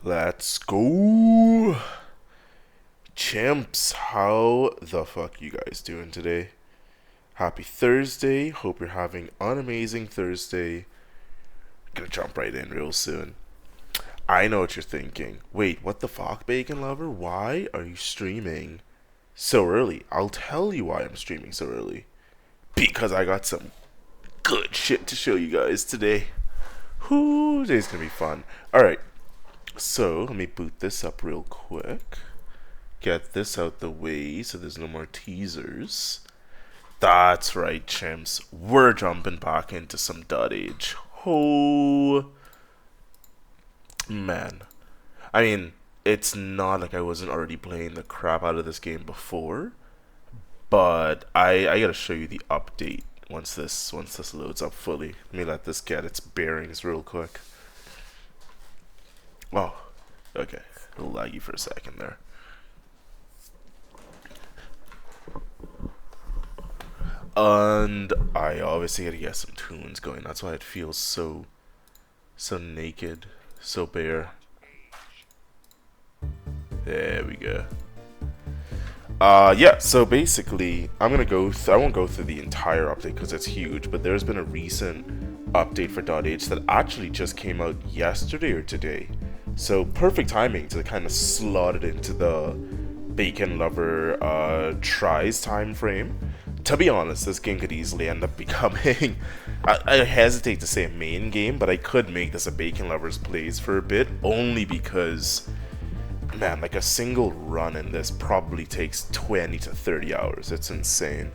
Let's go. Chimps, how the fuck you guys doing today? Happy Thursday. Hope you're having an amazing Thursday. Gonna jump right in real soon. I know what you're thinking. Wait, what the fuck, Bacon Lover? Why are you streaming so early? I'll tell you why I'm streaming so early. Because I got some good shit to show you guys today. Whoo, today's gonna be fun. Alright, so let me boot this up real quick. Get this out the way so there's no more teasers. That's right, chimps. We're jumping back into some dotAGE. Oh, man. I mean, it's not like I wasn't already playing the crap out of this game before, but I gotta show you the update once this loads up fully. Let me let this get its bearings real quick. Oh, okay. A little laggy for a second there. And I obviously gotta get some tunes going. That's why it feels so naked, so bare. There we go. Yeah, so basically, I won't go through the entire update because it's huge, but there's been a recent update for dotAGE that actually just came out yesterday or today. So perfect timing to kind of slot it into the Bacon Lover tries time frame. To be honest, this game could easily end up becoming, I hesitate to say a main game, but I could make this a Bacon Lovers plays for a bit, only because, man, like a single run in this probably takes 20 to 30 hours. It's insane.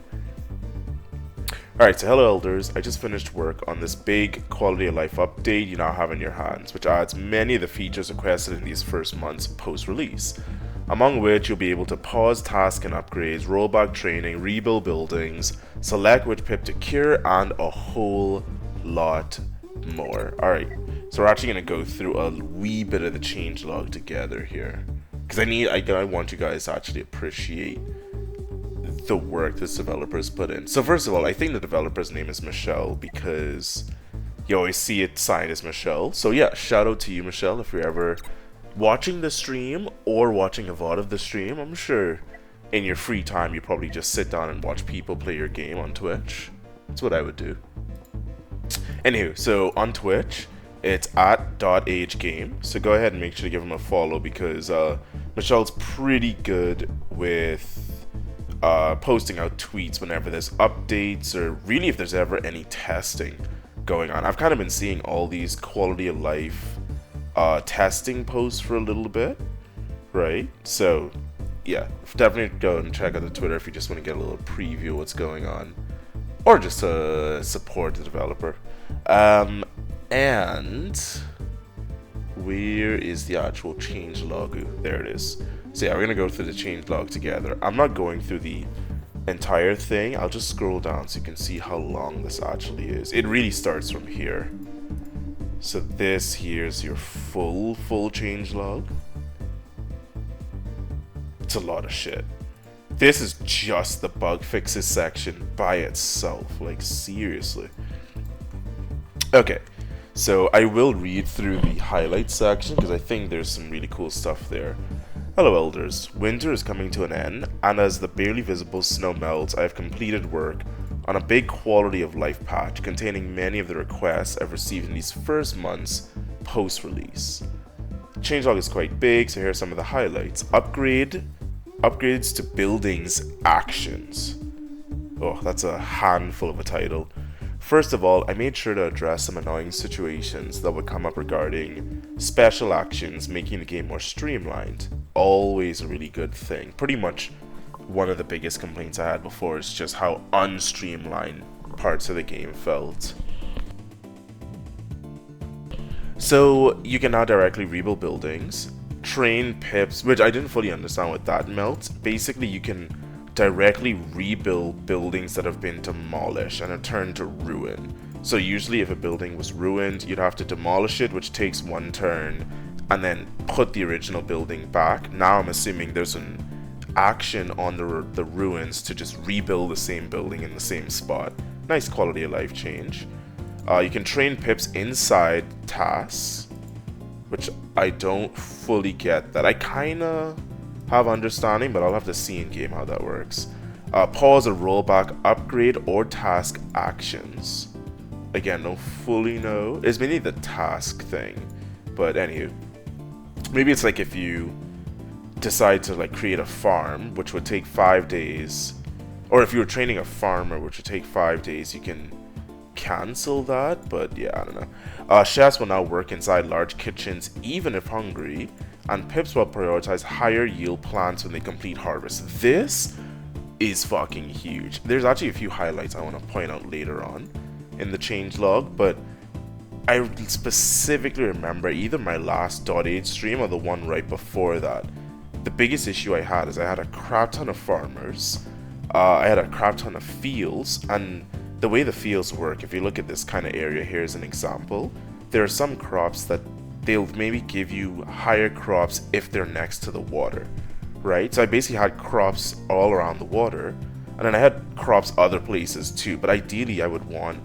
Alright, so hello elders, I just finished work on this big quality of life update you now have in your hands, which adds many of the features requested in these first months post-release, among which you'll be able to pause tasks and upgrades, roll back training, rebuild buildings, select which pip to cure, and a whole lot more. Alright, so we're actually going to go through a wee bit of the changelog together here, because I want you guys to actually appreciate the work this developer's put in. So first of all, I think the developer's name is Michelle because you always see it signed as Michelle. So yeah, shout out to you, Michelle, if you're ever watching the stream or watching a VOD of the stream. I'm sure in your free time you probably just sit down and watch people play your game on Twitch. That's what I would do. Anywho, so on Twitch, it's at dotAGE game. So go ahead and make sure to give him a follow because Michelle's pretty good with posting out tweets whenever there's updates or really if there's ever any testing going on. I've kind of been seeing all these quality of life testing posts for a little bit, right? So yeah, definitely go and check out the Twitter if you just want to get a little preview of what's going on or just to support the developer. And where is the actual changelog? There it is. So yeah, we're gonna go through the changelog together. I'm not going through the entire thing. I'll just scroll down so you can see how long this actually is. It really starts from here. So this here's your full changelog. It's a lot of shit. This is just the bug fixes section by itself. Like seriously. Okay. So I will read through the highlights section because I think there's some really cool stuff there. Hello elders, winter is coming to an end, and as the barely visible snow melts, I have completed work on a big quality of life patch containing many of the requests I've received in these first months post-release. The changelog is quite big, so here are some of the highlights. Upgrades to buildings actions. Oh, that's a handful of a title. First of all, I made sure to address some annoying situations that would come up regarding special actions, making the game more streamlined. Always a really good thing. Pretty much one of the biggest complaints I had before is just how unstreamlined parts of the game felt. So you can now directly rebuild buildings, train pips, which I didn't fully understand what that meant. Basically, you can directly rebuild buildings that have been demolished and are turned to ruin. So usually if a building was ruined, you'd have to demolish it, which takes one turn, and then put the original building back. Now I'm assuming there's an action on the ruins to just rebuild the same building in the same spot. Nice quality of life change. You can train pips inside tasks. which I don't fully get. That I kind of have understanding, but I'll have to see in game how that works. Pause or rollback, upgrade or task actions. Again, don't fully know. It's mainly the task thing, but anywho, maybe it's like if you decide to like create a farm, which would take 5 days, or if you were training a farmer, which would take 5 days, you can cancel that. But yeah, I don't know. Chefs will now work inside large kitchens even if hungry, and pips will prioritize higher yield plants when they complete harvest. This is fucking huge. There's actually a few highlights I want to point out later on in the changelog, but I specifically remember either my last dotAGE stream or the one right before that. The biggest issue I had is I had a crap ton of farmers, I had a crap ton of fields, and the way the fields work, if you look at this kind of area here as an example, there are some crops that they'll maybe give you higher crops if they're next to the water, right? So I basically had crops all around the water, and then I had crops other places too, but ideally I would want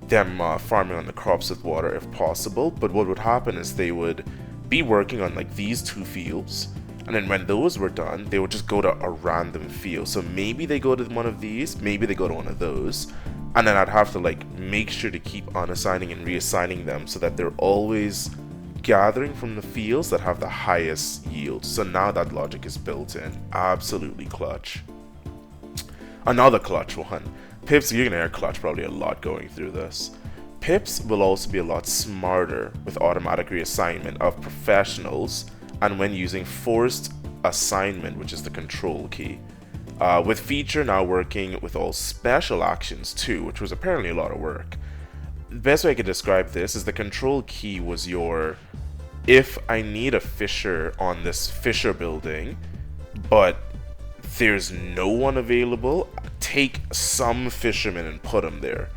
them farming on the crops with water if possible. But what would happen is they would be working on like these 2 fields, and then when those were done, they would just go to a random field. So maybe they go to one of these, maybe they go to one of those, and then I'd have to like make sure to keep unassigning and reassigning them so that they're always gathering from the fields that have the highest yield. So now that logic is built in. Absolutely clutch. Another clutch one. Pips, you're gonna hear clutch probably a lot going through this. Pips will also be a lot smarter with automatic reassignment of professionals and when using forced assignment, which is the control key. With feature now working with all special actions too, which was apparently a lot of work. The best way I could describe this is the control key was your, if I need a fisher on this fisher building, but there's no one available, take some fishermen and put them there.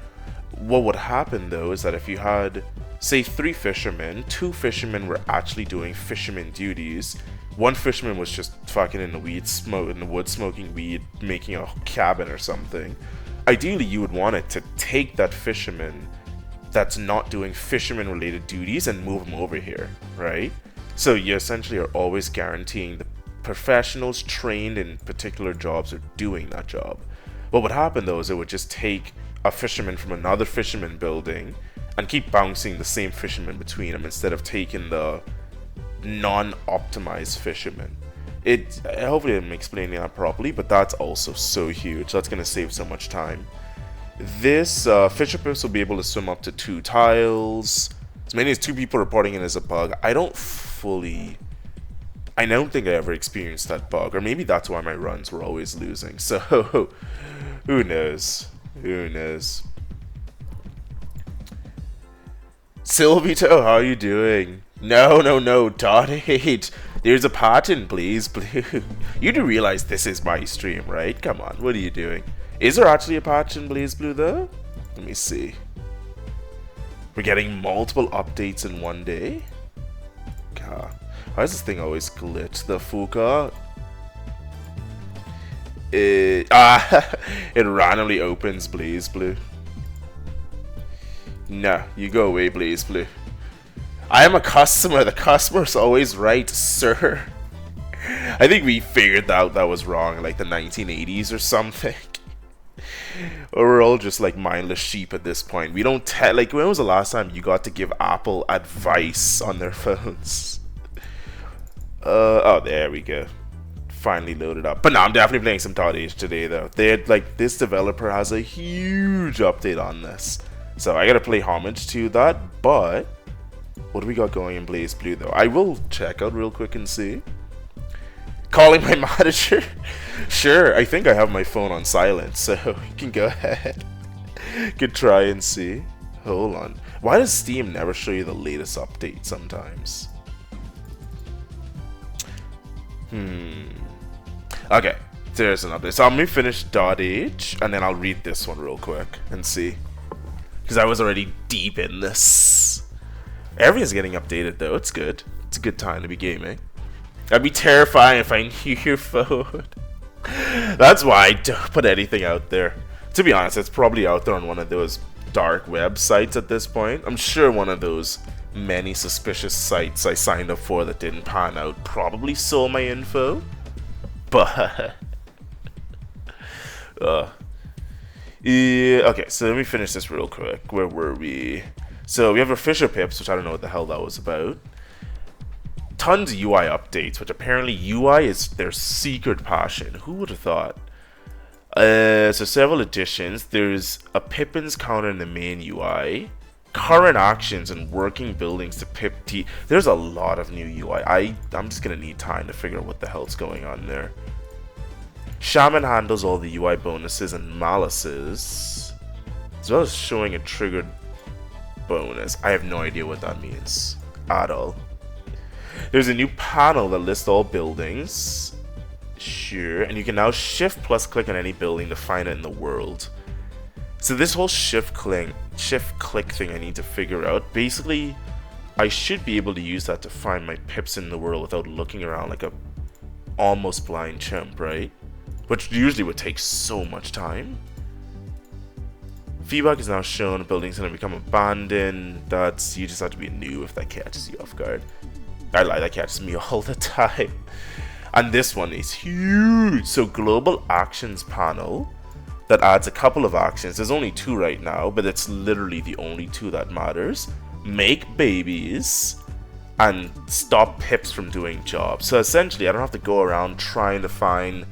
What would happen though is that if you had, say, 3 fishermen, 2 fishermen were actually doing fisherman duties, 1 fisherman was just fucking in the wood smoking weed, making a cabin or something. Ideally, you would want it to take that fisherman that's not doing fisherman related duties and move them over here, right? So you essentially are always guaranteeing the professionals trained in particular jobs are doing that job. What would happen though is it would just take a fisherman from another fisherman building and keep bouncing the same fisherman between them instead of taking the non-optimized fisherman. Hopefully I'm explaining that properly, but that's also so huge. That's going to save so much time. This fisher pips will be able to swim up to 2 tiles. As many as 2 people reporting it as a bug. I don't think I ever experienced that bug, or maybe that's why my runs were always losing. So who knows? Who knows? Silvito, how are you doing? No, dotAGE. There's a pattern, please. You do realize this is my stream, right? Come on, what are you doing? Is there actually a patch in BlazBlue though? Let me see. We're getting multiple updates in one day? God, why does this thing always glitch? The Fuka? It randomly opens BlazBlue. Nah, you go away, BlazBlue. I am a customer. The customer's always right, sir. I think we figured out that was wrong in like the 1980s or something. Or we're all just like mindless sheep at this point. We don't like, when was the last time you got to give Apple advice on their phones? Oh, there we go. Finally loaded up. But no, I'm definitely playing some dotAGE today though. This developer has a huge update on this, so I gotta play homage to that. But what do we got going in BlazBlue though? I will check out real quick and see. Calling my manager? Sure, I think I have my phone on silent, so you can go ahead. Could try and see. Hold on. Why does Steam never show you the latest update sometimes? Okay, there's an update. So I'm gonna finish dotAGE and then I'll read this one real quick and see. Because I was already deep in this. Everything's getting updated though, it's good. It's a good time to be gaming. That'd be terrifying if I knew your phone. That's why I don't put anything out there. To be honest, it's probably out there on one of those dark websites at this point. I'm sure one of those many suspicious sites I signed up for that didn't pan out probably sold my info. But yeah, okay, so let me finish this real quick. Where were we? So we have our Fisher Pips, which I don't know what the hell that was about. Tons of UI updates, which apparently UI is their secret passion. Who would have thought? So several additions. There's a Pippins counter in the main UI. Current actions and working buildings to pip T. There's a lot of new UI. I'm just gonna need time to figure out what the hell's going on there. Shaman handles all the UI bonuses and malices, as well as showing a triggered bonus. I have no idea what that means at all. There's a new panel that lists all buildings. Sure, and you can now shift plus click on any building to find it in the world. So this whole shift click thing I need to figure out. Basically, I should be able to use that to find my pips in the world without looking around like a almost blind chimp, right? Which usually would take so much time. Feedback is now shown. Buildings gonna become abandoned. You just have to be new if that catches you off guard. I lie, that catches me all the time. And this one is huge. So global actions panel that adds a couple of actions. There's only 2 right now, but it's literally the only 2 that matters. Make babies and stop pips from doing jobs. So essentially I don't have to go around trying to find,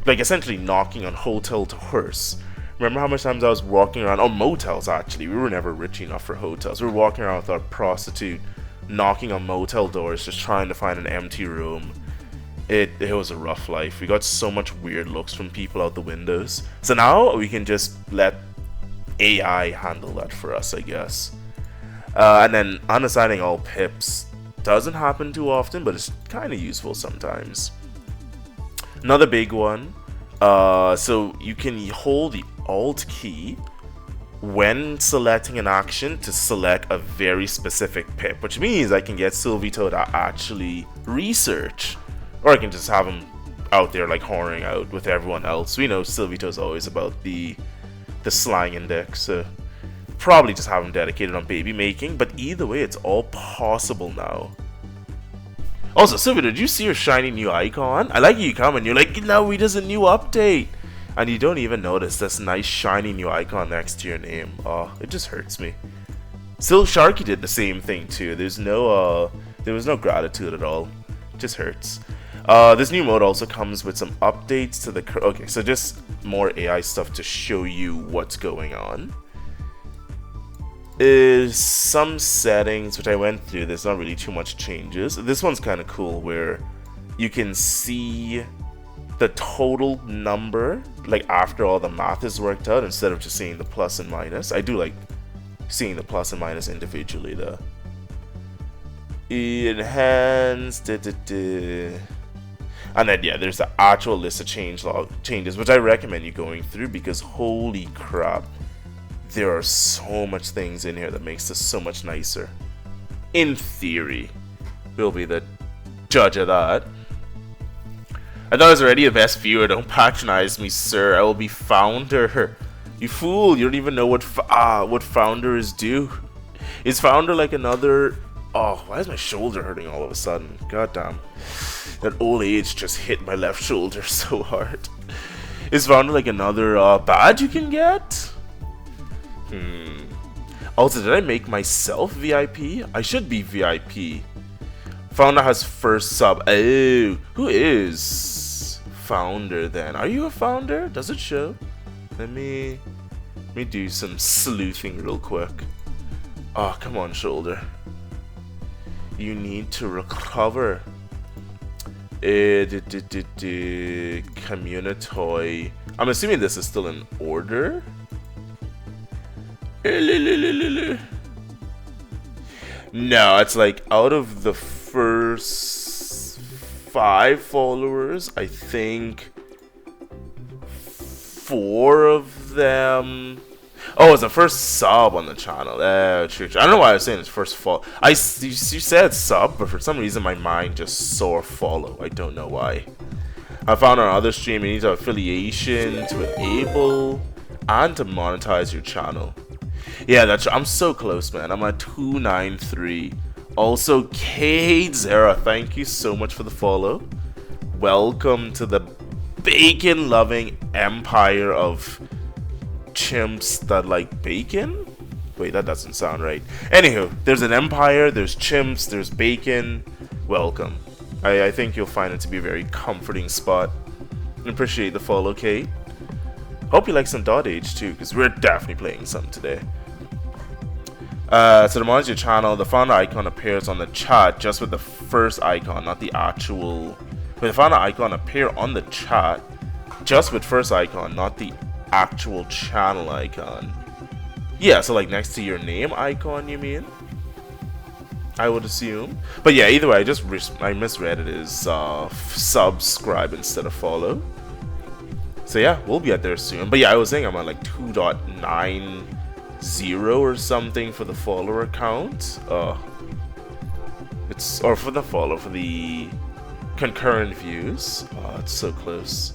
like, essentially knocking on hotel doors. Remember how much times I was walking around, oh, motels actually, we were never rich enough for hotels. We were walking around with our prostitute, knocking on motel doors, just trying to find an empty room. It was a rough life. We got so much weird looks from people out the windows. So now we can just let AI handle that for us, I guess. And then unassigning all pips doesn't happen too often, but it's kind of useful sometimes. Another big one, so you can hold the Alt key when selecting an action to select a very specific pip, which means I can get Silvito to actually research, or I can just have him out there like whoring out with everyone else. We know Silvito's always about the slang index, so probably just have him dedicated on baby making, but either way it's all possible now. Also, Silvito, did you see your shiny new icon? I like you come and you're like, no, there's a new update. And you don't even notice this nice shiny new icon next to your name. Oh, it just hurts me. Still, Sharky did the same thing too. There was no gratitude at all. It just hurts. This new mode also comes with some updates to the... Okay, so just more AI stuff to show you what's going on. Is some settings which I went through. There's not really too much changes. This one's kind of cool where you can see the total number like after all the math is worked out instead of just seeing the plus and minus. I do like seeing the plus and minus individually though. Enhanced and then yeah, there's the actual list of changes which I recommend you going through because holy crap, there are so much things in here that makes this so much nicer. In theory, we'll be the judge of that. I thought I was already the best viewer. Don't patronize me, sir. I will be founder. You fool! You don't even know what founder is due. Is founder like another? Oh, why is my shoulder hurting all of a sudden? God damn, that old age just hit my left shoulder so hard. Is founder like another badge you can get? Also, did I make myself VIP? I should be VIP. Founder has first sub. Oh, who is founder then? Are you a founder? Does it show? Let me do some sleuthing real quick. Oh, come on, shoulder. You need to recover. Communitoy. I'm assuming this is still in order. No, it's like out of the first 5 followers, I think 4 of them. Oh, it's the first sub on the channel. True. I don't know why I was saying it's first follow. You said sub, but for some reason my mind just saw follow. I don't know why. I found on other stream you need to have affiliation to enable and to monetize your channel. Yeah, I'm so close, man. I'm at 293. Also, Kate Zara, thank you so much for the follow. Welcome to the bacon-loving empire of chimps that like bacon? Wait, that doesn't sound right. Anywho, there's an empire, there's chimps, there's bacon. Welcome. I think you'll find it to be a very comforting spot. Appreciate the follow, Kate. Hope you like some dotAGE too, because we're definitely playing some today. So to monitor your channel, the founder icon appears on the chat just with the first icon, not the actual. But the founder icon appear on the chat just with first icon, not the actual channel icon. Yeah, so like next to your name icon, you mean? I would assume. But yeah, either way, I misread it as subscribe instead of follow. So yeah, we'll be at there soon. But yeah, I was saying I'm at like 2.90 or something for the follower count. For the concurrent views. Oh, it's so close.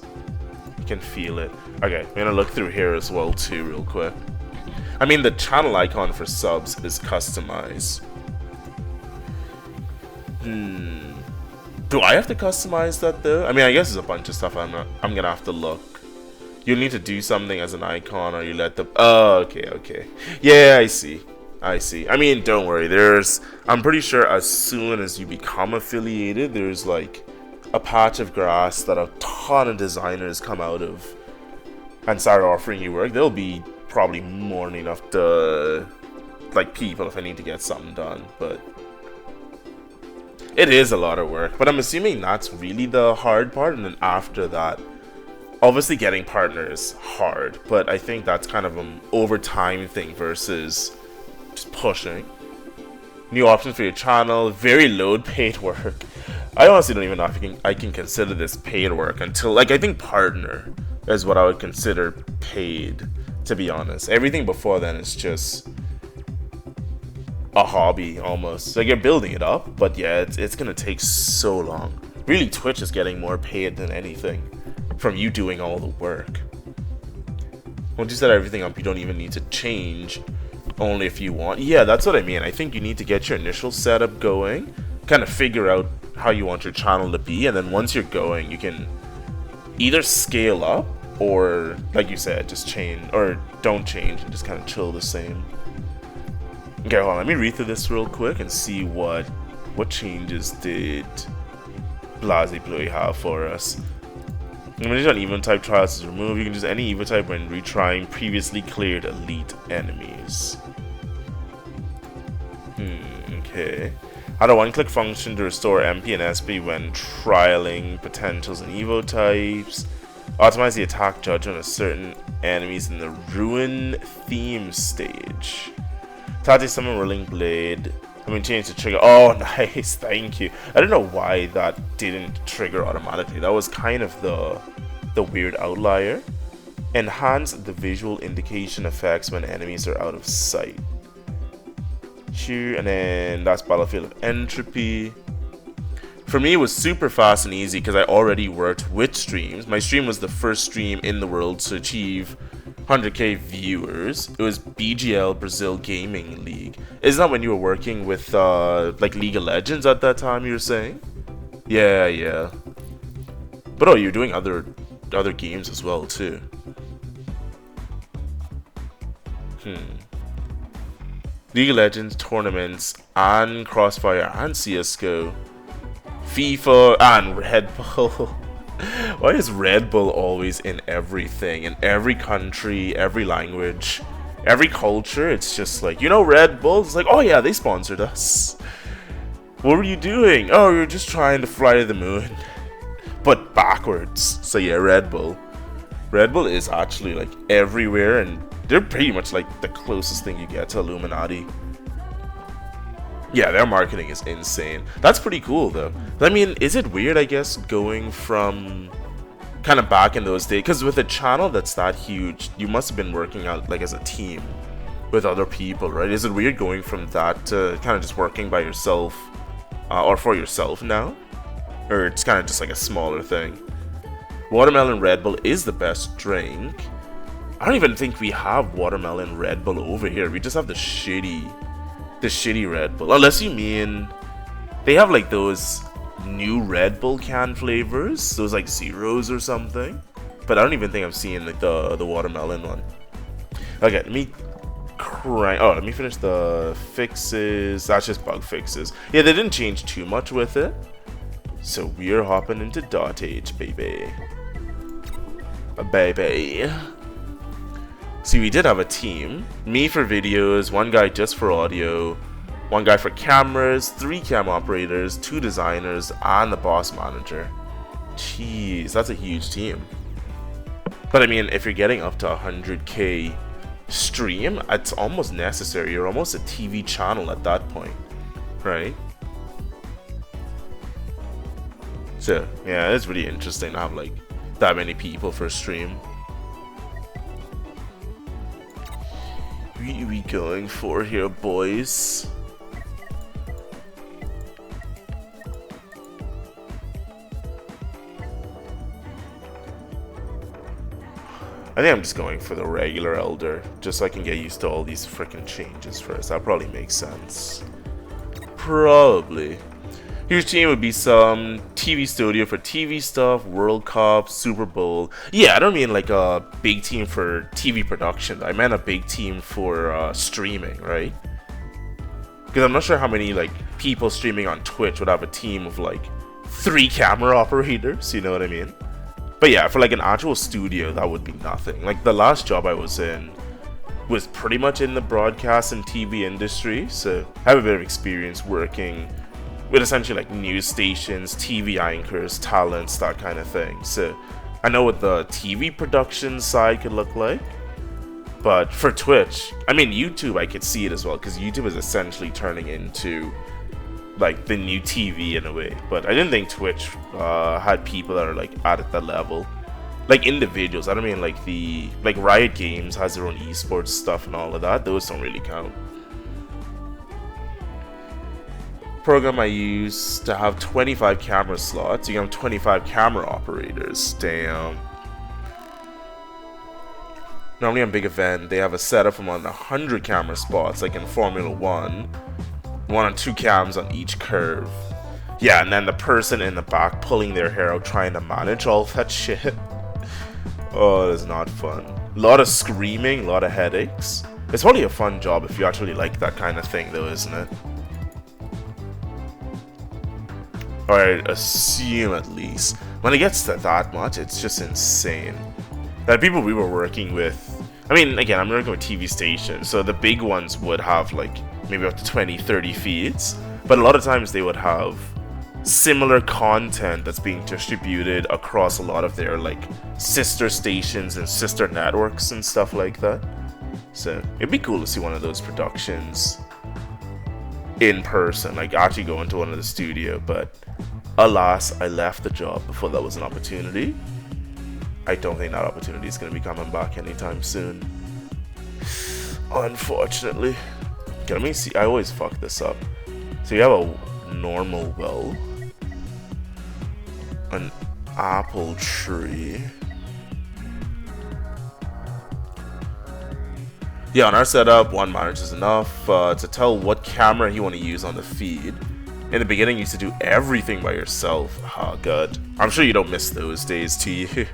You can feel it. Okay, I'm gonna look through here as well too real quick. I mean, the channel icon for subs is customized. Do I have to customize that though? I mean, I guess there's a bunch of stuff I'm gonna have to look. You need to do something as an icon, or you let the. Oh, okay. Yeah, I see. I mean, don't worry. I'm pretty sure as soon as you become affiliated, there's like a patch of grass that a ton of designers come out of and start offering you work. There'll be probably more than enough to like people if I need to get something done, but it is a lot of work. But I'm assuming that's really the hard part, and then after that, obviously getting partners hard, but I think that's kind of an over time thing versus just pushing. New options for your channel, very low paid work. I honestly don't even know if I can consider this paid work until, like, I think partner is what I would consider paid, to be honest. Everything before then is just a hobby almost. Like, you're building it up, but yeah, it's gonna take so long. Really, Twitch is getting more paid than anything from you doing all the work. Once you set everything up, you don't even need to change, only if you want. Yeah, that's what I mean. I think you need to get your initial setup going, kind of figure out how you want your channel to be, and then once you're going, you can either scale up or, like you said, just change, or don't change and just kind of chill the same. Okay, hold on, let me read through this real quick and see what changes did BlazeBlue have for us. Limitation on event type trials is removed. You can use any event type when retrying previously cleared elite enemies. Okay. Add a one-click function to restore MP and SP when trialing potentials and evo types. Optimize the attack judgment of certain enemies in the Ruin theme stage. Tati summon Rolling Blade. Change the trigger. Oh, nice. Thank you. I don't know why that didn't trigger automatically. That was kind of the weird outlier. Enhance the visual indication effects when enemies are out of sight. Sure, and then that's Battlefield of Entropy. For me, it was super fast and easy because I already worked with streams. My stream was the first stream in the world to achieve 100k viewers. It was BGL, Brazil Gaming League. Isn't that when you were working with like League of Legends at that time, you were saying? Yeah. But oh, you're doing other games as well too. League of Legends tournaments and Crossfire and CSGO, FIFA and Red Bull. Why is Red Bull always in everything? In every country, every language, every culture, it's just like, Red Bull? It's like, oh yeah, they sponsored us. What were you doing? Oh, you're just trying to fly to the moon. But backwards. So yeah, Red Bull. Red Bull is actually like everywhere, and they're pretty much like the closest thing you get to Illuminati. Yeah, their marketing is insane. That's pretty cool, though. I mean, is it weird, I guess, going from kind of back in those days? Because with a channel that's that huge, you must have been working out, like, as a team with other people, right? Is it weird going from that to kind of just working by yourself or for yourself now? Or it's kind of just like a smaller thing? Watermelon Red Bull is the best drink. I don't even think we have watermelon Red Bull over here. We just have the shitty Red Bull. Unless you mean they have like those new Red Bull can flavors, those like zeros or something. But I don't even think I'm seeing like the watermelon one. Okay, let me finish the fixes. That's just bug fixes. Yeah, they didn't change too much with it. So we're hopping into dotAGE, baby. Baby. See, we did have a team. Me for videos, one guy just for audio, one guy for cameras, 3 cam operators, 2 designers, and the boss manager. Jeez, that's a huge team. But I mean, if you're getting up to 100k stream, it's almost necessary. You're almost a TV channel at that point, right? So yeah, it's really interesting to have like that many people for a stream. What are we going for here, boys? I think I'm just going for the regular Elder, just so I can get used to all these freaking changes first. That probably makes sense. Probably. Huge team would be some TV studio for TV stuff, World Cup, Super Bowl. Yeah, I don't mean like a big team for TV production. I meant a big team for streaming, right? Because I'm not sure how many like people streaming on Twitch would have a team of like 3 camera operators. You know what I mean? But yeah, for like an actual studio, that would be nothing. Like the last job I was in was pretty much in the broadcast and TV industry, so I have a bit of experience working with essentially like news stations, TV anchors, talents, that kind of thing. So I know what the TV production side could look like. But for Twitch, I mean YouTube, I could see it as well, because YouTube is essentially turning into like the new TV in a way. But I didn't think Twitch had people that are like at that level, like individuals. I don't mean like like Riot Games has their own esports stuff and all of that. Those don't really count. Program I use to have 25 camera slots. You have 25 camera operators. Damn. Normally on big event, they have a setup from on 100 camera spots, like in Formula 1. 1 or 2 cams on each curve. Yeah, and then the person in the back pulling their hair out trying to manage all that shit. Oh, it's not fun. A lot of screaming, a lot of headaches. It's probably a fun job if you actually like that kind of thing though, isn't it? Or I assume at least. When it gets to that much, it's just insane. The people we were working with, I mean, again, I'm working with TV stations, so the big ones would have like maybe up to 20, 30 feeds, but a lot of times they would have similar content that's being distributed across a lot of their like sister stations and sister networks and stuff like that. So it'd be cool to see one of those productions in person, like actually go into one of the studio, but alas, I left the job before that was an opportunity. I don't think that opportunity is going to be coming back anytime soon, unfortunately. Okay, let me see. I always fuck this up. So you have a normal well, an apple tree. Yeah, on our setup, 1 manager is enough to tell what camera you want to use on the feed. In the beginning, you used to do everything by yourself. Oh, God. I'm sure you don't miss those days, do you?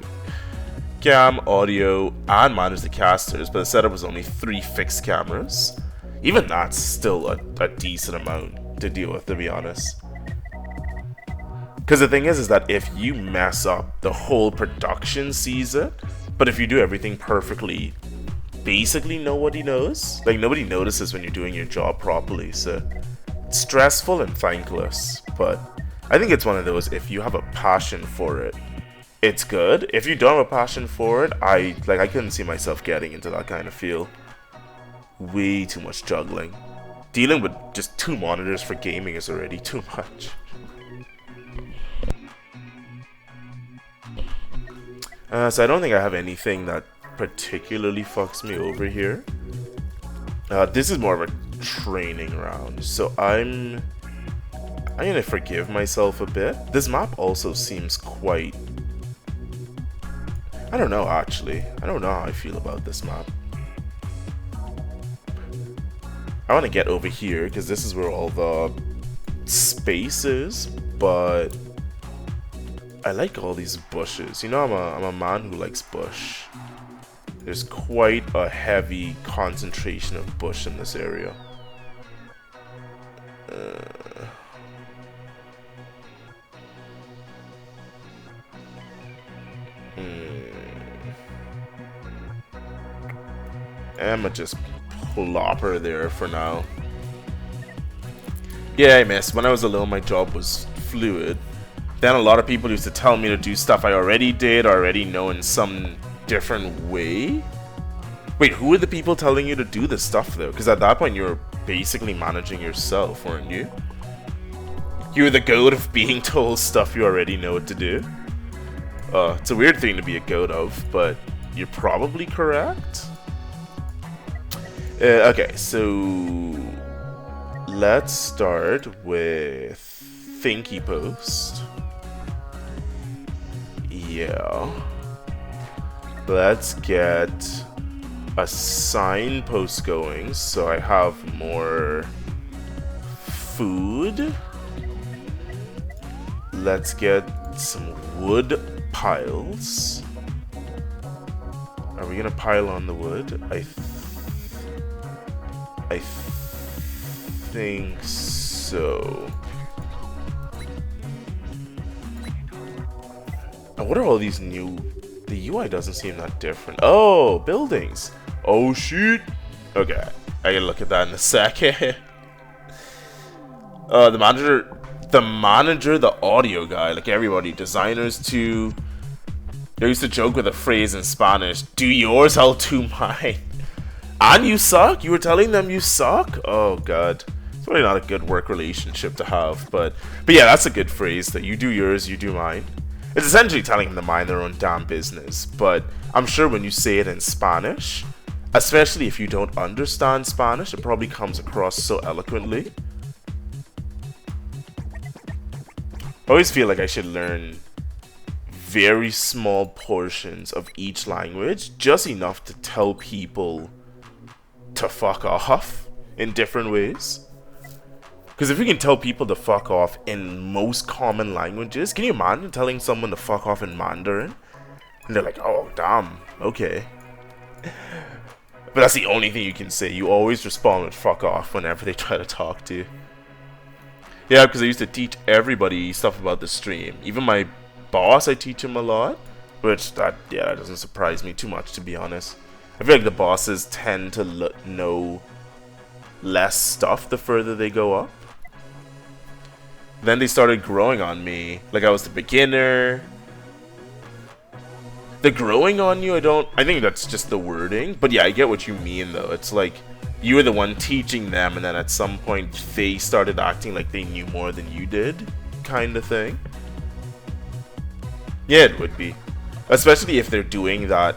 Cam, audio, and manage the casters, but the setup was only 3 fixed cameras. Even that's still a decent amount to deal with, to be honest. Because the thing is that if you mess up, the whole production sees it. But if you do everything perfectly, basically nobody knows. Like, nobody notices when you're doing your job properly. So it's stressful and thankless. But I think it's one of those, if you have a passion for it, it's good. If you don't have a passion for it, I couldn't see myself getting into that kind of feel. Way too much juggling. Dealing with just 2 monitors for gaming is already too much. So I don't think I have anything that particularly fucks me over here. This is more of a training round, so I'm gonna forgive myself a bit. This map also seems quite... I don't know, actually. I don't know how I feel about this map. I want to get over here because this is where all the space is, but I like all these bushes. You know, I'm a man who likes bush. There's quite a heavy concentration of bush in this area. I'ma just plop her there for now. Yeah, I missed. When I was alone, my job was fluid. Then a lot of people used to tell me to do stuff I already did, or already know in some different way. Wait, who are the people telling you to do this stuff though? Because at that point you were basically managing yourself, weren't you? You were the goat of being told stuff you already know what to do. It's a weird thing to be a goat of, but you're probably correct. Okay, so let's start with Thinky Post. Yeah. Let's get a signpost going so I have more food. Let's get some wood piles. Are we gonna pile on the wood? I think so. What are all these new... The UI doesn't seem that different. Oh, buildings. Oh, shoot. Okay, I gotta look at that in a second. The manager, the audio guy, like everybody, designers too. They used to joke with a phrase in Spanish, do yours, I'll do mine. And you suck? You were telling them you suck? Oh, God. It's probably not a good work relationship to have, but yeah, that's a good phrase, that you do yours, you do mine. It's essentially telling them to mind their own damn business, but I'm sure when you say it in Spanish, especially if you don't understand Spanish, it probably comes across so eloquently. I always feel like I should learn very small portions of each language, just enough to tell people to fuck off in different ways. Because if you can tell people to fuck off in most common languages, can you imagine telling someone to fuck off in Mandarin? And they're like, oh, damn, okay. But that's the only thing you can say. You always respond with fuck off whenever they try to talk to you. Yeah, because I used to teach everybody stuff about the stream. Even my boss, I teach him a lot. Which, that doesn't surprise me too much, to be honest. I feel like the bosses tend to know less stuff the further they go up. Then they started growing on me. Like I was the beginner. The growing on you, I think that's just the wording. But yeah, I get what you mean though. It's like you were the one teaching them, and then at some point they started acting like they knew more than you did, kind of thing. Yeah, it would be. Especially if they're doing that.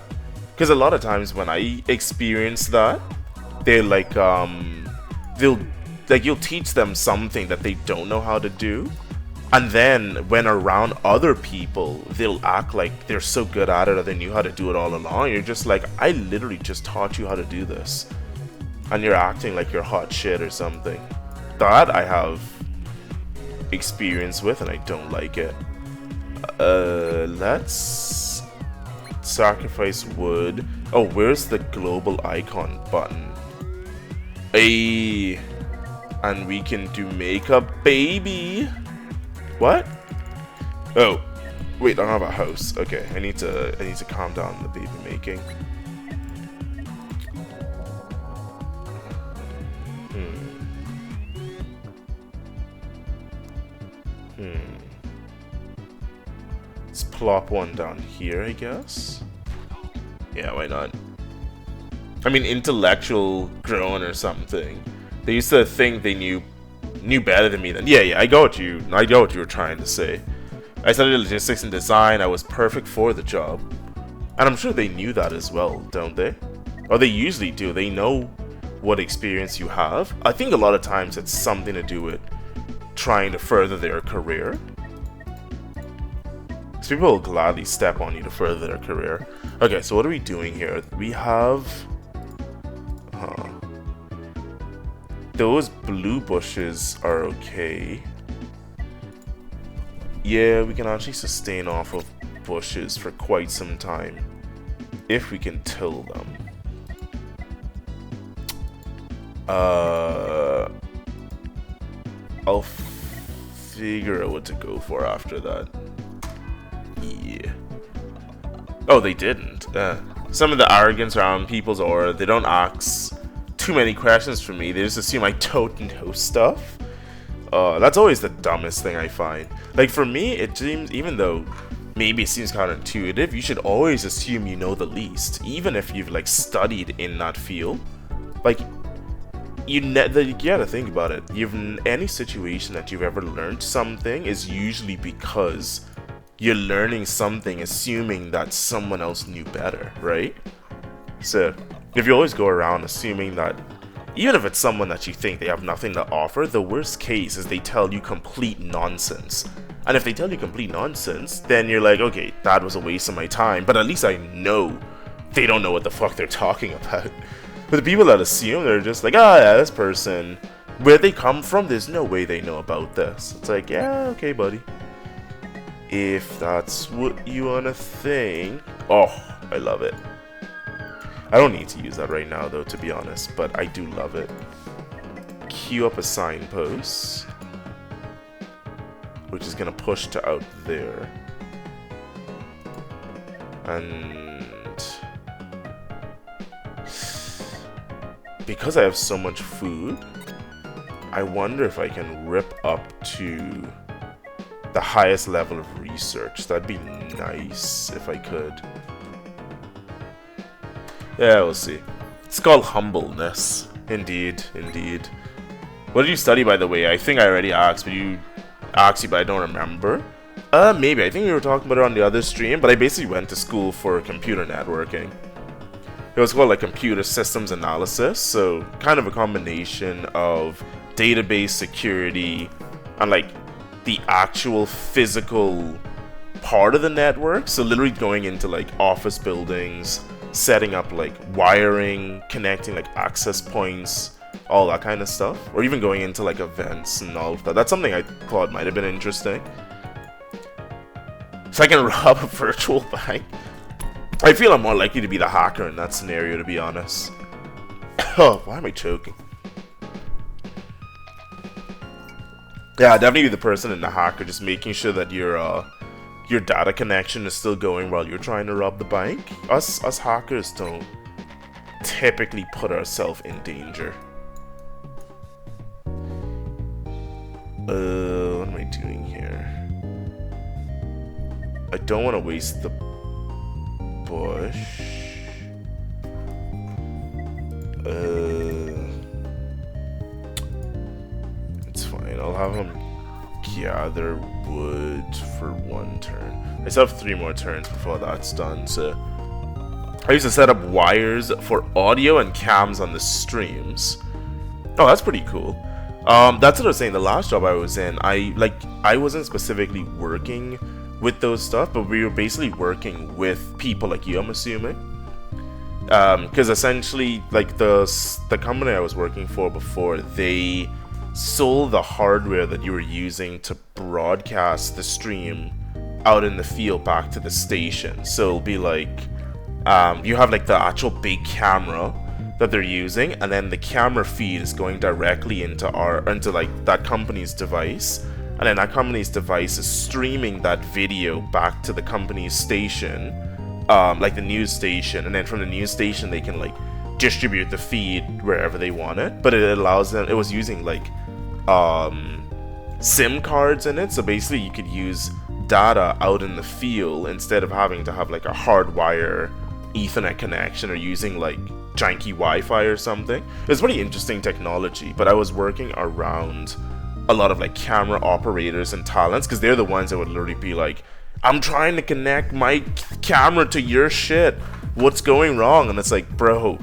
Because a lot of times when I experience that, they're like, you'll teach them something that they don't know how to do, and then when around other people, they'll act like they're so good at it or they knew how to do it all along. You're just like, I literally just taught you how to do this, and you're acting like you're hot shit or something. That I have experience with, and I don't like it. Let's sacrifice wood. Oh, where's the global icon button? And we can do makeup, baby. What? Oh, wait, I don't have a house. Okay, I need to calm down the baby making. Let's plop one down here, I guess. Yeah, why not? I mean, intellectual grown or something. They used to think they knew better than me then. Yeah, I got what you were trying to say. I studied logistics and design. I was perfect for the job. And I'm sure they knew that as well, don't they? Or they usually do. They know what experience you have. I think a lot of times it's something to do with trying to further their career. Because people will gladly step on you to further their career. Okay, so what are we doing here? We have those blue bushes are okay. Yeah, we can actually sustain off of bushes for quite some time if we can till them. I'll figure out what to go for after that. Yeah. Oh, they didn't. Some of the arrogance around people's aura, they don't ask too many questions from me. They just assume I don't know stuff. That's always the dumbest thing I find. Like, for me, it seems, even though maybe it seems counterintuitive, you should always assume you know the least, even if you've, like, studied in that field. Like, you gotta think about it. Any situation that you've ever learned something is usually because you're learning something assuming that someone else knew better, right? So, if you always go around assuming that, even if it's someone that you think they have nothing to offer, the worst case is they tell you complete nonsense. And if they tell you complete nonsense, then you're like, okay, that was a waste of my time, but at least I know they don't know what the fuck they're talking about. But the people that assume, they're just like, ah, yeah, this person, where they come from, there's no way they know about this. It's like, yeah, okay, buddy. If that's what you wanna think. Oh, I love it. I don't need to use that right now, though, to be honest, but I do love it. Queue up a signpost, which is gonna push to out there. And because I have so much food, I wonder if I can rip up to the highest level of research. That'd be nice if I could. Yeah, we'll see. It's called humbleness. Indeed, indeed. What did you study, by the way? I think I already asked, but I don't remember. Maybe. I think we were talking about it on the other stream, but I basically went to school for computer networking. It was called like computer systems analysis, so kind of a combination of database security and like the actual physical part of the network. So literally going into like office buildings, setting up like wiring, connecting like access points, all that kind of stuff, or even going into like events and all of that. That's something I thought might have been interesting. So I can rob a virtual bank. I feel I'm more likely to be the hacker in that scenario, to be honest. Oh, why am I choking? Yeah, definitely be the person in the hacker, just making sure that your data connection is still going while you're trying to rob the bank. Us hackers don't typically put ourselves in danger. What am I doing here? I don't want to waste the bush. It's fine. I'll have him gather wood for one turn. I still have 3 more turns before that's done. So I used to set up wires for audio and cams on the streams. Oh, that's pretty cool. That's what I was saying. The last job I was in, I wasn't specifically working with those stuff, but we were basically working with people like you, I'm assuming. Because essentially, like the company I was working for before, they sold the hardware that you were using to broadcast the stream out in the field back to the station. So it'll be like, you have like the actual big camera that they're using, and then the camera feed is going directly into like that company's device, and then that company's device is streaming that video back to the company's station, like the news station, and then from the news station they can like distribute the feed wherever they want it. But it allows them, it was using like SIM cards in it, so basically you could use data out in the field instead of having to have like a hardwire Ethernet connection or using like janky Wi-Fi or something. It's pretty interesting technology, but I was working around a lot of like camera operators and talents, because they're the ones that would literally be like, I'm trying to connect my camera to your shit, what's going wrong? And it's like, bro,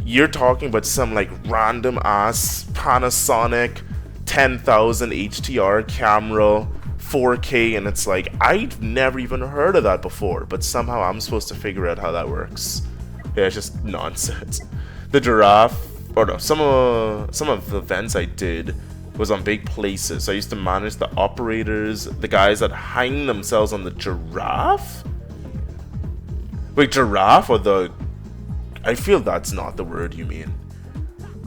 you're talking about some like random ass Panasonic 10,000 HTR camera 4K, and it's like, I've never even heard of that before, but somehow I'm supposed to figure out how that works. Yeah, it's just nonsense. The giraffe, or no, some of the events I did was on big places. So I used to manage the operators, the guys that hang themselves on the giraffe. Wait, giraffe or the... I feel that's not the word you mean.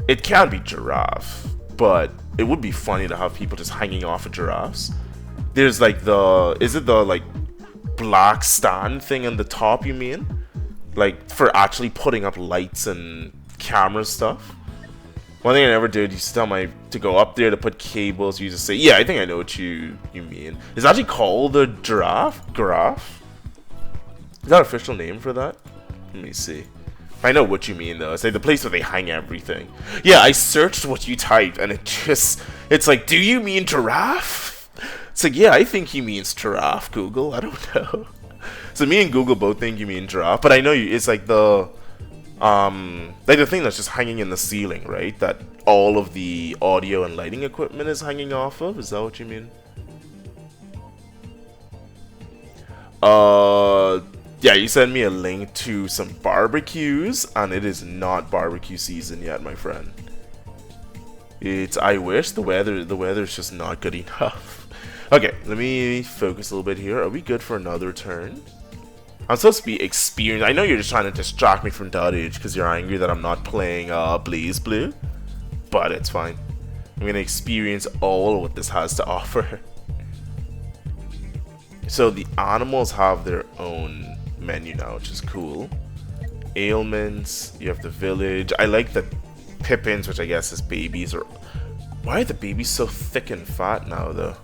It can be giraffe, but it would be funny to have people just hanging off of giraffes. There's like the... Is it the like black stand thing on the top you mean? Like for actually putting up lights and camera stuff? One thing I never did, used to tell to go up there to put cables. You just say, yeah, I think I know what you mean. Is it actually called a giraffe? Giraffe? Is that an official name for that? Let me see. I know what you mean though. It's like the place where they hang everything. Yeah, I searched what you typed and it's like, do you mean giraffe? It's like, yeah, I think he means giraffe, Google. I don't know. So me and Google both think you mean giraffe, but I know it's like the thing that's just hanging in the ceiling, right? That all of the audio and lighting equipment is hanging off of. Is that what you mean? Yeah, you sent me a link to some barbecues, and it is not barbecue season yet, my friend. I wish the weather's just not good enough. Okay, let me focus a little bit here. Are we good for another turn? I'm supposed to be experienced. I know you're just trying to distract me from dotAGE because you're angry that I'm not playing Blaze Blue, but it's fine. I'm gonna experience all what this has to offer. So the animals have their own menu now, which is cool. Ailments, you have the village. I like the Pippins, which I guess is babies. Or why are the babies so thick and fat now though?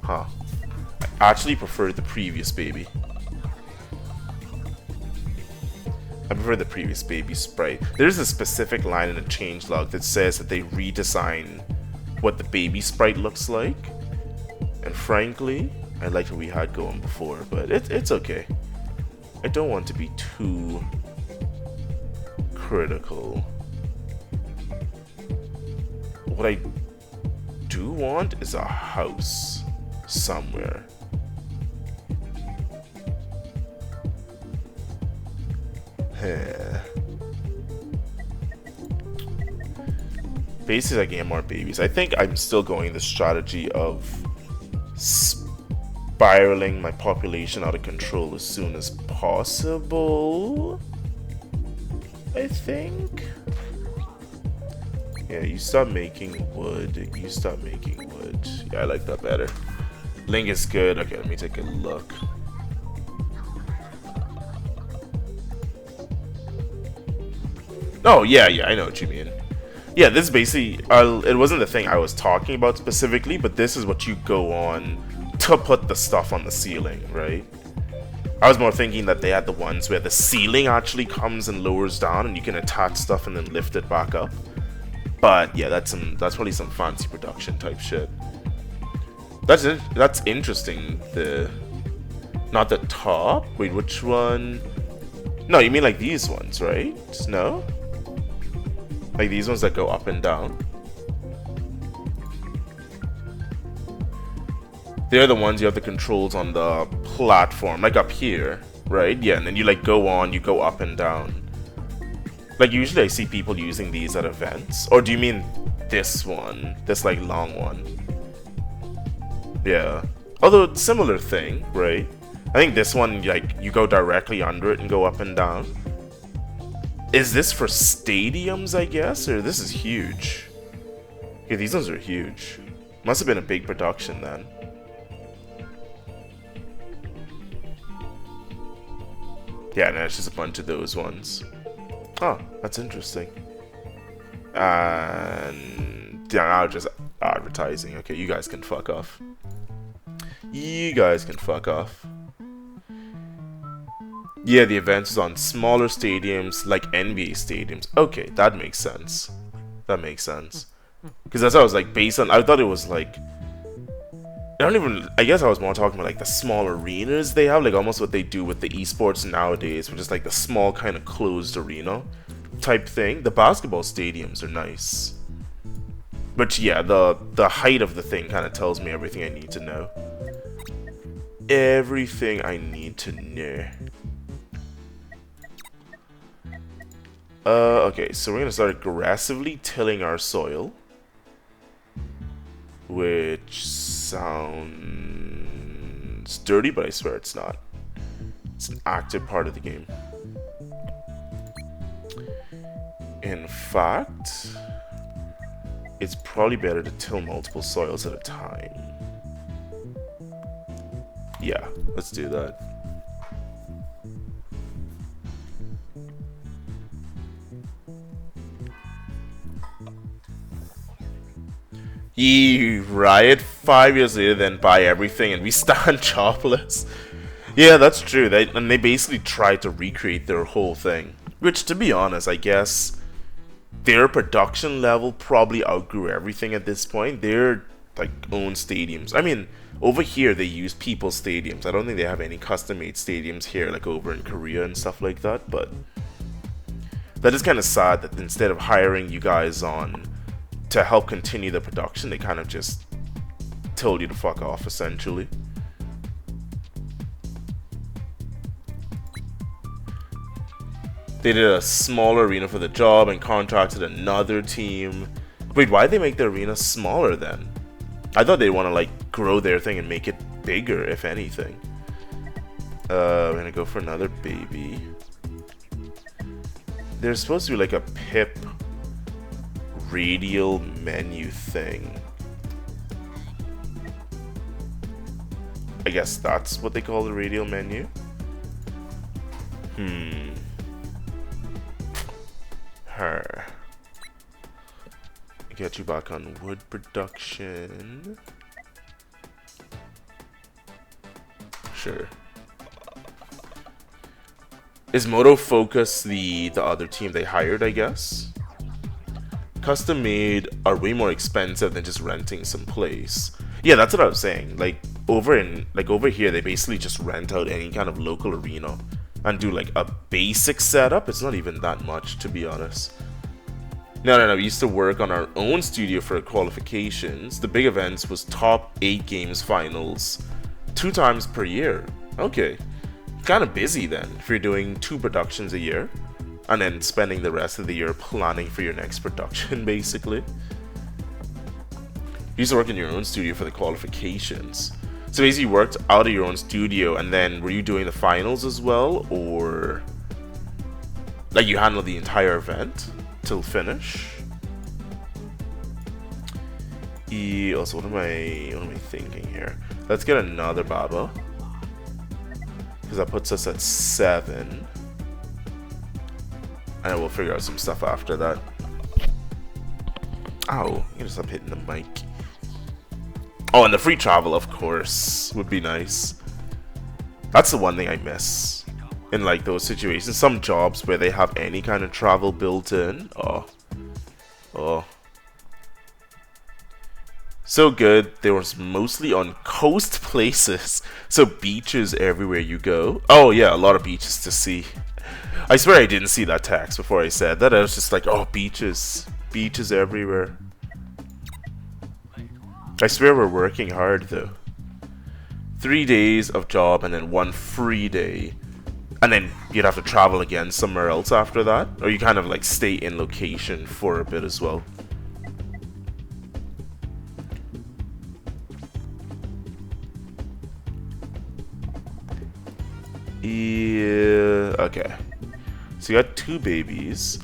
Huh. I actually prefer the previous baby. I prefer the previous baby sprite. There's a specific line in the changelog that says that they redesign what the baby sprite looks like. And frankly, I like what we had going before, but it's okay. I don't want to be too critical. What I do want is a house somewhere. Basically, I can get more babies. I think I'm still going the strategy of spiraling my population out of control as soon as possible. I think. Yeah, you stop making wood. You stop making wood. Yeah, I like that better. Link is good. Okay, let me take a look. Oh, yeah, I know what you mean. Yeah, this is basically, it wasn't the thing I was talking about specifically, but this is what you go on to put the stuff on the ceiling, right? I was more thinking that they had the ones where the ceiling actually comes and lowers down and you can attach stuff and then lift it back up. But yeah, that's probably some fancy production type shit. That's interesting. Not the top? Wait, which one? No, you mean like these ones, right? No? Like these ones that go up and down. They're the ones you have the controls on the platform, like up here, right? Yeah, and then you like go on, you go up and down. Like usually I see people using these at events. Or do you mean this one? This like long one? Yeah. Although similar thing, right? I think this one, like you go directly under it and go up and down. Is this for stadiums, I guess? Or this is huge. Okay, these ones are huge. Must have been a big production then. Yeah, no, it's just a bunch of those ones. Oh, that's interesting. And yeah, now just advertising. Okay, you guys can fuck off. You guys can fuck off. Yeah, the events is on smaller stadiums like NBA stadiums. Okay, that makes sense. That makes sense. Because that's what I was like based on. I thought it was like. I guess I was more talking about like the small arenas they have, like almost what they do with the esports nowadays, which is like the small kind of closed arena type thing. The basketball stadiums are nice. But yeah, the height of the thing kind of tells me everything I need to know. Everything I need to know. Okay, so we're gonna start aggressively tilling our soil. Which sounds dirty, but I swear it's not. It's an active part of the game. In fact, it's probably better to till multiple soils at a time. Yeah, let's do that. Riot 5 years later, then buy everything and we stand jobless. Yeah, that's true. And they basically tried to recreate their whole thing. Which, to be honest, I guess their production level probably outgrew everything at this point. They're like own stadiums. I mean, over here they use people's stadiums. I don't think they have any custom-made stadiums here, like over in Korea and stuff like that. But that is kind of sad that instead of hiring you guys on to help continue the production, they kind of just told you to fuck off, essentially. They did a smaller arena for the job and contracted another team. Wait, why did they make the arena smaller then? I thought they'd want to like grow their thing and make it bigger, if anything. We're gonna go for another baby. There's supposed to be like a pip radial menu thing. I guess that's what they call the radial menu. Her. Get you back on wood production. Sure. Is Moto Focus the other team they hired, I guess? Custom made are way more expensive than just renting some place. Yeah, that's what I was saying. Like over here, they basically just rent out any kind of local arena and do like a basic setup. It's not even that much, to be honest. No. We used to work on our own studio for qualifications. The big events was top 8 games finals 2 times per year. Okay, kind of busy then if you're doing 2 productions a year. And then spending the rest of the year planning for your next production, basically. You used to work in your own studio for the qualifications. So basically you worked out of your own studio, and then were you doing the finals as well? Or like you handled the entire event till finish? Also, what am I thinking here? Let's get another Baba. Because that puts us at 7. And we'll figure out some stuff after that. Ow, I'm gonna stop hitting the mic. Oh, and the free travel, of course, would be nice. That's the one thing I miss in like those situations. Some jobs where they have any kind of travel built in. Oh. So good. They were mostly on coast places. So beaches everywhere you go. Oh yeah, a lot of beaches to see. I swear I didn't see that text before I said that. I was just like, oh, beaches. Beaches everywhere. I swear we're working hard, though. 3 days of job and then 1 free day. And then you'd have to travel again somewhere else after that. Or you kind of like stay in location for a bit as well. Yeah, okay. So you got 2 babies.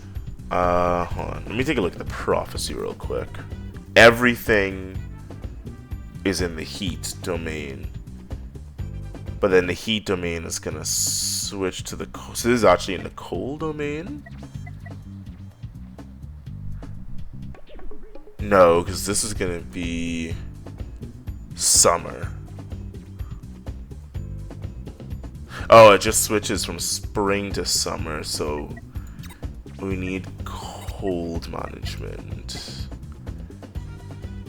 Hold on. Let me take a look at the prophecy real quick. Everything is in the heat domain. But then the heat domain is gonna switch to the cold. So this is actually in the cold domain? No, because this is gonna be summer. Oh, it just switches from spring to summer, so we need cold management.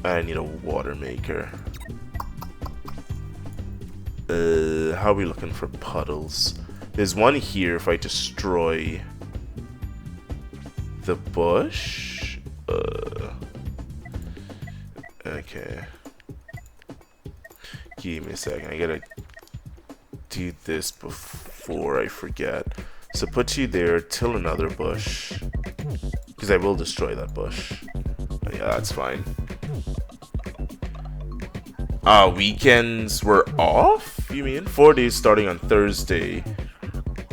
I need a water maker. How are we looking for puddles? There's one here if I destroy the bush. Okay. Give me a second. I gotta do this before I forget. So put you there till another bush. Because I will destroy that bush. But yeah, that's fine. Weekends were off? You mean? 4 days starting on Thursday.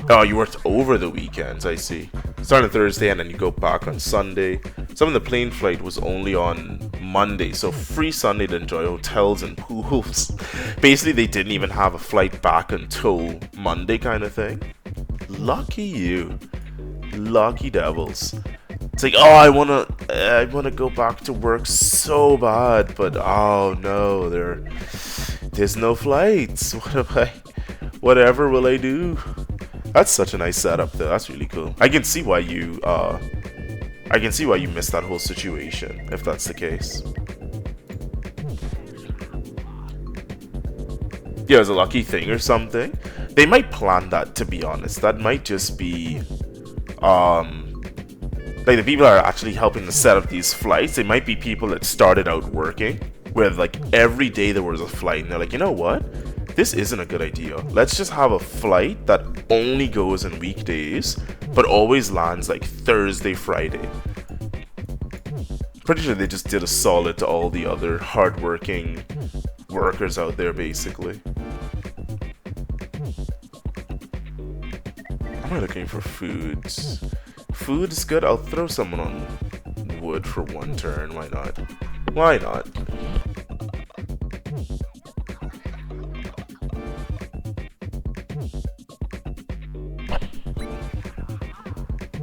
Oh, you worked over the weekends, I see. Start on Thursday and then you go back on Sunday. Some of the plane flight was only on Monday, so free Sunday to enjoy hotels and pools. Basically, they didn't even have a flight back until Monday kind of thing. Lucky you. Lucky devils. It's like, oh, I wanna go back to work so bad, but oh no, there's no flights. Whatever will I do? That's such a nice setup though. That's really cool. I can see why you missed that whole situation, if that's the case. Yeah, it was a lucky thing or something. They might plan that, to be honest. That might just be like the people that are actually helping to set up these flights, they might be people that started out working where like every day there was a flight and they're like, you know what? This isn't a good idea. Let's just have a flight that only goes on weekdays, but always lands like Thursday, Friday. Pretty sure they just did a solid to all the other hardworking workers out there, basically. Am I looking for foods? Food is good. I'll throw someone on wood for one turn. Why not? Why not?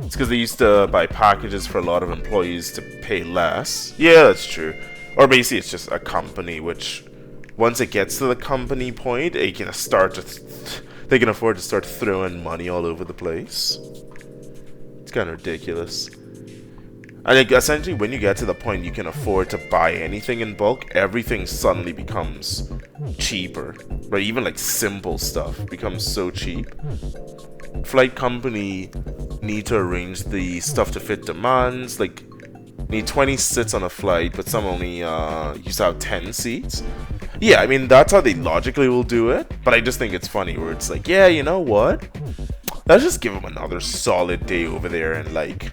It's because they used to buy packages for a lot of employees to pay less. Yeah, that's true. Or basically, it's just a company which, once it gets to the company point, they can start to they can afford to start throwing money all over the place. It's kind of ridiculous. I think essentially when you get to the point you can afford to buy anything in bulk, everything suddenly becomes cheaper. Right? Even like simple stuff becomes so cheap. Flight company need to arrange the stuff to fit demands. Like, need 20 seats on a flight, but some only used to have 10 seats. Yeah, I mean, that's how they logically will do it. But I just think it's funny where it's like, yeah, you know what? Let's just give them another solid day over there and like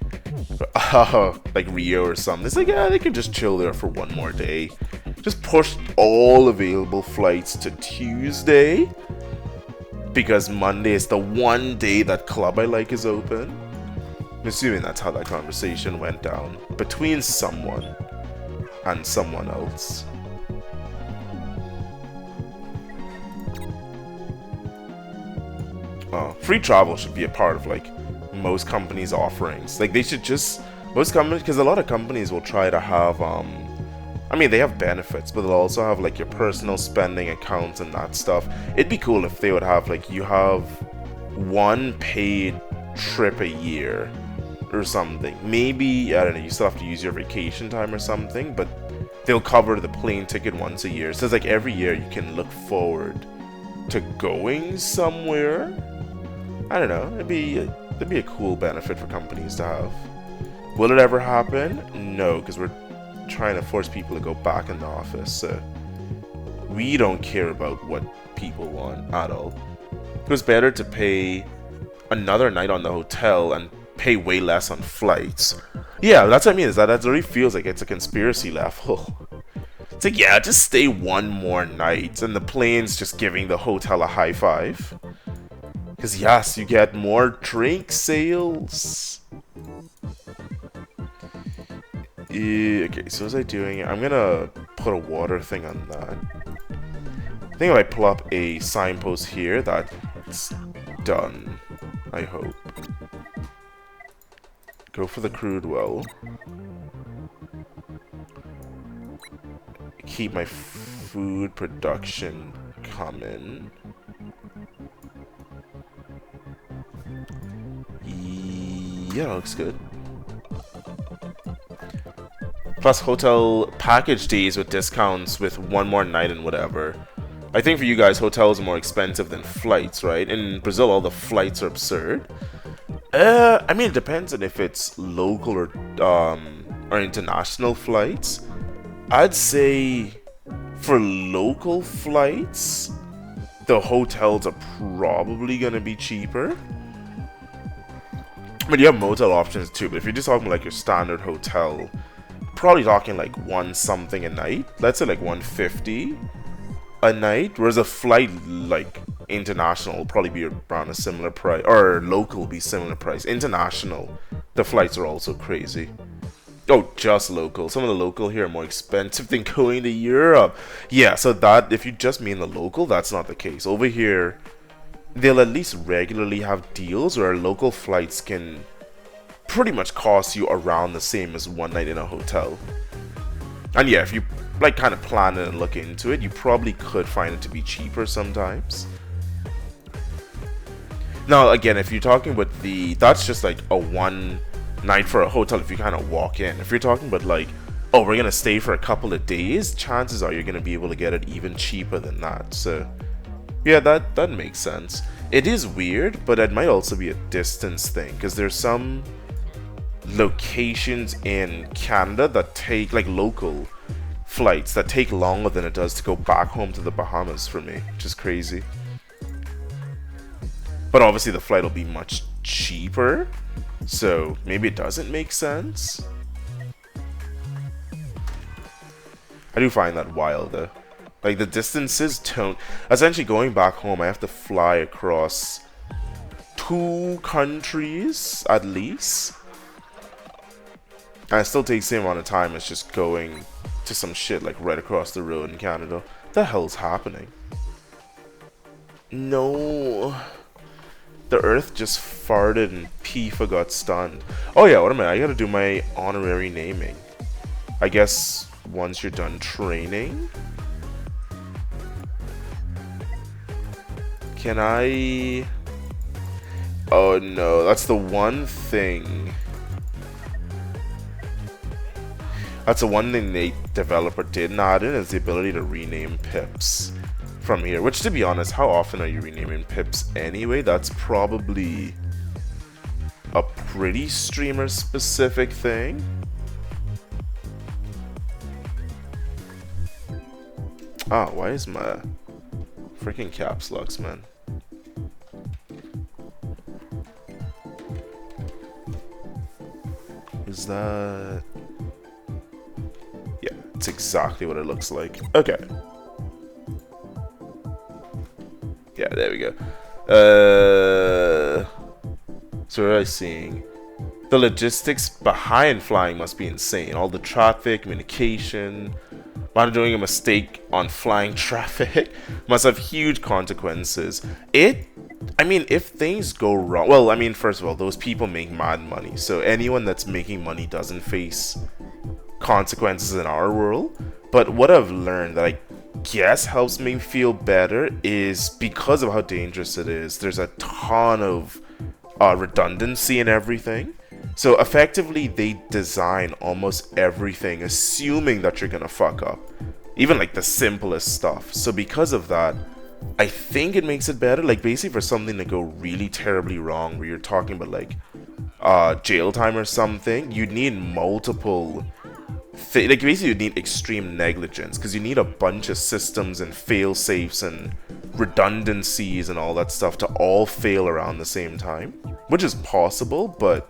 Rio or something. It's like, yeah, they can just chill there for one more day. Just push all available flights to Tuesday. Because Monday is the one day that Club I Like is open. I'm assuming that's how that conversation went down. Between someone and someone else. Free travel should be a part of like most companies' offerings. Like they should just, most companies, because a lot of companies will try to have I mean, they have benefits, but they'll also have like your personal spending accounts and that stuff. It'd be cool if they would have like, you have one paid trip a year or something. Maybe, I don't know, you still have to use your vacation time or something, but they'll cover the plane ticket once a year. So it's like every year you can look forward to going somewhere. I don't know, it'd be a cool benefit for companies to have. Will it ever happen? No, because we're trying to force people to go back in the office. We don't care about what people want at all. It was better to pay another night on the hotel and pay way less on flights. Yeah, that's what I mean, is that already feels like it's a conspiracy level. It's like, yeah, just stay one more night, and the plane's just giving the hotel a high five. Because yes, you get more drink sales. Okay, so as I'm doing it, I'm gonna put a water thing on that. I think if I pull up a signpost here, that's done. I hope. Go for the crude well. Keep my food production coming. Yeah, looks good. Plus hotel package days with discounts with one more night and whatever. I think for you guys, hotels are more expensive than flights, right? In Brazil, all the flights are absurd. I mean, it depends on if it's local or international flights. I'd say for local flights, the hotels are probably going to be cheaper. But you have motel options too, but if you're just talking like your standard hotel, probably talking like one something a night. Let's say like 150 a night, whereas a flight like international will probably be around a similar price, or local will be similar price. International, the flights are also crazy. Oh, just local. Some of the local here are more expensive than going to Europe. Yeah, so that, if you just mean the local, that's not the case. Over here, they'll at least regularly have deals where local flights can pretty much cost you around the same as one night in a hotel. And yeah, if you like kind of plan it and look into it, you probably could find it to be cheaper sometimes. Now, again, if you're talking about that's just like a one night for a hotel if you kind of walk in. If you're talking about like, oh, we're gonna stay for a couple of days, chances are you're gonna be able to get it even cheaper than that. So yeah, that makes sense. It is weird, but it might also be a distance thing, because there's some locations in Canada that take, like, local flights that take longer than it does to go back home to the Bahamas for me, which is crazy. But obviously the flight will be much cheaper, so maybe it doesn't make sense. I do find that wild though. Like, the distances don't... Essentially, going back home, I have to fly across 2 countries, at least. And it still takes the same amount of time as just going to some shit, like, right across the road in Canada. What the hell's happening? No. The Earth just farted and Pifa got stunned. Oh yeah, what am I gotta do my honorary naming. I guess once you're done training... Can I... Oh no, that's the one thing. That's the one thing the developer didn't add in, is the ability to rename pips from here. Which, to be honest, how often are you renaming pips anyway? That's probably a pretty streamer specific thing. Ah, why is my freaking caps locks, man? Is that... Yeah, it's exactly what it looks like. Okay. Yeah, there we go. So what am I seeing? The logistics behind flying must be insane. All the traffic, communication... Not doing a mistake on flying traffic must have huge consequences. I mean, if things go wrong, well, I mean, first of all, those people make mad money, so anyone that's making money doesn't face consequences in our world. But what I've learned that I guess helps me feel better is, because of how dangerous it is, there's a ton of redundancy in everything. So effectively, they design almost everything assuming that you're gonna fuck up, even like the simplest stuff. So because of that, I think it makes it better. Like, basically, for something to go really terribly wrong, where you're talking about like jail time or something, you need multiple like, basically you need extreme negligence, because you need a bunch of systems and fail safes and redundancies and all that stuff to all fail around the same time, which is possible. But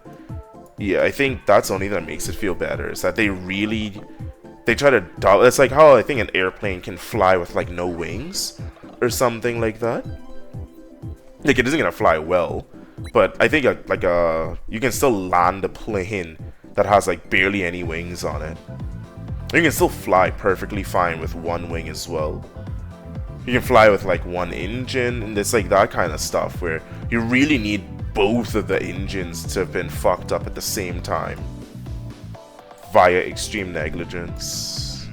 yeah, I think that's the only thing that makes it feel better, is that they try to it's like how I think an airplane can fly with like no wings or something like that. Like, it isn't gonna fly well, but I think you can still land a plane that has like barely any wings on it. You can still fly perfectly fine with one wing as well. You can fly with like one engine, and it's like that kind of stuff where you really need both of the engines to have been fucked up at the same time via extreme negligence.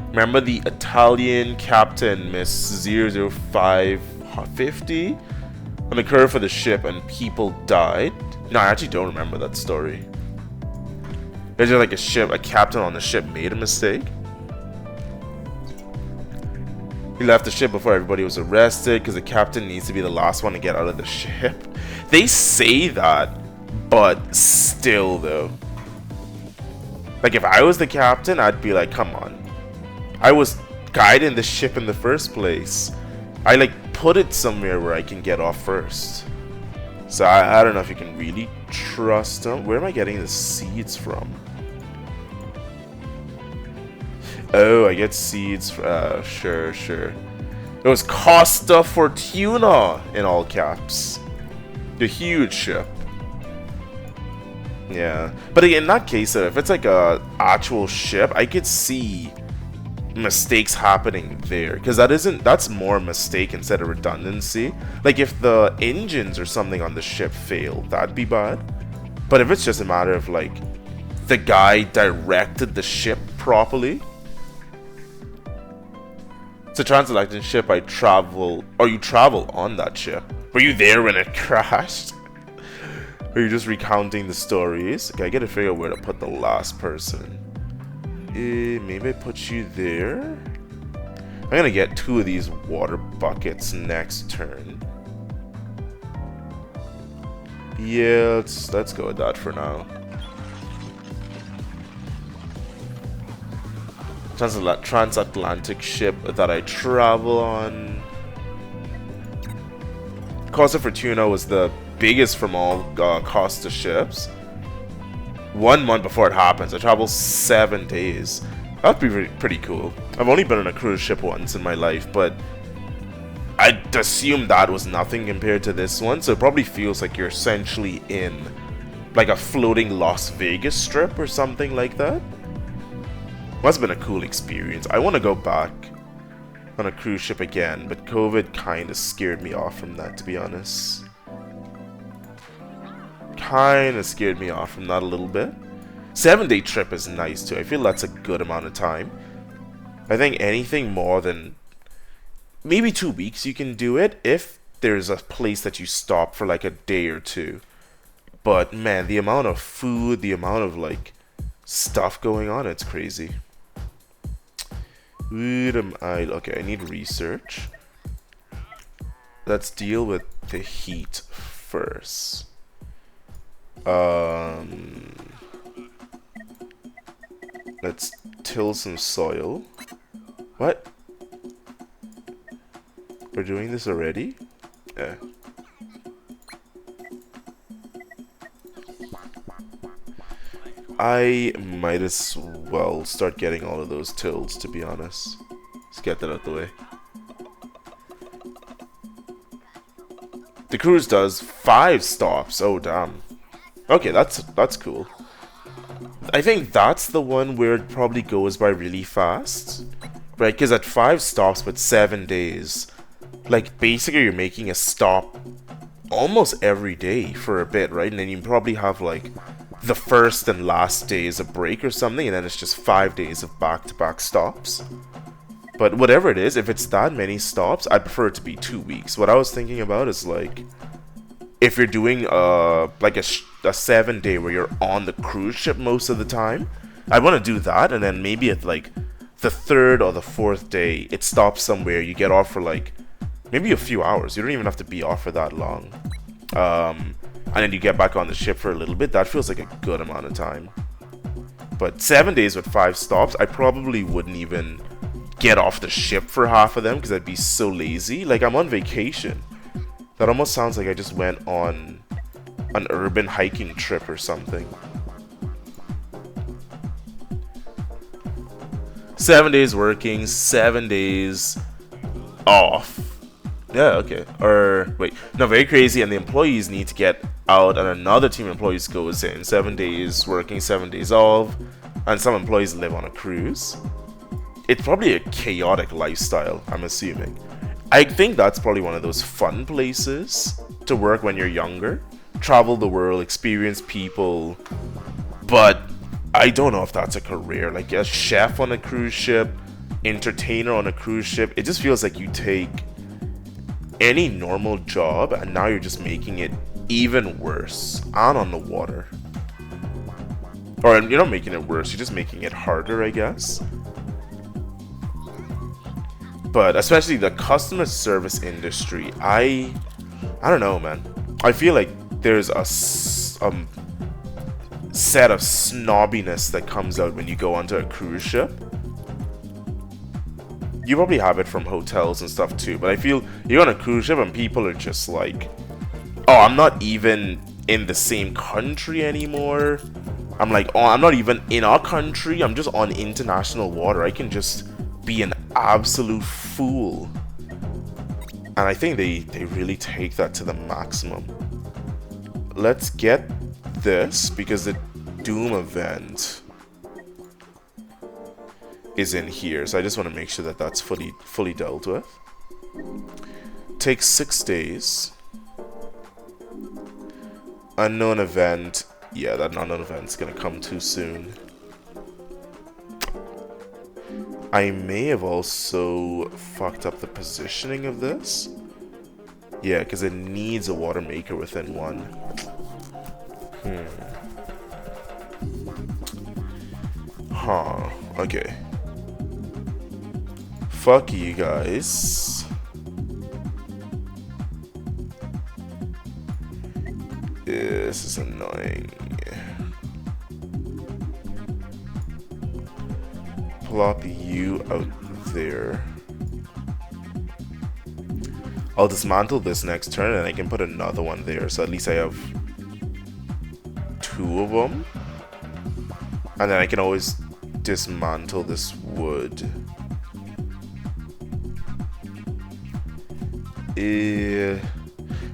Remember the Italian captain missed 00550 on the curve for the ship and people died? No, I actually don't remember that story. There's just like a captain on the ship made a mistake. He left the ship before everybody was arrested because the captain needs to be the last one to get out of the ship. They say that, but still though. Like, if I was the captain, I'd be like, come on. I was guiding the ship in the first place. I, like, put it somewhere where I can get off first. So, I don't know if you can really trust them. Where am I getting the seeds from? Oh, I get seeds. Sure. It was Costa Fortuna in all caps. The huge ship. Yeah, but in that case, if it's like a actual ship, I could see mistakes happening there, because that's more mistake instead of redundancy. Like, if the engines or something on the ship fail, that'd be bad. But if it's just a matter of like the guy directed the ship properly. It's a transatlantic ship. You travel on that ship. Were you there when it crashed? Or are you just recounting the stories? Okay, I gotta figure out where to put the last person. Maybe I put you there? I'm gonna get 2 of these water buckets next turn. Yeah, let's go with that for now. Transatlantic ship that I travel on. Costa Fortuna was the biggest from all Costa ships. 1 month before it happens, I traveled 7 days. That'd be pretty cool. I've only been on a cruise ship once in my life, but I'd assume that was nothing compared to this one, so it probably feels like you're essentially in like a floating Las Vegas strip or something like that. Must have been a cool experience. I want to go back on a cruise ship again, but COVID kind of scared me off from that, to be honest. Kind of scared me off from that a little bit. 7-day trip is nice too. I feel that's a good amount of time. I think anything more than maybe 2 weeks you can do it if there's a place that you stop for like a day or two. But man, the amount of food, the amount of like stuff going on, it's crazy. Okay, I need research. Let's deal with the heat first. Let's till some soil. What? We're doing this already? Yeah. I might as well start getting all of those tills, to be honest. Let's get that out the way. The cruise does 5 stops. Oh, damn. Okay, that's cool. I think that's the one where it probably goes by really fast. Right, because at 5 stops but 7 days, like, basically you're making a stop almost every day for a bit, right? And then you probably have, like, the first and last day is a break or something, and then it's just 5 days of back-to-back stops. But whatever it is, if it's that many stops, I prefer it to be 2 weeks. What I was thinking about is, like, if you're doing like a 7-day where you're on the cruise ship most of the time, I want to do that, and then maybe at like the 3rd or the 4th day, it stops somewhere. You get off for like maybe a few hours. You don't even have to be off for that long. And then you get back on the ship for a little bit. That feels like a good amount of time. But 7 days with 5 stops, I probably wouldn't even get off the ship for half of them because I'd be so lazy. Like, I'm on vacation. That almost sounds like I just went on an urban hiking trip or something. 7 days working, 7 days off. Yeah, okay. Or, wait. No, very crazy. And the employees need to get out, and another team of employees goes in. 7 days working, 7 days off. And some employees live on a cruise. It's probably a chaotic lifestyle, I'm assuming. I think that's probably one of those fun places to work when you're younger. Travel the world, experience people. But I don't know if that's a career. Like a chef on a cruise ship, entertainer on a cruise ship. It just feels like you take any normal job and now you're just making it even worse and on the water. Or you're not making it worse, you're just making it harder, I guess. But especially the customer service industry, I don't know, man. I feel like there's a set of snobbiness that comes out when you go onto a cruise ship. You probably have it from hotels and stuff too, but I feel you're on a cruise ship and people are just like, oh, I'm not even in the same country anymore. I'm like, oh, I'm not even in our country. I'm just on international water. I can just be an absolute fool. And I think they really take that to the maximum. Let's get this, because the Doom event is in here. So I just want to make sure that that's fully dealt with. Takes 6 days. Unknown event. Yeah, that unknown event's gonna come too soon. I may have also fucked up the positioning of this. Yeah, because it needs a water maker within one. Huh. Okay. Fuck you guys. This is annoying. Plop you out there. I'll dismantle this next turn and I can put another one there, so at least I have 2 of them. And then I can always dismantle this wood.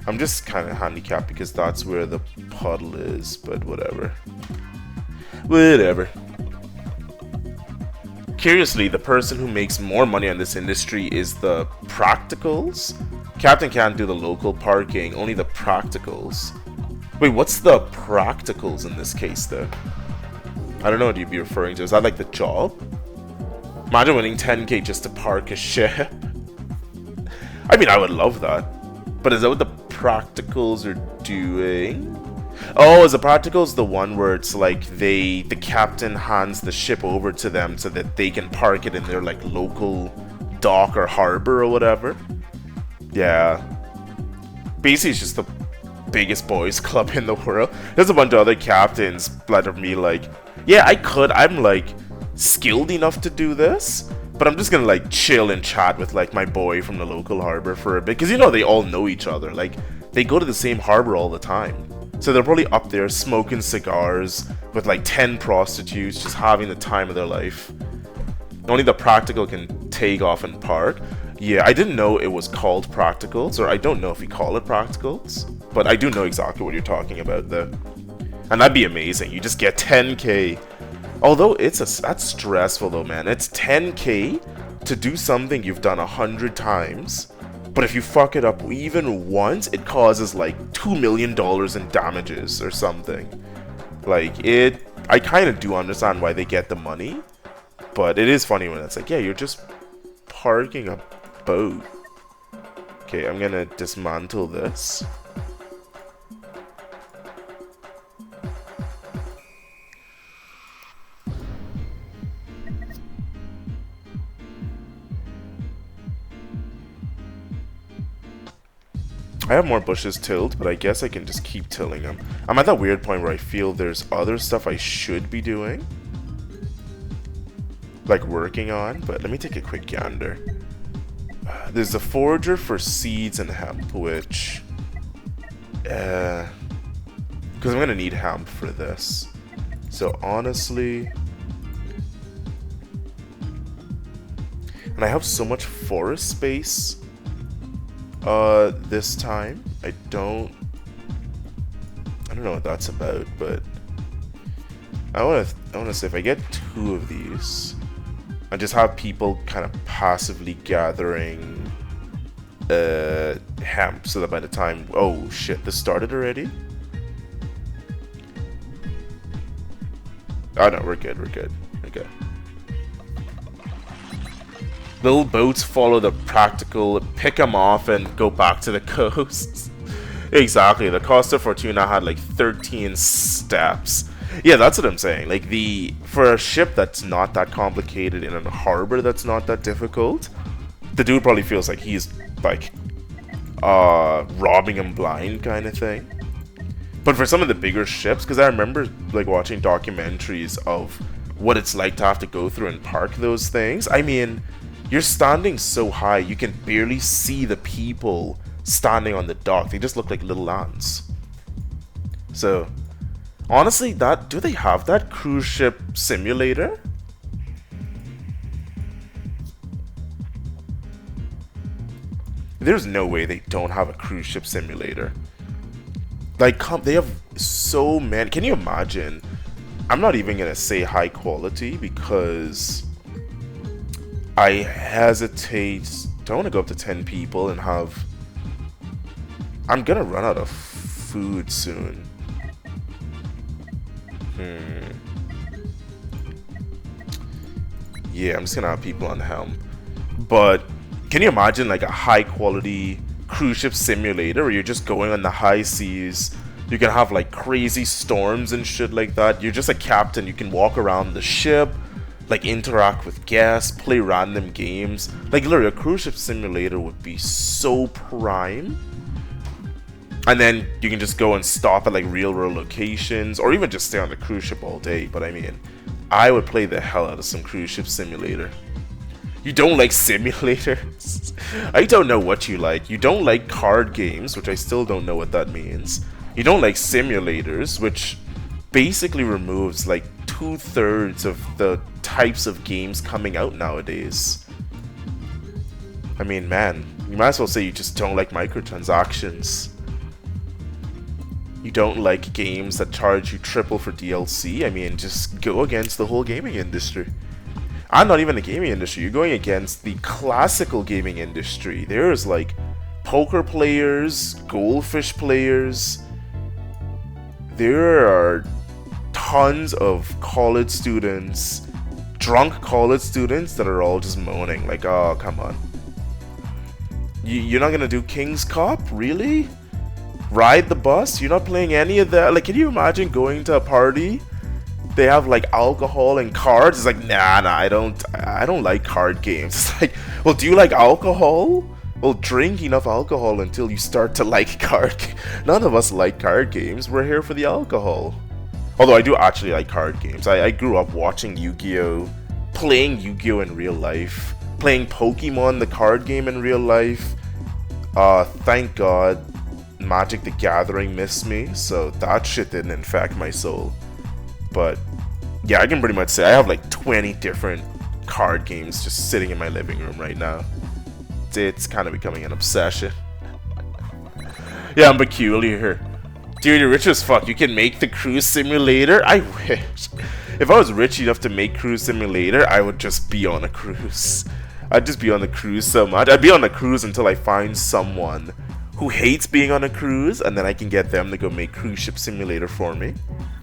I'm just kind of handicapped because that's where the puddle is, but whatever. Whatever. Curiously, the person who makes more money on this industry is the practicals. Captain can't do the local parking, only the practicals. Wait, what's the practicals in this case, though? I don't know what you'd be referring to. Is that like the job? Imagine winning 10k just to park a ship. I mean, I would love that. But is that what the practicals are doing? Oh, is the practicals the one where it's like the captain hands the ship over to them so that they can park it in their like local dock or harbor or whatever? Yeah. Basically, it's just the biggest boys club in the world. There's a bunch of other captains that are me like, yeah, I'm like skilled enough to do this, but I'm just gonna like chill and chat with like my boy from the local harbor for a bit, because you know they all know each other. Like they go to the same harbor all the time, so they're probably up there smoking cigars with like 10 prostitutes, just having the time of their life. Only the practical can take off and park. Yeah, I didn't know it was called practicals, or I don't know if we call it practicals, but I do know exactly what you're talking about though. And that'd be amazing. You just get 10k. Although that's stressful though, man. It's 10k to do something you've done 100 times, but if you fuck it up even once, it causes like $2 million in damages or something. Like I kind of do understand why they get the money, but it is funny when it's like, yeah, you're just parking a boat. Okay, I'm gonna dismantle this. I have more bushes tilled, but I guess I can just keep tilling them. I'm at that weird point where I feel there's other stuff I should be doing, like working on, but let me take a quick gander. There's a forager for seeds and hemp, which because I'm gonna need hemp for this. So honestly, and I have so much forest space this time. I don't know what that's about, but I wanna say if I get 2 of these and just have people kind of passively gathering hemp, so that by the time, oh shit, this started already? Oh no, we're good. Okay. Little boats follow the practical, pick them off and go back to the coast. Exactly, the Costa Fortuna had like 13 steps. Yeah, that's what I'm saying. Like for a ship that's not that complicated in a harbor that's not that difficult, the dude probably feels like he's like robbing him blind kind of thing. But for some of the bigger ships, because I remember like watching documentaries of what it's like to have to go through and park those things. I mean, you're standing so high, you can barely see the people standing on the dock. They just look like little ants. So, honestly, do they have that cruise ship simulator? There's no way they don't have a cruise ship simulator. Like, they have so many. Can you imagine? I'm not even gonna say high quality because I hesitate. Don't want to go up to 10 people and have. I'm gonna run out of food soon. Yeah, I'm just gonna have people on the helm. But can you imagine like a high quality cruise ship simulator where you're just going on the high seas? You can have like crazy storms and shit like that. You're just a captain. You can walk around the ship, like interact with guests, play random games. Like literally, a cruise ship simulator would be so prime. And then you can just go and stop at like real world locations, or even just stay on the cruise ship all day. But I mean, I would play the hell out of some cruise ship simulator. You don't like simulators? I don't know what you like. You don't like card games, which I still don't know what that means. You don't like simulators, which basically removes like 2/3 of the types of games coming out nowadays. I mean, man, you might as well say you just don't like microtransactions. You don't like games that charge you triple for DLC. I mean, just go against the whole gaming industry. I'm not even the gaming industry. You're going against the classical gaming industry. There's like poker players, goldfish players. There are tons of college students, drunk college students that are all just moaning like, oh, come on. You're not gonna do King's Cup? Really? Ride the bus? You're not playing any of that? Like, can you imagine going to a party? They have like alcohol and cards. It's like, nah, I don't like card games. It's like, well, do you like alcohol? Well, drink enough alcohol until you start to like card. None of us like card games. We're here for the alcohol. Although I do actually like card games. I grew up watching Yu-Gi-Oh, playing Yu-Gi-Oh in real life, playing Pokemon the card game in real life. Thank God Magic the Gathering missed me, so that shit didn't infect my soul. But yeah, I can pretty much say I have like 20 different card games just sitting in my living room right now. It's kind of becoming an obsession. Yeah, I'm peculiar. Dude, you're rich as fuck. You can make the cruise simulator? I wish. If I was rich enough to make cruise simulator, I would just be on a cruise. I'd just be on the cruise so much. I'd be on a cruise until I find someone who hates being on a cruise, and then I can get them to go make cruise ship simulator for me.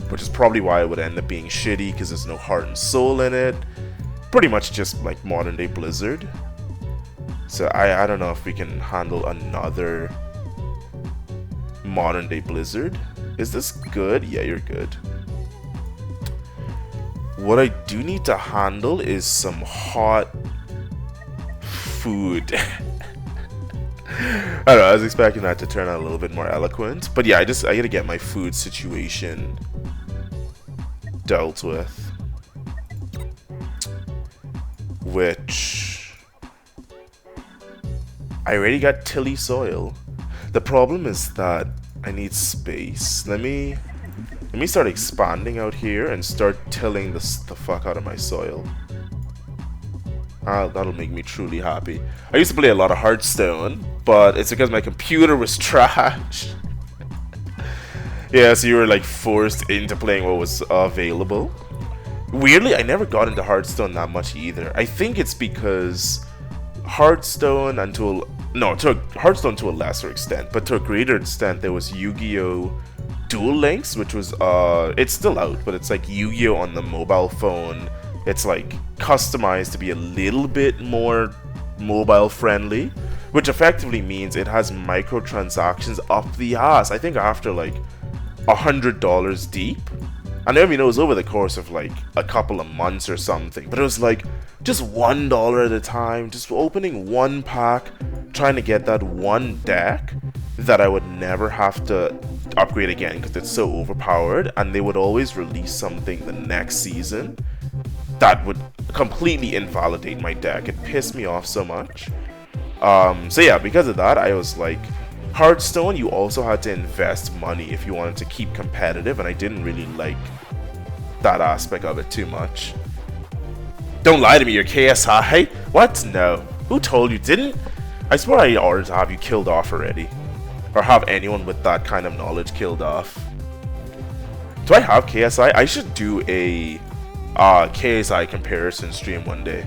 Which is probably why it would end up being shitty, because there's no heart and soul in it. Pretty much just like modern day Blizzard. So I don't know if we can handle another modern day Blizzard. Is this good? Yeah, you're good. What I do need to handle is some hot food. I don't know, I was expecting that to turn out a little bit more eloquent. But yeah, I gotta get my food situation dealt with. Which I already got tilly soil. The problem is that I need space. Let me start expanding out here and start tilling the fuck out of my soil. That'll make me truly happy. I used to play a lot of Hearthstone, but it's because my computer was trash. Yeah, so you were like forced into playing what was available. Weirdly, I never got into Hearthstone that much either. I think it's because Hearthstone Hearthstone to a lesser extent, but to a greater extent, there was Yu-Gi-Oh! Duel Links, which was it's still out, but it's like Yu-Gi-Oh! On the mobile phone. It's like customized to be a little bit more mobile friendly, which effectively means it has microtransactions up the ass. I think after like $100 deep. And I mean, it was over the course of like a couple of months or something, but it was like just $1 at a time, just opening one pack, trying to get that one deck that I would never have to upgrade again because it's so overpowered, and they would always release something the next season that would completely invalidate my deck. It pissed me off so much. So yeah, because of that, I was like, Hearthstone, you also had to invest money if you wanted to keep competitive, and I didn't really like that aspect of it too much. Don't lie to me, you're KSI? What? No. Who told you? Didn't? I swear I ordered to have you killed off already. Or have anyone with that kind of knowledge killed off. Do I have KSI? I should do a KSI comparison stream one day.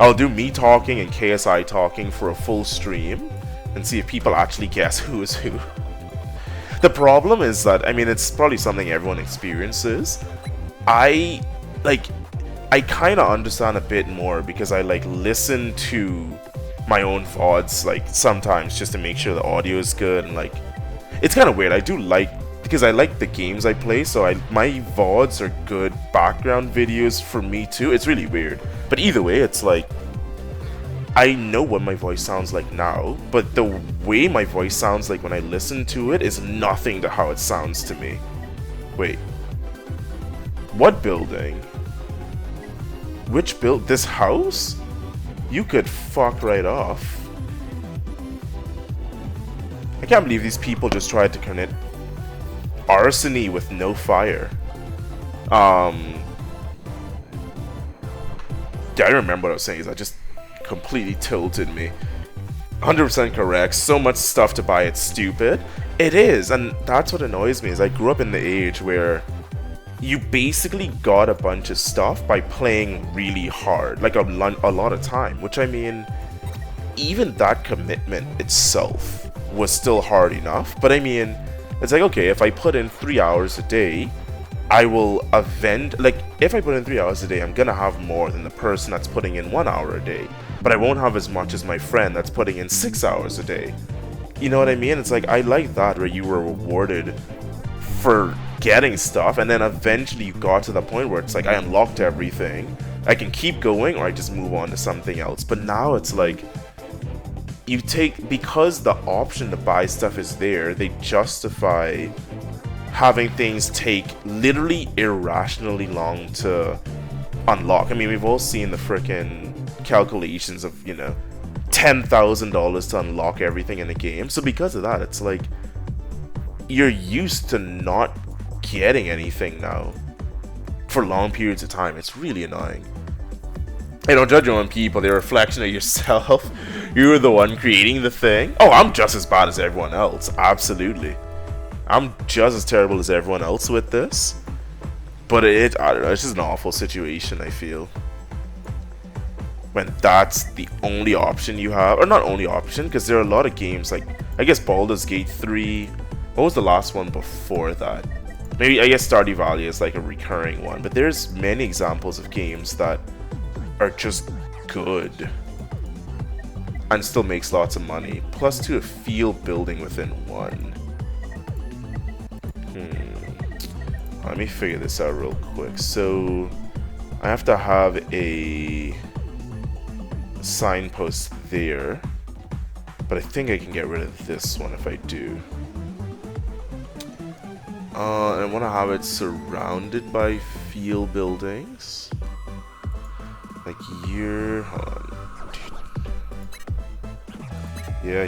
I'll do me talking and KSI talking for a full stream and see if people actually guess who is who. The problem is that, I mean, it's probably something everyone experiences. I kind of understand a bit more because I like listen to my own VODs like sometimes just to make sure the audio is good, and like it's kind of weird. I do like, because I like the games I play, so my VODs are good background videos for me too. It's really weird, but either way, it's like I know what my voice sounds like now, but the way my voice sounds like when I listen to it is nothing to how it sounds to me. Wait, what building? Which build? This house? You could fuck right off. I can't believe these people just tried to commit arsony with no fire. Yeah, I remember what I was saying. That just completely tilted me. 100% correct. So much stuff to buy, it's stupid. It is, and that's what annoys me. Is I grew up in the age where you basically got a bunch of stuff by playing really hard, like a lot of time, which, I mean, even that commitment itself was still hard enough. But I mean, it's like, okay, if I put in 3 hours a day, I will like, if I put in 3 hours a day, I'm gonna have more than the person that's putting in 1 hour a day, but I won't have as much as my friend that's putting in 6 hours a day. You know what I mean? It's like, I like that, where you were rewarded for getting stuff, and then eventually you got to the point where it's like, I unlocked everything, I can keep going, or I just move on to something else. But now it's like, you take, because the option to buy stuff is there, they justify having things take literally irrationally long to unlock. I mean, we've all seen the freaking calculations of, you know, $10,000 to unlock everything in the game. So because of that, it's like, you're used to not getting anything now for long periods of time. It's really annoying. Hey, don't judge your own people. They're a reflection of yourself. You're the one creating the thing. Oh, I'm just as bad as everyone else. Absolutely. I'm just as terrible as everyone else with this. But I don't know, it's just an awful situation, I feel. When that's the only option you have. Or not only option, because there are a lot of games like, I guess Baldur's Gate 3. What was the last one before that? Maybe, I guess Stardew Valley is like a recurring one. But there's many examples of games that are just good and still makes lots of money. Plus to a field building within one. Let me figure this out real quick. So I have to have a signpost there, but I think I can get rid of this one if I do. I want to have it surrounded by field buildings. Like here, hold on. Yeah,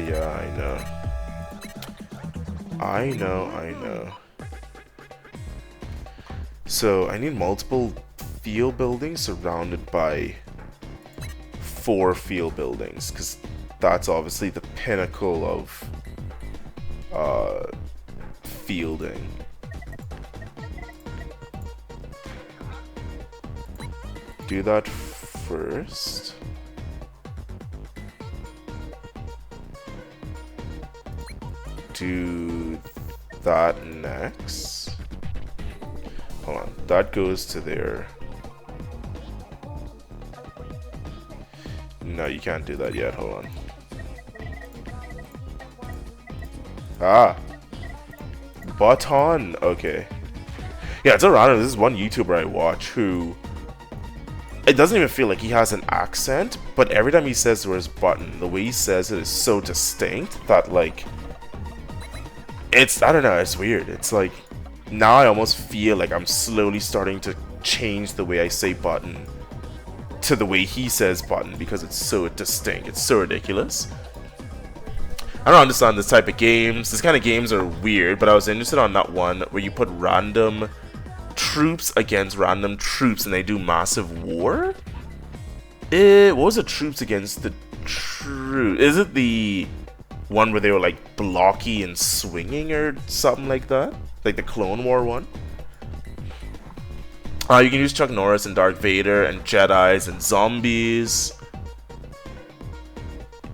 I know. So I need multiple field buildings surrounded by 4 field buildings, because that's obviously the pinnacle of fielding. Do that first. Do that next. Hold on, that goes to there. No, you can't do that yet, hold on. Ah! Button! Okay. Yeah, it's around. This is one YouTuber I watch who, it doesn't even feel like he has an accent, but every time he says the word button, the way he says it is so distinct that, like, it's, I don't know, it's weird. It's like, now I almost feel like I'm slowly starting to change the way I say button to the way he says button, because it's so distinct. It's so ridiculous. I don't understand this type of games. This kind of games are weird, but I was interested on that one where you put random troops against random troops and they do massive war. What was the troops against the troops? Is it the one where they were like blocky and swinging or something like that? Like the Clone War one? You can use Chuck Norris and Darth Vader and Jedis and zombies.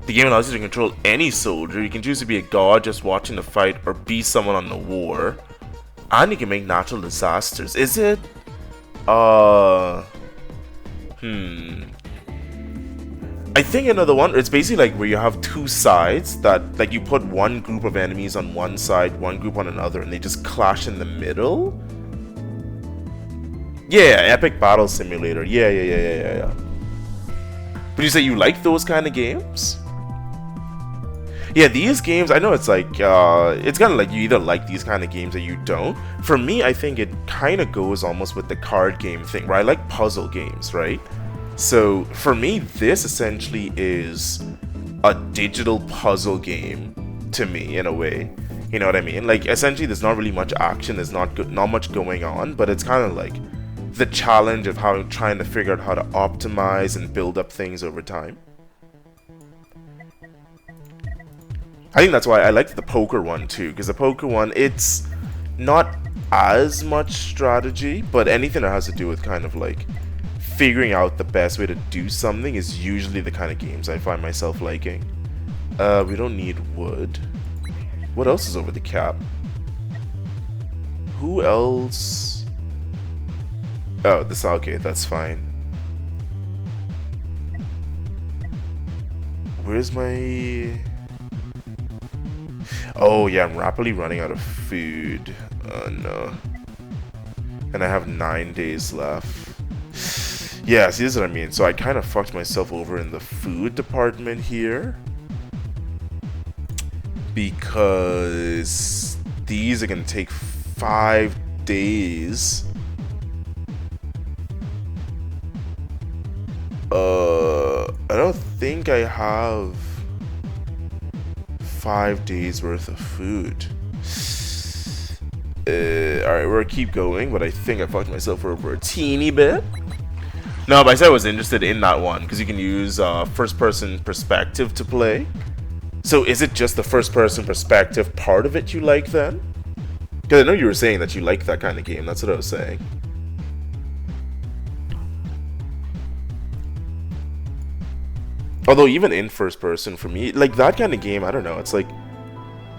The game allows you to control any soldier. You can choose to be a god just watching the fight or be someone on the war. And you can make natural disasters. Is it? I think another one, it's basically like where you have two sides that, like, you put one group of enemies on one side, one group on another, and they just clash in the middle. Yeah, Epic Battle Simulator. Yeah. But you say you like those kind of games? Yeah, these games, I know it's like, it's kind of like you either like these kind of games or you don't. For me, I think it kind of goes almost with the card game thing, where I like puzzle games, right? So, for me, this essentially is a digital puzzle game to me, in a way. You know what I mean? Like, essentially, there's not really much action, there's not much going on, but it's kind of like the challenge of trying to figure out how to optimize and build up things over time. I think that's why I liked the poker one too, because the poker one, it's not as much strategy, but anything that has to do with kind of like figuring out the best way to do something is usually the kind of games I find myself liking. We don't need wood. What else is over the cap? Who else? Oh, this, okay, that's fine. Where's my... Oh yeah, I'm rapidly running out of food. Oh no. And I have 9 days left. Yeah, see, this is what I mean. So I kind of fucked myself over in the food department here, because these are gonna take 5 days. I don't think I have 5 days worth of food. Alright, we're gonna keep going, but I think I fucked myself over a teeny bit. No, but I said I was interested in that one because you can use first person perspective to play. So is it just the first person perspective part of it you like then? Because I know you were saying that you like that kind of game, that's what I was saying. Although even in first person for me, like that kind of game, I don't know, it's like,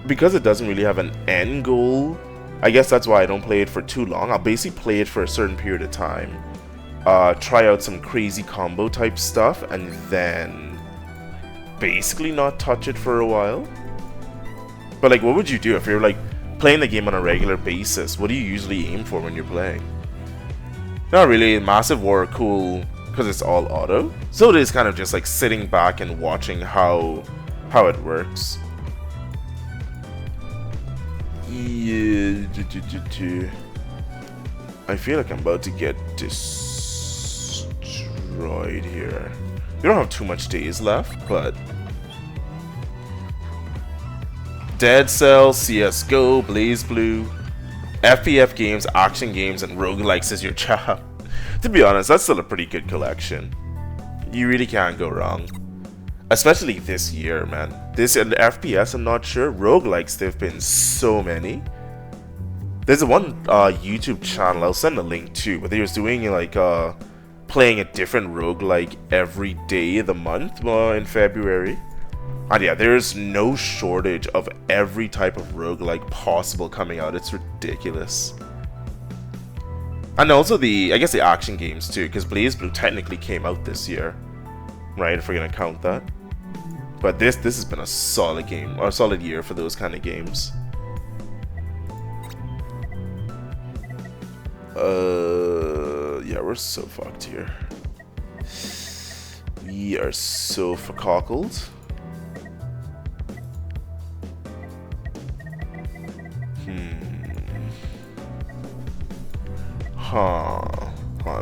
because it doesn't really have an end goal, I guess that's why I don't play it for too long. I'll basically play it for a certain period of time, try out some crazy combo type stuff, and then basically not touch it for a while. But like, what would you do if you're like playing the game on a regular basis? What do you usually aim for when you're playing? Not really. Massive War, cool, because it's all auto. So it is kind of just like sitting back and watching how it works. Yeah, I feel like I'm about to get destroyed here. We don't have too much days left, but Dead Cell, CSGO, BlazBlue, FPF games, action games, and roguelikes is your job. To be honest, that's still a pretty good collection. You really can't go wrong. Especially this year, man. This and FPS, I'm not sure. Roguelikes, there have been so many. There's one YouTube channel, I'll send a link to, but they was doing like playing a different roguelike every day of the month in February. And yeah, there's no shortage of every type of roguelike possible coming out. It's ridiculous. And also I guess the action games too, because BlazBlue technically came out this year, right? If we're gonna count that. But this has been a solid game, or a solid year for those kind of games. Yeah, we're so fucked here. We are so fuckled.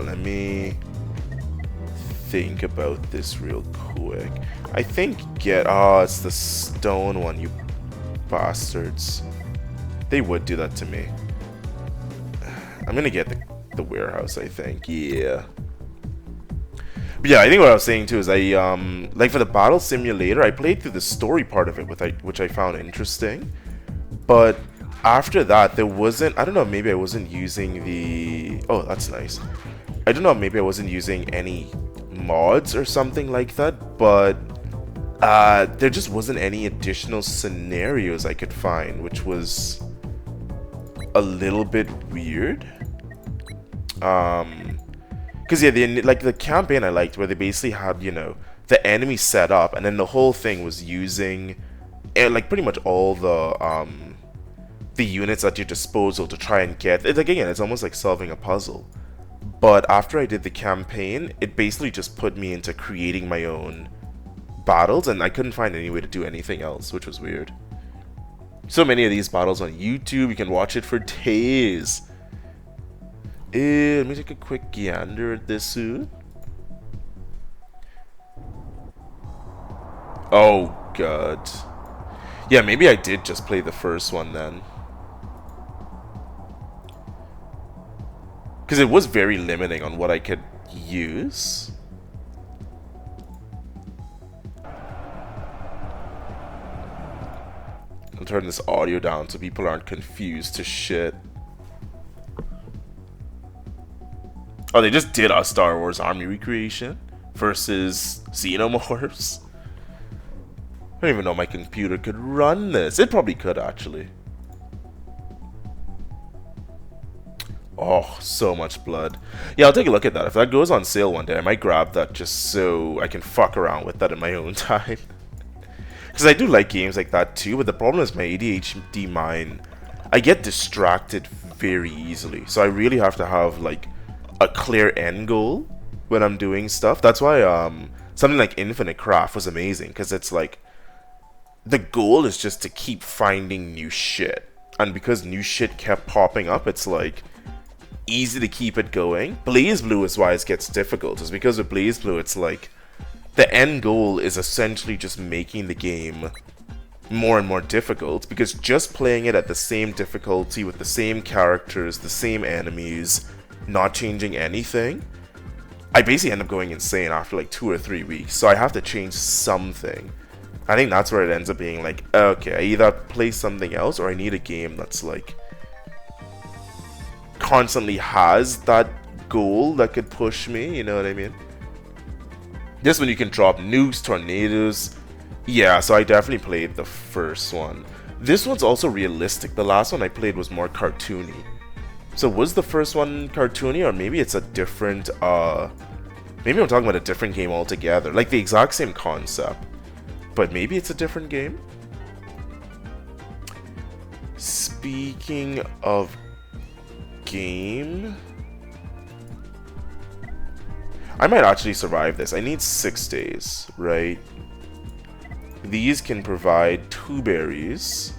Let me think about this real quick. I think it's the stone one, you bastards. They would do that to me. I'm gonna get the warehouse, I think. Yeah. But yeah, I think what I was saying too is like for the battle simulator, I played through the story part of it, which I found interesting. But after that, there wasn't, I don't know, maybe I wasn't using the, oh, that's nice. I don't know, maybe I wasn't using any mods or something like that, but there just wasn't any additional scenarios I could find, which was a little bit weird. Because yeah, the campaign I liked, where they basically had, you know, the enemy set up, and then the whole thing was using like pretty much all the units at your disposal to try and get it. Like, again, it's almost like solving a puzzle. But after I did the campaign, it basically just put me into creating my own battles, and I couldn't find any way to do anything else, which was weird. So many of these battles on YouTube, you can watch it for days. Let me take a quick gander at this suit. Oh god. Yeah, maybe I did just play the first one then. Because it was very limiting on what I could use. I'll turn this audio down so people aren't confused to shit. Oh, they just did a Star Wars army recreation versus xenomorphs. I don't even know my computer could run this. It probably could, actually. Oh, so much blood. Yeah, I'll take a look at that. If that goes on sale one day, I might grab that just so I can fuck around with that in my own time. Because I do like games like that too, but the problem is my ADHD mind, I get distracted very easily. So I really have to have, like, a clear end goal when I'm doing stuff. That's why something like Infinite Craft was amazing, because it's like, the goal is just to keep finding new shit. And because new shit kept popping up, it's like easy to keep it going. BlazBlue is why it gets difficult. Is because with BlazBlue, it's like the end goal is essentially just making the game more and more difficult, because just playing it at the same difficulty with the same characters, the same enemies, not changing anything, I basically end up going insane after like 2 or 3 weeks. So I have to change something. I think that's where it ends up being like, okay, I either play something else or I need a game that's like constantly has that goal that could push me, you know what I mean? This one you can drop nukes, tornadoes. Yeah, so I definitely played the first one. This one's also realistic. The last one I played was more cartoony. So was the first one cartoony, or maybe it's a different, maybe I'm talking about a different game altogether. Like the exact same concept, but maybe it's a different game? Speaking of game, I might actually survive this. I need 6 days, right? These can provide 2 berries.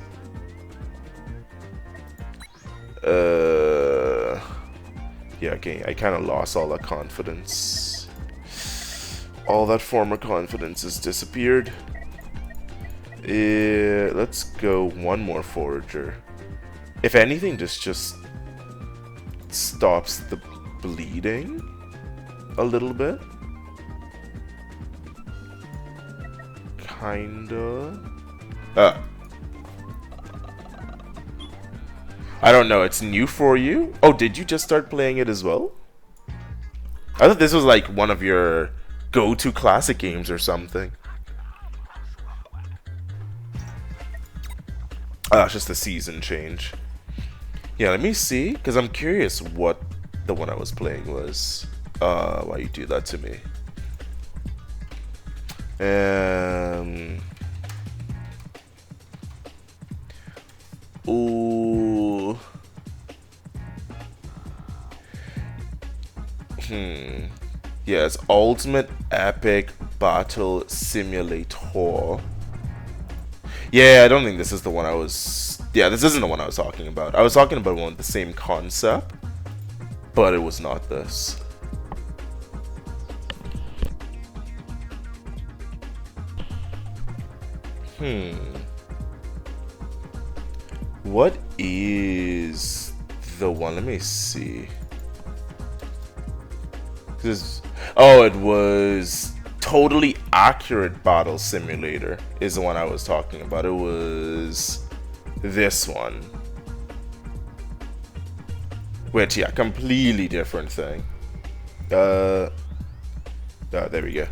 Yeah, okay, I kind of lost all that confidence. All that former confidence has disappeared. Let's go one more forager. If anything, this just stops the bleeding a little bit. Kinda. I don't know, it's new for you? Oh, did you just start playing it as well? I thought this was like one of your go-to classic games or something. Oh, it's just the season change. Yeah, let me see, because I'm curious what the one I was playing was. Why you do that to me? Ooh. Yes, Ultimate Epic Battle Simulator. Yeah, I don't think this is the one I was Yeah, this isn't the one I was talking about. I was talking about one with the same concept, but it was not this. What is the one? Let me see. Oh, it was Totally Accurate Battle Simulator is the one I was talking about. It was this one. Which, yeah, completely different thing. Oh, there we go.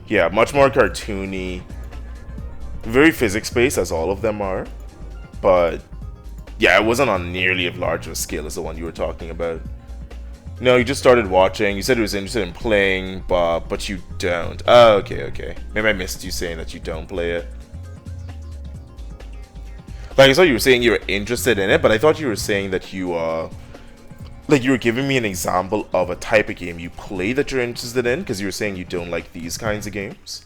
Yeah, much more cartoony. Very physics-based, as all of them are. But, yeah, it wasn't on nearly as large of a scale as the one you were talking about. No, you just started watching. You said you was interested in playing, but you don't. Oh, okay. Maybe I missed you saying that you don't play it. Like, I thought you were saying you were interested in it, but I thought you were saying that you, like, you were giving me an example of a type of game you play that you're interested in, because you were saying you don't like these kinds of games.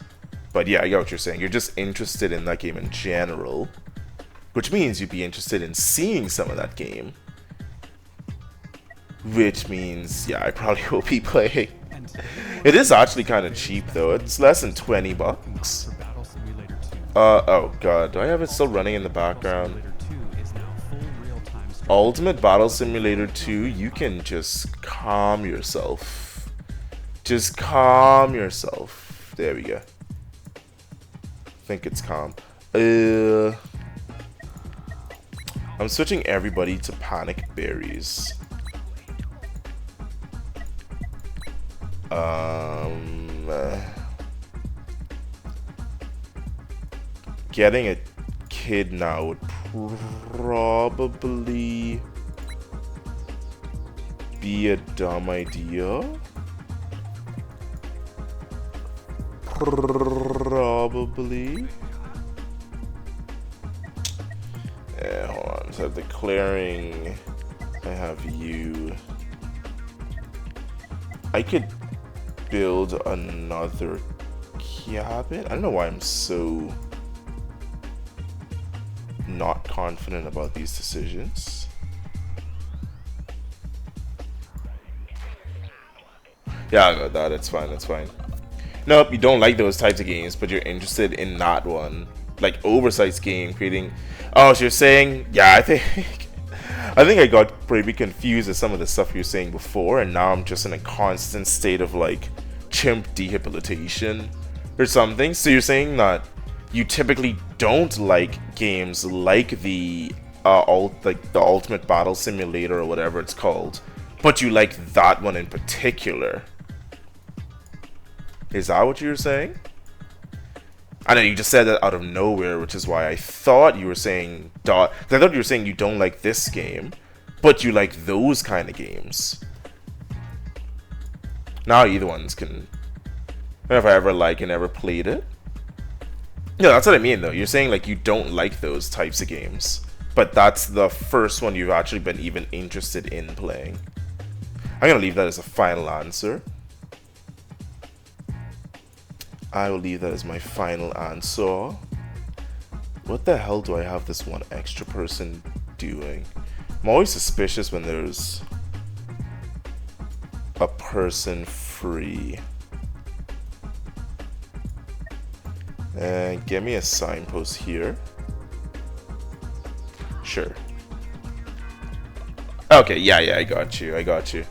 But yeah, I get what you're saying. You're just interested in that game in general, which means you'd be interested in seeing some of that game. Which means, yeah, I probably will be playing. It is actually kind of cheap, though. It's less than 20 bucks. Oh god, do I have it still running in the background? Ultimate Battle Simulator 2, you can just calm yourself. Just calm yourself. There we go. I think it's calm. I'm switching everybody to Panic Berries. Getting a kid now would probably be a dumb idea. Probably. Hold on. So declaring, I have you. I could build another cabin. I don't know why I'm so not confident about these decisions. Yeah, I got that. It's fine. It's fine. Nope, you don't like those types of games, but you're interested in that one, like oversized game creating. Oh, so you're saying, yeah, I think I got pretty confused with some of the stuff you were saying before, and now I'm just in a constant state of like chimp dehabilitation or something. So you're saying that you typically don't like games like the Ultimate Battle Simulator or whatever it's called, but you like that one in particular. Is that what you were saying? I know you just said that out of nowhere, which is why I thought you were saying I thought you were saying you don't like this game, but you like those kind of games. Now either ones can. I don't know if I ever like and ever played it. Yeah, that's what I mean though. You're saying like you don't like those types of games, but that's the first one you've actually been even interested in playing. I'm gonna leave that as a final answer. I will leave that as my final answer. What the hell do I have this one extra person doing? I'm always suspicious when there's a person free. And give me a signpost here. Sure. Okay, yeah, I got you.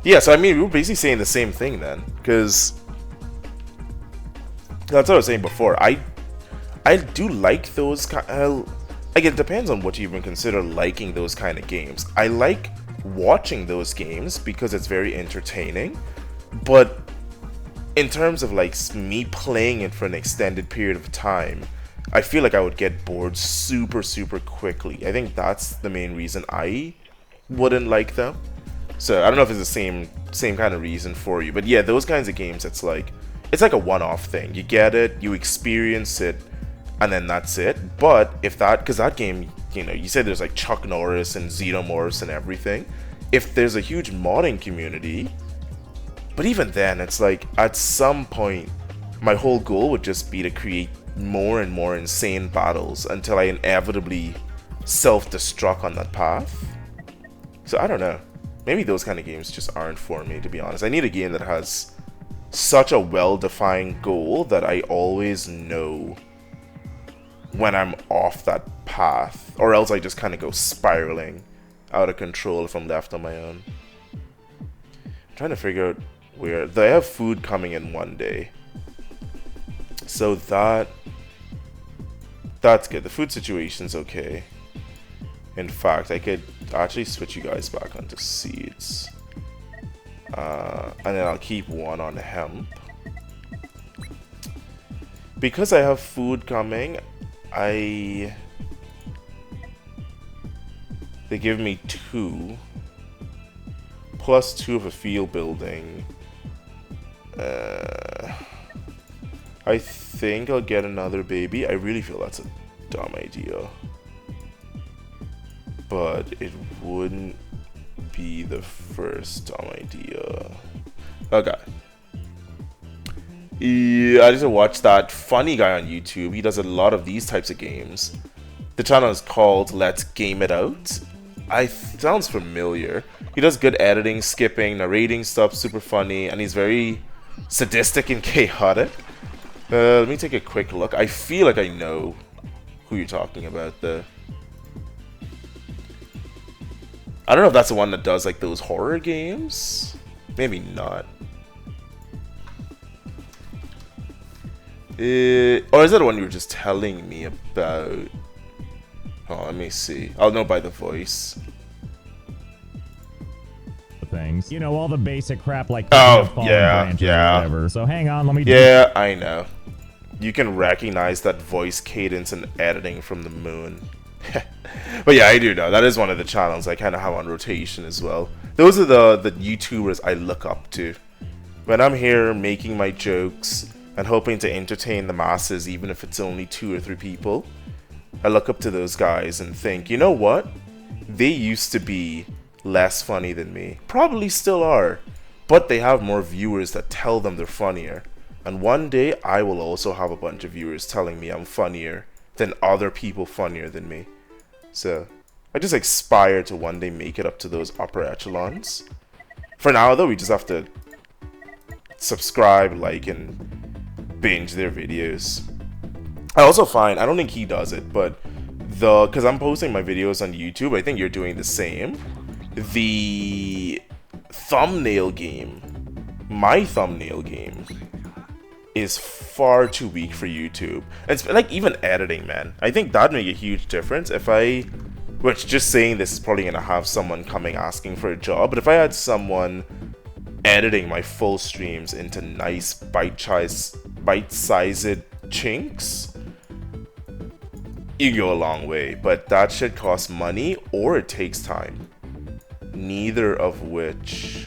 Yeah, so I mean, we were basically saying the same thing then, because that's what I was saying before. I do like those like, it depends on what you even consider liking those kind of games. I like watching those games because it's very entertaining, but in terms of like me playing it for an extended period of time, I feel like I would get bored super quickly. I think that's the main reason I wouldn't like them. So I don't know if it's the same kind of reason for you, but yeah, those kinds of games, it's like a one-off thing. You get it, you experience it, and then that's it. But if because that game, you know, you said there's like Chuck Norris and Xenomorphs and everything. If there's a huge modding community, but even then, it's like at some point my whole goal would just be to create more and more insane battles until I inevitably self-destruct on that path. So I don't know. Maybe those kind of games just aren't for me, to be honest. I need a game that has such a well-defined goal that I always know when I'm off that path, or else I just kind of go spiraling out of control if I'm left on my own. I'm trying to figure out where they have food coming in one day, so that's good. The food situation's okay. In fact, I could actually switch you guys back onto seeds, and then I'll keep one on hemp. Because I have food coming, they give me 2 plus 2 of a field building. I think I'll get another baby. I really feel that's a dumb idea, but it wouldn't be the first dumb idea. Okay. Yeah, I just watched that funny guy on YouTube. He does a lot of these types of games. The channel is called Let's Game It Out. Sounds familiar. He does good editing, skipping, narrating stuff, super funny, and he's very sadistic and chaotic. Let me take a quick look. I feel like I know who you're talking about, though. I don't know if that's the one that does like those horror games. Maybe not. Or is that the one you were just telling me about? Oh, let me see. I'll know by the voice. Things, you know, all the basic crap like oh yeah, whatever. So hang on, let me. Yeah, I know. You can recognize that voice cadence and editing from the moon. But yeah, I do know. That is one of the channels I kind of have on rotation as well. Those are the YouTubers I look up to. When I'm here making my jokes and hoping to entertain the masses, even if it's only 2 or 3 people, I look up to those guys and think, you know what? They used to be less funny than me. Probably still are. But they have more viewers that tell them they're funnier. And one day, I will also have a bunch of viewers telling me I'm funnier than other people funnier than me. So, I just aspire to one day make it up to those upper echelons. For now, though, we just have to subscribe, like, and binge their videos. I also find, I don't think he does it, but because I'm posting my videos on YouTube, I think you're doing the same. The thumbnail game, my thumbnail game, is far too weak for YouTube. It's like even editing, man. I think that'd make a huge difference if which just saying this is probably gonna have someone coming asking for a job, but if I had someone editing my full streams into nice bite-sized chinks, you go a long way. But that shit costs money or it takes time. Neither of which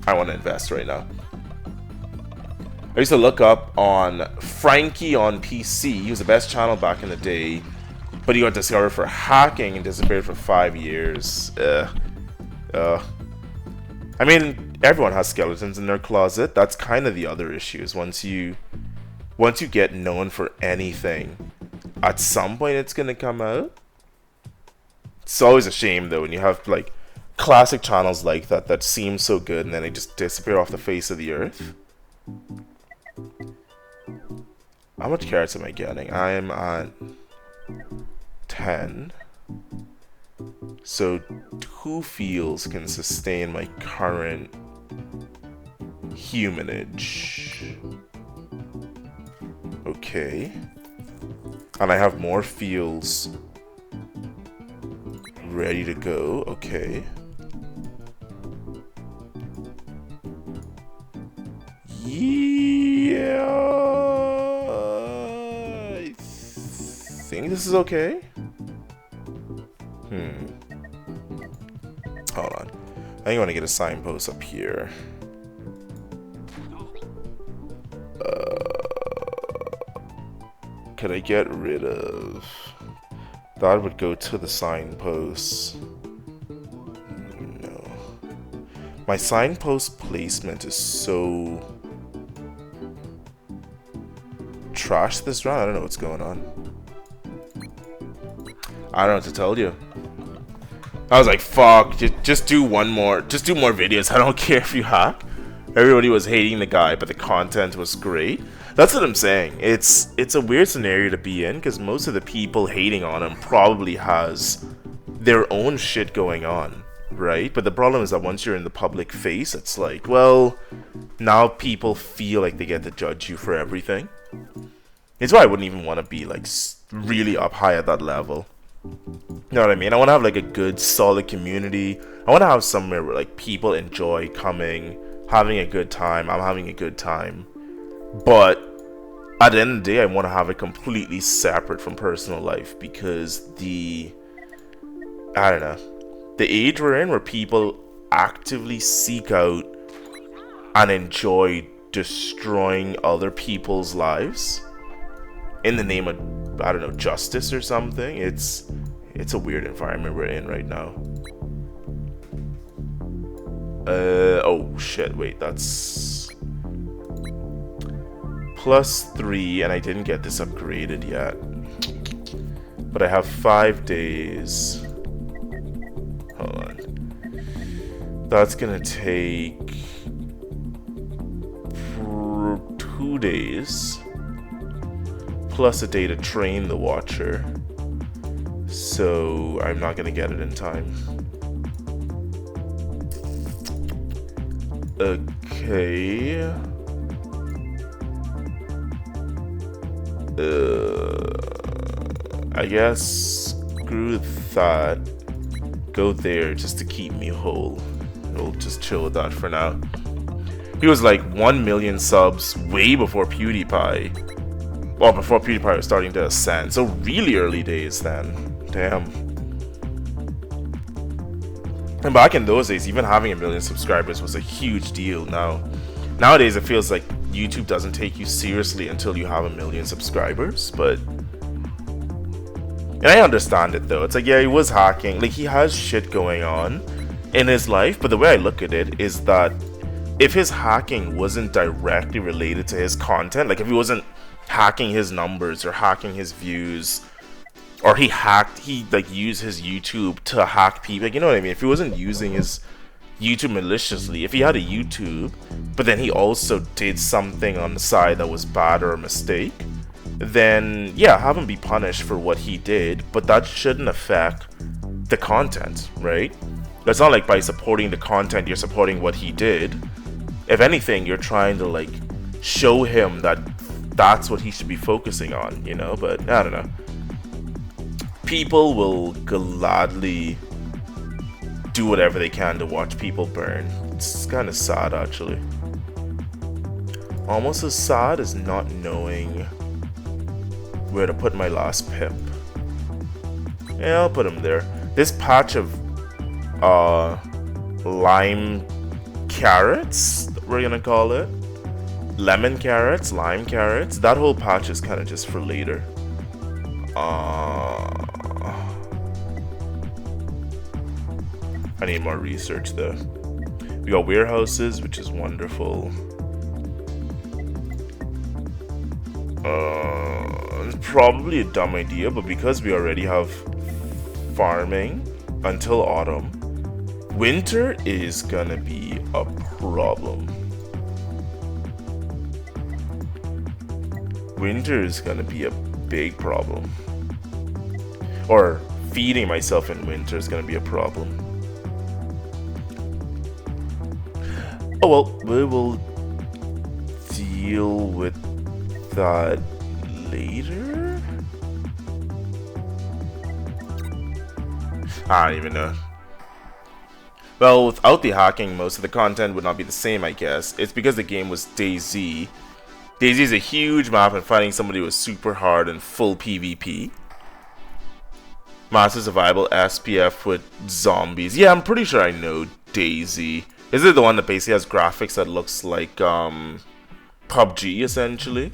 I want to invest right now. I used to look up on Frankie on PC. He was the best channel back in the day, but he got discovered for hacking and disappeared for 5 years. I mean, everyone has skeletons in their closet. That's kind of the other issue. Is once you get known for anything, at some point it's gonna come out. It's always a shame though when you have like classic channels like that seem so good and then they just disappear off the face of the earth. How much carrots am I getting? I am at 10. So 2 fields can sustain my current humanage. Okay. And I have more fields ready to go. Okay. Yeah, I think this is okay. Hold on. I think I want to get a signpost up here. Could I get rid of... That would go to the signpost. No. My signpost placement is so trash this round. I don't know what's going on. I don't know what to tell you. I was like, fuck, just do one more. Just do more videos. I don't care if you hack. Everybody was hating the guy, but the content was great. That's what I'm saying. It's a weird scenario to be in, because most of the people hating on him probably has their own shit going on, right? But the problem is that once you're in the public face, it's like, well, now people feel like they get to judge you for everything. It's why I wouldn't even want to be like really up high at that level. You know what I mean? I want to have like a good, solid community. I want to have somewhere where like people enjoy coming, having a good time. I'm having a good time. But at the end of the day, I want to have it completely separate from personal life, because I don't know, the age we're in where people actively seek out and enjoy destroying other people's lives in the name of, I don't know, justice or something. It's a weird environment we're in right now. Oh shit, wait, that's +3, and I didn't get this upgraded yet. But I have 5 days. Hold on. That's gonna take 2 days. Plus a day to train the Watcher. So I'm not gonna get it in time. Okay. I guess screw that. Go there just to keep me whole. We'll just chill with that for now. He was like 1 million subs way before PewDiePie. Well, before PewDiePie was starting to ascend. So really early days then. Damn. And back in those days, even having 1 million subscribers was a huge deal. Nowadays, it feels like YouTube doesn't take you seriously until you have 1 million subscribers. But, and I understand it though. It's like, yeah, he was hacking. Like, he has shit going on in his life. But the way I look at it is that if his hacking wasn't directly related to his content, like if he wasn't hacking his numbers or hacking his views, or he like used his YouTube to hack people, like, you know what I mean? If he wasn't using his YouTube maliciously, if he had a YouTube but then he also did something on the side that was bad or a mistake, then yeah, have him be punished for what he did, but that shouldn't affect the content, right? It's not like by supporting the content you're supporting what he did. If anything, you're trying to like show him that that's what he should be focusing on, you know? But I don't know. People will gladly do whatever they can to watch people burn. It's kind of sad, actually. Almost as sad as not knowing where to put my last pip. Yeah, I'll put him there. This patch of lime carrots, we're gonna call it. Lemon carrots, lime carrots. That whole patch is kind of just for later. I need more research though. We got warehouses, which is wonderful. It's probably a dumb idea, but because we already have farming until autumn, winter is gonna be a problem. Winter is gonna be a big problem. Or feeding myself in winter is gonna be a problem. Oh well, we will deal with that later? I don't even know. Well, without the hacking, most of the content would not be the same, I guess. It's because the game was DayZ. DayZ is a huge map, and finding somebody was super hard and full PvP. Master Survival SPF with zombies. Yeah, I'm pretty sure I know DayZ. Is it the one that basically has graphics that looks like PUBG, essentially?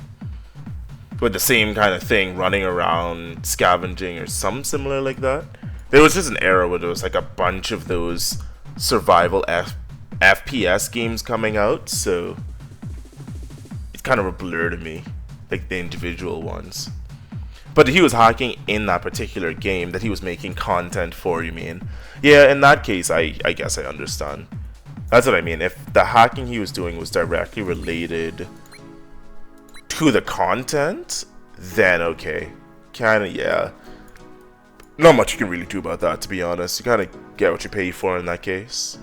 With the same kind of thing, running around, scavenging, or something similar like that? There was just an era where there was like a bunch of those survival FPS games coming out, so it's kind of a blur to me. like the individual ones. But he was hacking in that particular game that he was making content for, you mean? Yeah, in that case, I guess I understand. That's what I mean. If the hacking he was doing was directly related to the content, then okay. Kinda, yeah. Not much you can really do about that, to be honest. You kinda get what you pay for in that case.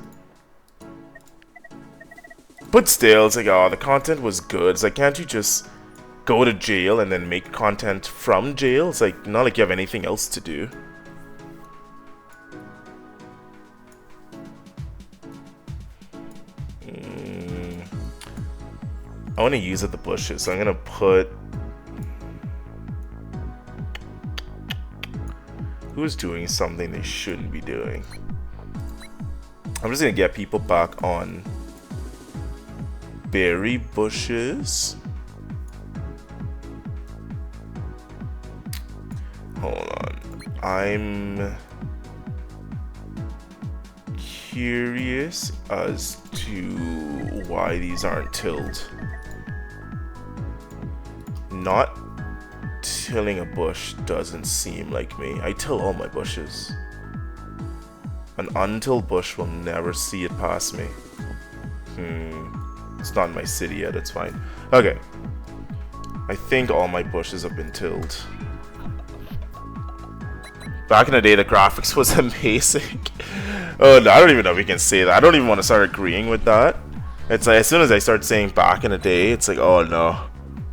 But still, it's like, oh, the content was good. It's like, can't you just go to jail and then make content from jail? It's like, not like you have anything else to do. I want to use up the bushes, so I'm gonna put... Who's doing something they shouldn't be doing? I'm just gonna get people back on berry bushes. Hold on. I'm curious as to why these aren't tilled. Not tilling a bush doesn't seem like me. I till all my bushes. An untilled bush will never see it pass me. It's not in my city yet, it's fine. Okay. I think all my bushes have been tilled. Back in the day, the graphics was amazing. Oh no, I don't even know if we can say that. I don't even want to start agreeing with that. It's like, as soon as I start saying back in the day, it's like, oh no.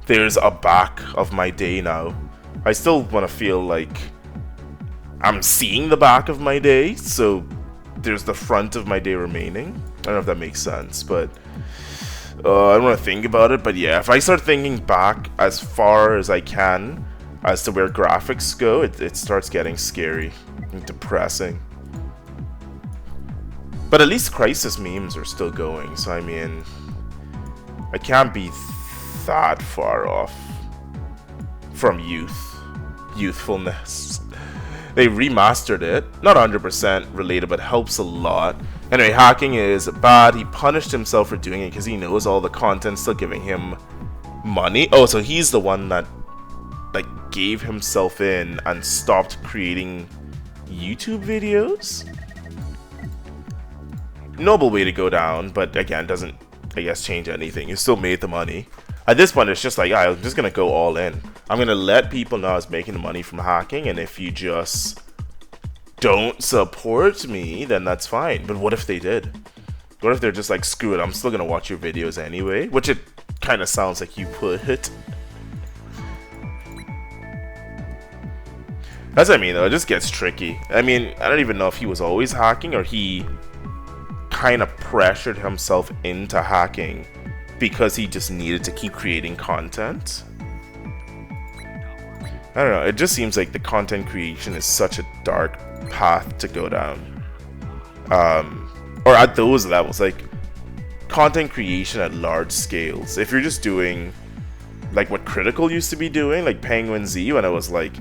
There's a back of my day now. I still want to feel like I'm seeing the back of my day, so there's the front of my day remaining. I don't know if that makes sense, but I don't want to think about it. But yeah, if I start thinking back as far as I can as to where graphics go, it starts getting scary and depressing. But at least Crisis memes are still going, so I mean, I can't be that far off from youthfulness. They remastered it, not 100% related, but helps a lot. Anyway, hacking is bad. He punished himself for doing it because he knows all the content's still giving him money. Oh, so he's the one that like gave himself in and stopped creating YouTube videos. Noble way to go down, but again, doesn't, I guess, change anything. You still made the money. At this point, it's just like, I'm just gonna go all in. I'm gonna let people know I was making money from hacking, and if you just don't support me, then that's fine. But what if they did? What if they're just like, screw it, I'm still gonna watch your videos anyway? Which it kind of sounds like you put it. That's what I mean, though. It just gets tricky. I mean, I don't even know if he was always hacking or he kind of pressured himself into hacking because he just needed to keep creating content. I don't know, it just seems like the content creation is such a dark path to go down. Or at those levels, like content creation at large scales. If you're just doing like what Critical used to be doing, like Penguin Z, when it was like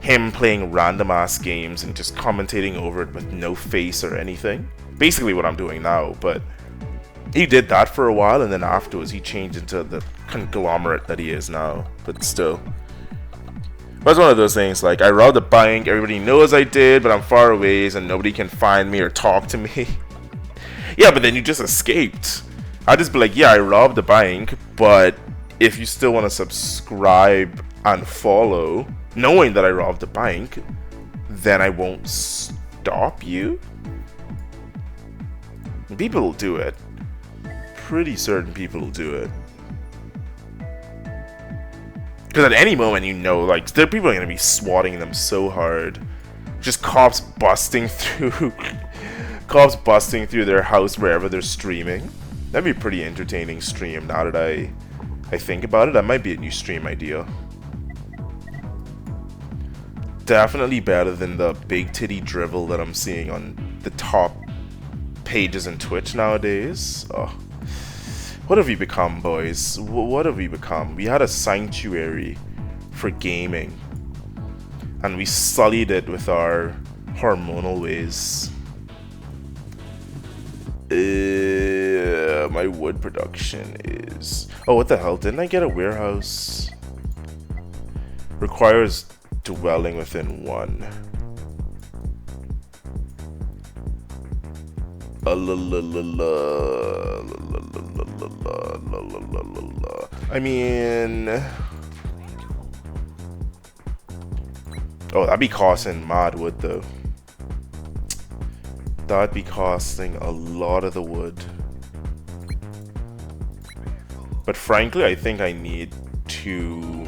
him playing random ass games and just commentating over it with no face or anything. Basically what I'm doing now, but he did that for a while, and then afterwards he changed into the conglomerate that he is now. But still, that's one of those things, like, I robbed a bank, everybody knows I did, but I'm far away and nobody can find me or talk to me. Yeah, but then you just escaped. I'd just be like, yeah, I robbed the bank, but if you still want to subscribe and follow, knowing that I robbed the bank, then I won't stop you. People will do it. Pretty certain people will do it. Because at any moment, you know, like, there people are going to be swatting them so hard. Just cops busting through cops busting through their house wherever they're streaming. That'd be a pretty entertaining stream now that I think about it. That might be a new stream idea. Definitely better than the big titty drivel that I'm seeing on the top pages in Twitch nowadays. Oh. What have we become, boys? What have we become? We had a sanctuary for gaming, and we sullied it with our hormonal ways. My wood production is... Oh, what the hell? Didn't I get a warehouse? Requires dwelling within one. I mean, oh, that'd be costing mad wood though. That'd be costing a lot of the wood. But frankly, I think I need to,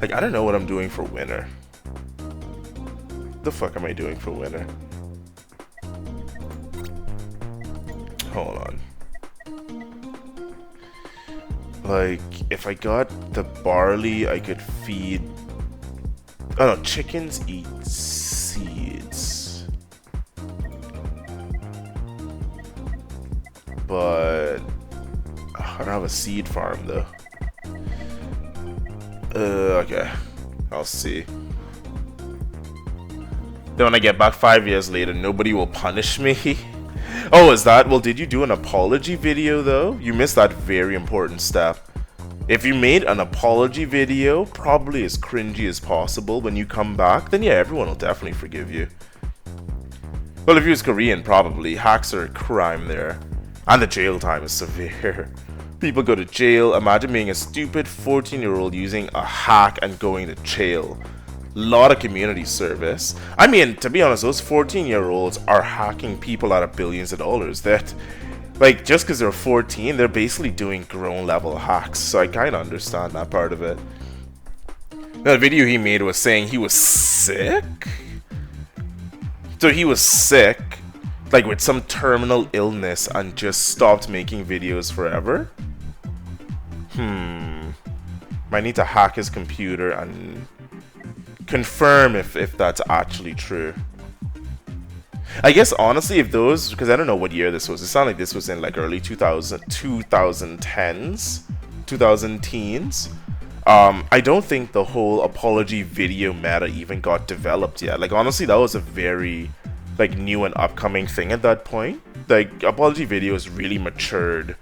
like, I don't know what I'm doing for winter. What the fuck am I doing for winter? Hold on. Like, if I got the barley, I could feed... Oh no, chickens eat seeds. But... I don't have a seed farm though. Okay. I'll see. Then when I get back 5 years later, nobody will punish me. Oh, is that? Well, did you do an apology video though? You missed that very important step. If you made an apology video, probably as cringy as possible, when you come back, then yeah, everyone will definitely forgive you. Well, if you was Korean, probably. Hacks are a crime there. And the jail time is severe. People go to jail. Imagine being a stupid 14-year-old using a hack and going to jail. Lot of community service. I mean, to be honest, those 14-year-olds are hacking people out of billions of dollars. That, like, just because they're 14, they're basically doing grown level hacks. So I kind of understand that part of it. Now, the video he made was saying he was sick. So he was sick, like with some terminal illness, and just stopped making videos forever. Might need to hack his computer and confirm if that's actually true. I guess honestly, if those, because I don't know what year this was, it sounded like this was in like early 2010s, 2010s. I don't think the whole apology video meta even got developed yet. Like honestly, that was a very like new and upcoming thing at that point. Like apology videos really matured.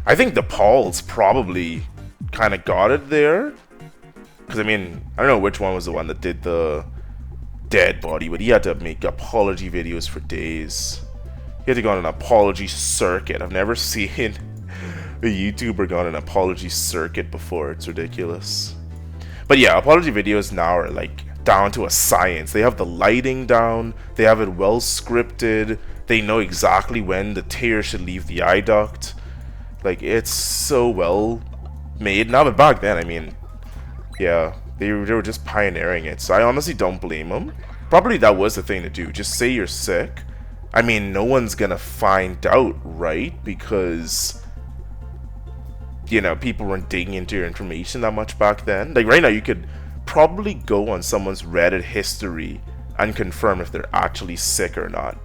I think the Pauls probably kind of got it there. Because I mean, I don't know which one was the one that did the dead body, but he had to make apology videos for days. He had to go on an apology circuit. I've never seen a YouTuber go on an apology circuit before. It's ridiculous. But yeah, apology videos now are like down to a science. They have the lighting down. They have it well scripted. They know exactly when the tear should leave the eye duct. Like, it's so well made now. But back then, I mean, yeah, they were just pioneering it. So I honestly don't blame them. Probably that was the thing to do. Just say you're sick. I mean, no one's gonna find out, right? Because, you know, people weren't digging into your information that much back then. Like right now, you could probably go on someone's Reddit history and confirm if they're actually sick or not.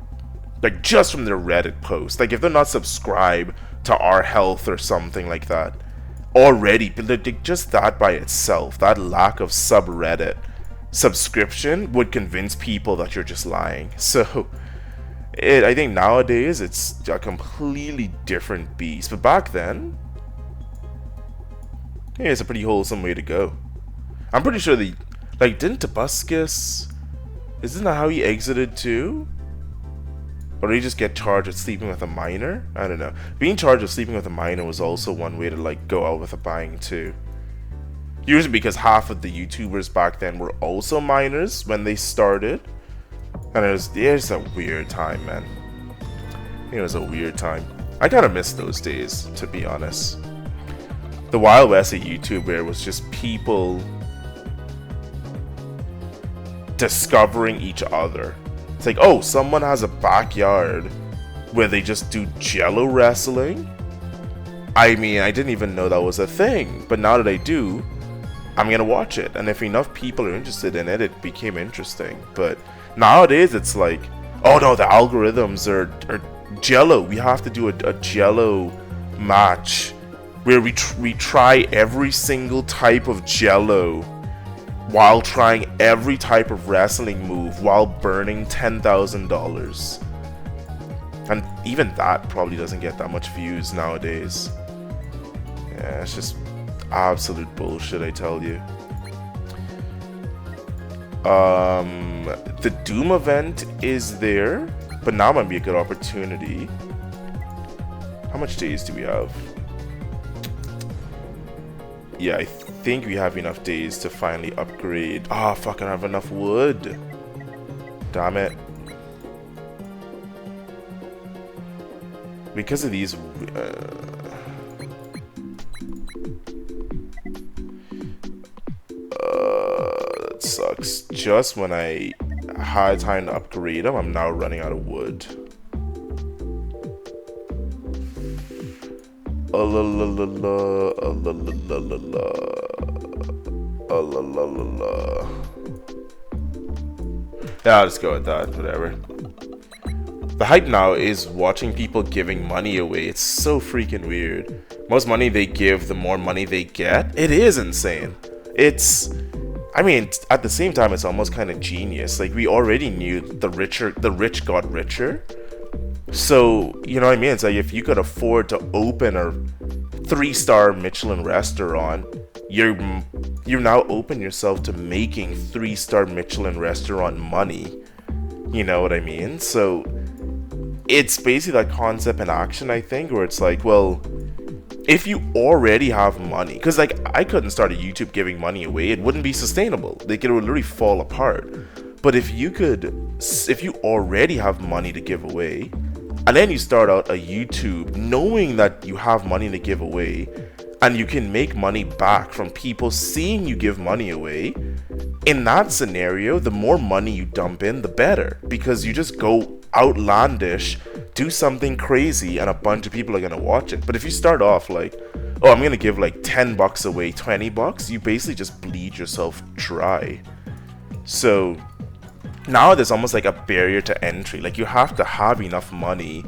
Like just from their Reddit post. Like if they're not subscribed to Our Health or something like that already, like just that by itself, that lack of subreddit subscription would convince people that you're just lying. So I think nowadays it's a completely different beast. But back then, yeah, it's a pretty wholesome way to go. I'm pretty sure the, like, didn't Tobuscus, isn't that how he exited too? Or did he just get charged with sleeping with a minor? I don't know. Being charged with sleeping with a minor was also one way to like go out with a bang too. Usually because half of the YouTubers back then were also minors when they started. And it was a weird time, man. It was a weird time. I kind of miss those days, to be honest. The Wild West of YouTube where it was just people discovering each other. It's like, oh, someone has a backyard where they just do Jello wrestling. I mean, I didn't even know that was a thing, but now that I do, I'm gonna watch it. And if enough people are interested in it, it became interesting. But nowadays, it's like, oh no, the algorithms are Jello. We have to do a Jello match where we try every single type of Jello while trying every type of wrestling move while burning $10,000. And even that probably doesn't get that much views nowadays. Yeah, it's just, absolute bullshit, I tell you. The Doom event is there, but now might be a good opportunity. How much days do we have? Yeah, I think we have enough days to finally upgrade. Ah, fuck, I don't have enough wood. Damn it. Because of these... that sucks. Just when I had time to upgrade them, I'm now running out of wood. Yeah, I'll just go with that, whatever. The hype now is watching people giving money away. It's so freaking weird. Most money they give, the more money they get. It is insane. It's, I mean, at the same time, it's almost kind of genius. Like, we already knew the rich got richer. So, you know what I mean? It's like, if you could afford to open a 3-star Michelin restaurant, you're now open yourself to making 3-star Michelin restaurant money. You know what I mean? So it's basically that concept in action, I think, where it's like, well, if you already have money, because like I couldn't start a YouTube giving money away, it wouldn't be sustainable. Like, it would literally fall apart. But if you already have money to give away, and then you start out a YouTube knowing that you have money to give away, and you can make money back from people seeing you give money away, in that scenario, the more money you dump in, the better. Because you just go outlandish, do something crazy, and a bunch of people are going to watch it. But if you start off like, oh, I'm going to give like 10 bucks away, 20 bucks, you basically just bleed yourself dry. So now there's almost like a barrier to entry. Like, you have to have enough money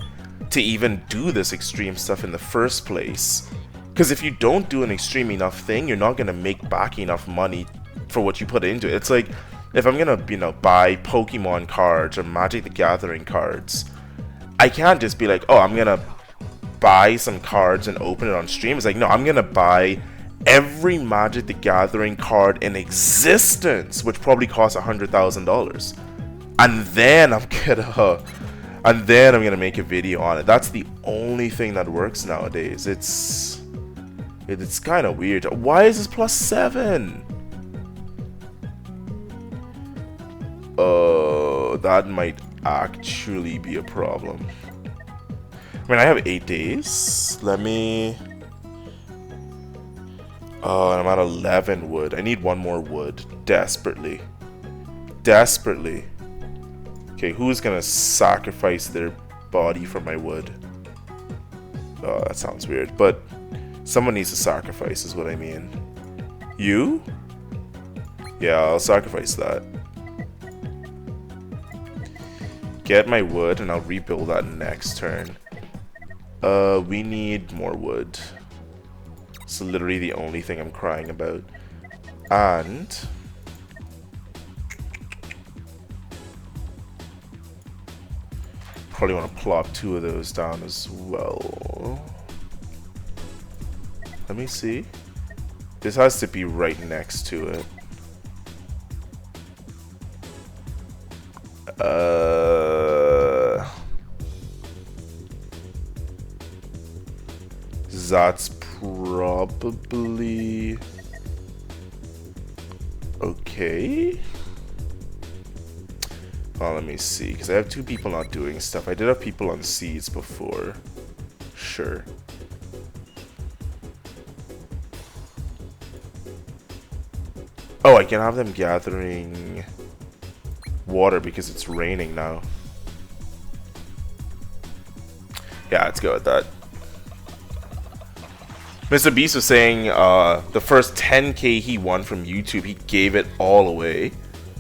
to even do this extreme stuff in the first place. Because if you don't do an extreme enough thing, you're not going to make back enough money for what you put into it. It's like, if I'm going to, you know, buy Pokemon cards or Magic the Gathering cards, I can't just be like, oh, I'm going to buy some cards and open it on stream. It's like, no, I'm going to buy every Magic the Gathering card in existence, which probably costs $100,000. And then I'm gonna make a video on it. That's the only thing that works nowadays. It's kind of weird. Why is this +7? That might actually be a problem. I mean, I have 8 days. Let me... I'm at 11 wood. I need one more wood. Desperately. Desperately. Okay, who's gonna sacrifice their body for my wood? Oh, that sounds weird. But someone needs to sacrifice is what I mean. You? Yeah, I'll sacrifice that. Get my wood and I'll rebuild that next turn. We need more wood. It's literally the only thing I'm crying about. And probably want to plop 2 of those down as well. Let me see. This has to be right next to it. That's probably okay. Oh, let me see, because I have 2 people not doing stuff. I did have people on seeds before. Sure. Oh, I can have them gathering water because it's raining now. Yeah, let's go with that. Mr. Beast was saying the first 10k he won from YouTube, he gave it all away.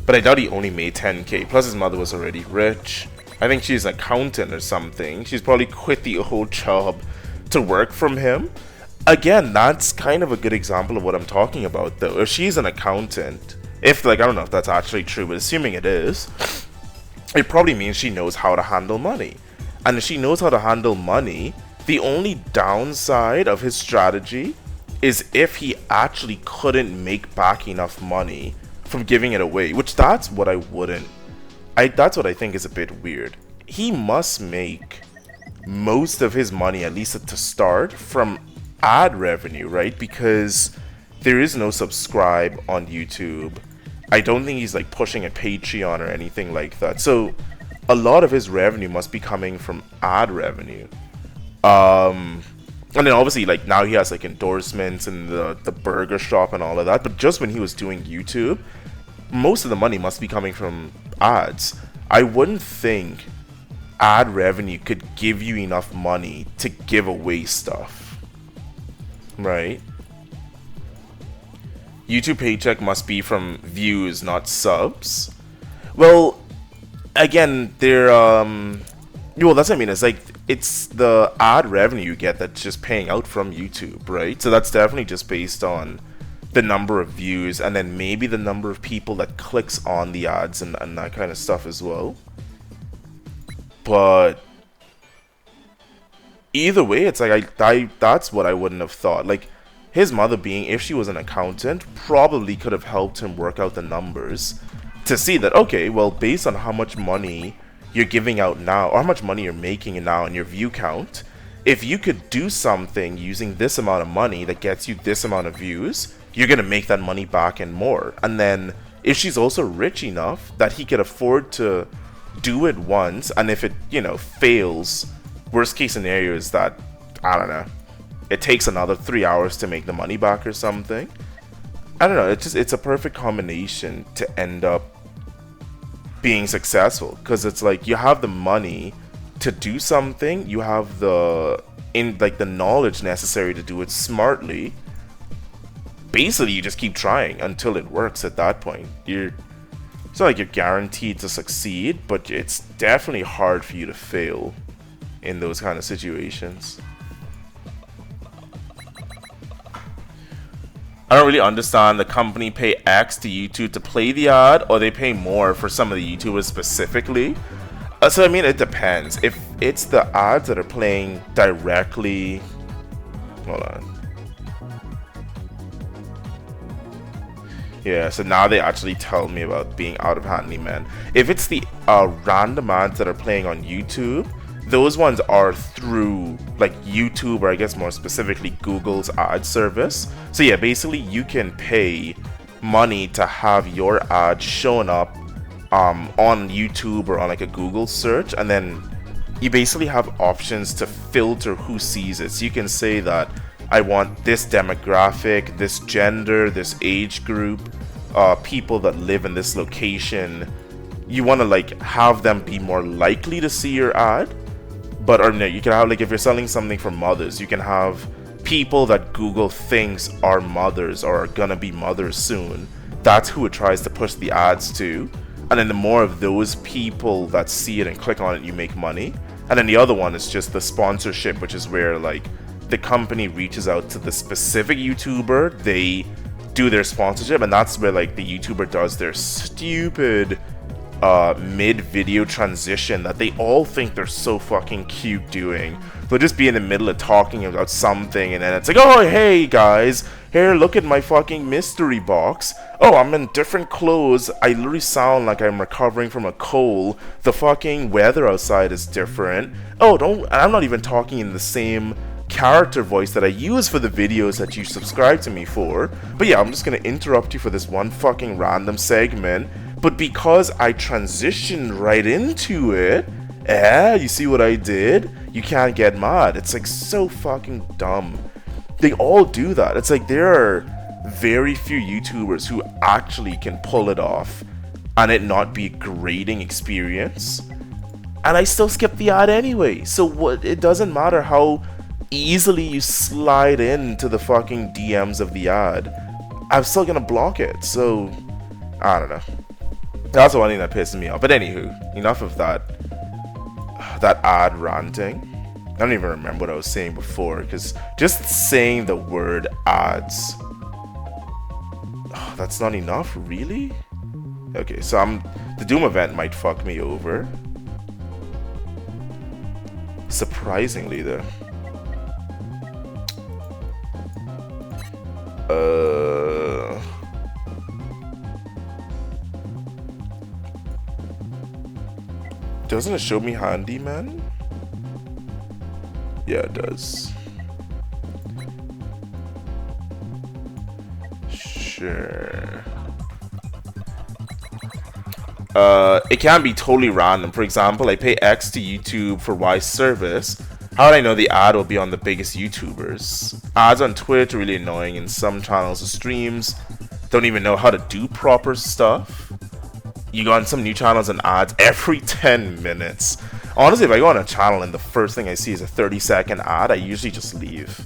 But I doubt he only made 10k. Plus his mother was already rich. I think she's an accountant or something. She's probably quit the old job to work from him. Again, that's kind of a good example of what I'm talking about though. If she's an accountant, if like, I don't know if that's actually true, but assuming it is, it probably means she knows how to handle money. And if she knows how to handle money, the only downside of his strategy is if he actually couldn't make back enough money from giving it away, which that's what that's what I think is a bit weird. He must make most of his money, at least to start, from ad revenue, right? Because there is no subscribe on YouTube. I don't think he's like pushing a Patreon or anything like that. So a lot of his revenue must be coming from ad revenue. And then obviously like now he has like endorsements and the burger shop and all of that. But just when he was doing YouTube, most of the money must be coming from ads. I wouldn't think ad revenue could give you enough money to give away stuff, right? YouTube paycheck must be from views, not subs. Well, again, they're well, that's what I mean. It's like it's the ad revenue you get that's just paying out from YouTube, right? So that's definitely just based on the number of views and then maybe the number of people that clicks on the ads and that kind of stuff as well. But either way, it's like that's what I wouldn't have thought. Like his mother being, if she was an accountant, probably could have helped him work out the numbers to see that, okay, well, based on how much money you're giving out now or how much money you're making now in your view count, if you could do something using this amount of money that gets you this amount of views, you're gonna make that money back and more. And then if she's also rich enough that he could afford to do it once, and if it, you know, fails, worst case scenario is that, I don't know, it takes another 3 hours to make the money back or something. I don't know, it's a perfect combination to end up being successful, because it's like you have the money to do something, you have the knowledge necessary to do it smartly. Basically you just keep trying until it works. At that point, it's not like you're guaranteed to succeed, but it's definitely hard for you to fail in those kind of situations. I don't really understand. The company pay X to YouTube to play the ad, or they pay more for some of the YouTubers specifically. So I mean, it depends. If it's the ads that are playing directly, hold on. Yeah, so now they actually tell me about being out of handyman. If it's the random ads that are playing on YouTube, those ones are through like YouTube, or I guess more specifically Google's ad service. So yeah, basically you can pay money to have your ad shown up on YouTube or on like a Google search, and then you basically have options to filter who sees it. So you can say that I want this demographic, this gender, this age group, people that live in this location. You want to like have them be more likely to see your ad. But or no, you can have like, if you're selling something for mothers, you can have people that Google thinks are mothers or are gonna be mothers soon. That's who it tries to push the ads to. And then the more of those people that see it and click on it, you make money. And then the other one is just the sponsorship, which is where like the company reaches out to the specific YouTuber, they do their sponsorship, and that's where like the YouTuber does their stupid mid-video transition that they all think they're so fucking cute doing. They'll just be in the middle of talking about something, and then it's like, oh hey guys, here, look at my fucking mystery box. Oh, I'm in different clothes. I literally sound like I'm recovering from a cold. The fucking weather outside is different. Oh, I'm not even talking in the same character voice that I use for the videos that you subscribe to me for. But yeah, I'm just gonna interrupt you for this one fucking random segment. But because I transitioned right into it, you see what I did? You can't get mad. It's like so fucking dumb. They all do that. It's like there are very few YouTubers who actually can pull it off and it not be a grating experience. And I still skip the ad anyway. So what? It doesn't matter how easily you slide into the fucking DMs of the ad. I'm still gonna block it. So I don't know. That's the one thing that pisses me off. But anywho, enough of that ad ranting. I don't even remember what I was saying before, because just saying the word ads, that's not enough, really? Okay, so the Doom event might fuck me over. Surprisingly though. Doesn't it show me handyman? Yeah, it does. Sure. It can be totally random. For example, I pay X to YouTube for Y service. How would I know the ad will be on the biggest YouTubers? Ads on Twitch are really annoying, and some channels or streams don't even know how to do proper stuff. You go on some new channels and ads every 10 minutes. Honestly, if I go on a channel and the first thing I see is a 30-second ad, I usually just leave.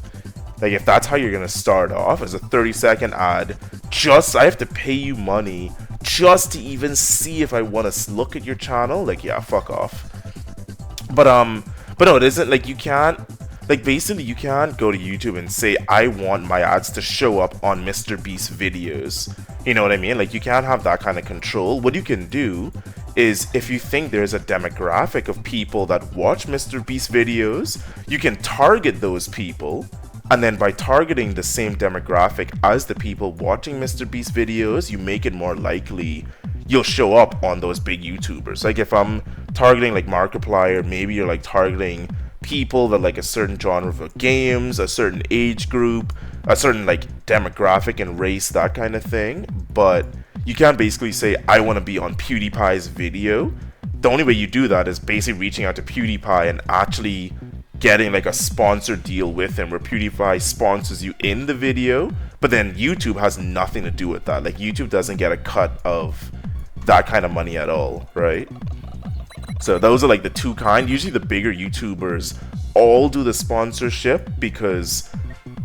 Like, if that's how you're gonna start off, as a 30-second ad, I have to pay you money just to even see if I want to look at your channel. Like, yeah, fuck off. But no, it isn't like you can't. Like, basically, you can't go to YouTube and say, I want my ads to show up on Mr. Beast videos. You know what I mean? Like, you can't have that kind of control. What you can do is, if you think there's a demographic of people that watch Mr. Beast videos, you can target those people. And then by targeting the same demographic as the people watching Mr. Beast videos, you make it more likely you'll show up on those big YouTubers. Like, if I'm targeting like Markiplier, maybe you're like targeting people that like a certain genre of games, a certain age group, a certain like demographic and race, that kind of thing. But you can't basically say, I want to be on PewDiePie's video. The only way you do that is basically reaching out to PewDiePie and actually getting like a sponsored deal with him where PewDiePie sponsors you in the video, but then YouTube has nothing to do with that. Like, YouTube doesn't get a cut of that kind of money at all, right? So those are like the two kind. Usually the bigger YouTubers all do the sponsorship because,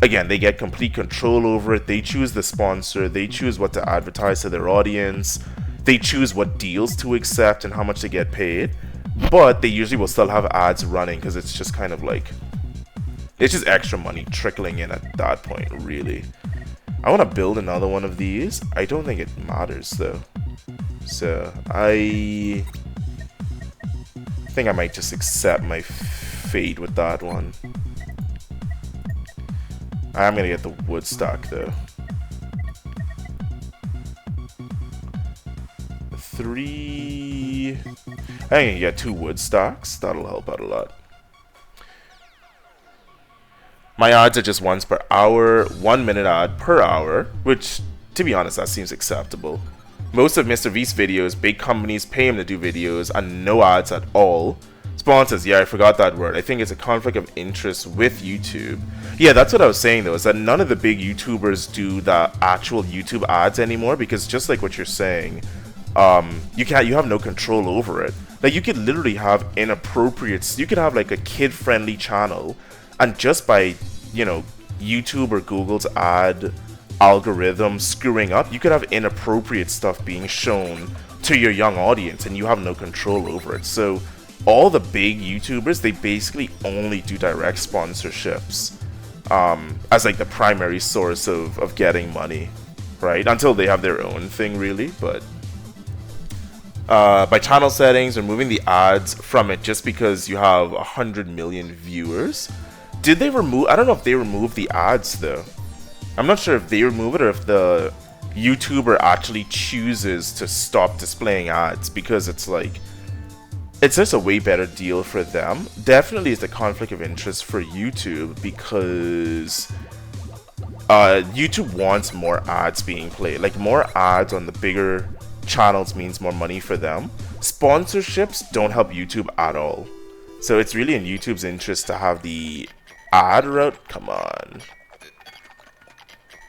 again, they get complete control over it. They choose the sponsor, they choose what to advertise to their audience, they choose what deals to accept and how much they get paid. But they usually will still have ads running because it's just kind of like, it's just extra money trickling in at that point, really. I want to build another one of these. I don't think it matters though. So I think I might just accept my fate with that one. I'm gonna get the wood stock though. 3. I can get 2 wood stocks. That'll help out a lot. My ads are just once per hour, 1 minute ad per hour, which, to be honest, that seems acceptable. Most of Mr. V's videos, big companies pay him to do videos and no ads at all. Sponsors, yeah, I forgot that word. I think it's a conflict of interest with YouTube. Yeah, that's what I was saying though, is that none of the big YouTubers do the actual YouTube ads anymore, because just like what you're saying, you have no control over it. Like, you could literally have inappropriate, you could have like a kid-friendly channel, and just by, you know, YouTube or Google's ad algorithm screwing up, you could have inappropriate stuff being shown to your young audience, and you have no control over it. So all the big YouTubers, they basically only do direct sponsorships as like the primary source of getting money, right? Until they have their own thing, really. But by channel settings, removing the ads from it just because you have 100 million viewers. Did they remove? I don't know if they removed the ads though. I'm not sure if they remove it or if the YouTuber actually chooses to stop displaying ads, because it's like, it's just a way better deal for them. Definitely is the conflict of interest for YouTube, because YouTube wants more ads being played. Like, more ads on the bigger channels means more money for them. Sponsorships don't help YouTube at all. So it's really in YouTube's interest to have the ad route. Come on.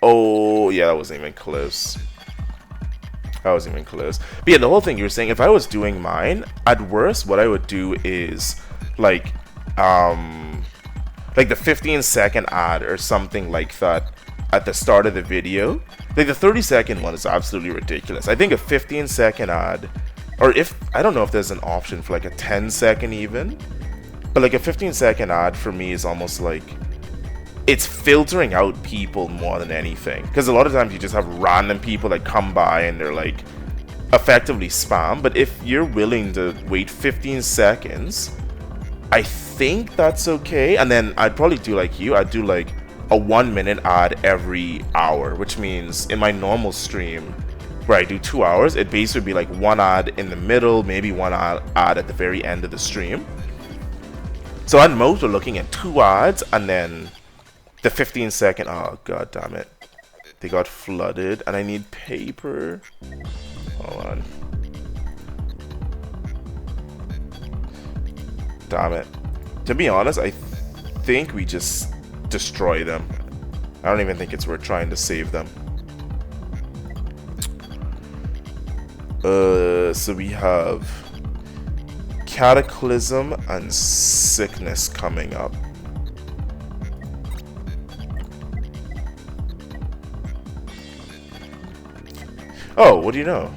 Oh, yeah, that wasn't even close. That wasn't even close. But yeah, the whole thing you were saying, if I was doing mine, at worst, what I would do is like the 15-second ad or something like that at the start of the video. Like, the 30-second one is absolutely ridiculous. I think a 15-second ad, or if, I don't know if there's an option for like a 10-second even, but like a 15-second ad for me is almost like, it's filtering out people more than anything, because a lot of times you just have random people that come by and they're like effectively spam. But if you're willing to wait 15 seconds, I think that's okay. And then I'd probably do like you, I'd do like a 1 minute ad every hour, which means in my normal stream where I do 2 hours, it basically would be like one ad in the middle, maybe one ad at the very end of the stream. So at most we're looking at 2 ads and then the 15-second. Oh god damn it, they got flooded and I need paper. Hold on. Damn it. To be honest, I think we just destroy them. I don't even think it's worth trying to save them. So we have Cataclysm and Sickness coming up. Oh, what do you know?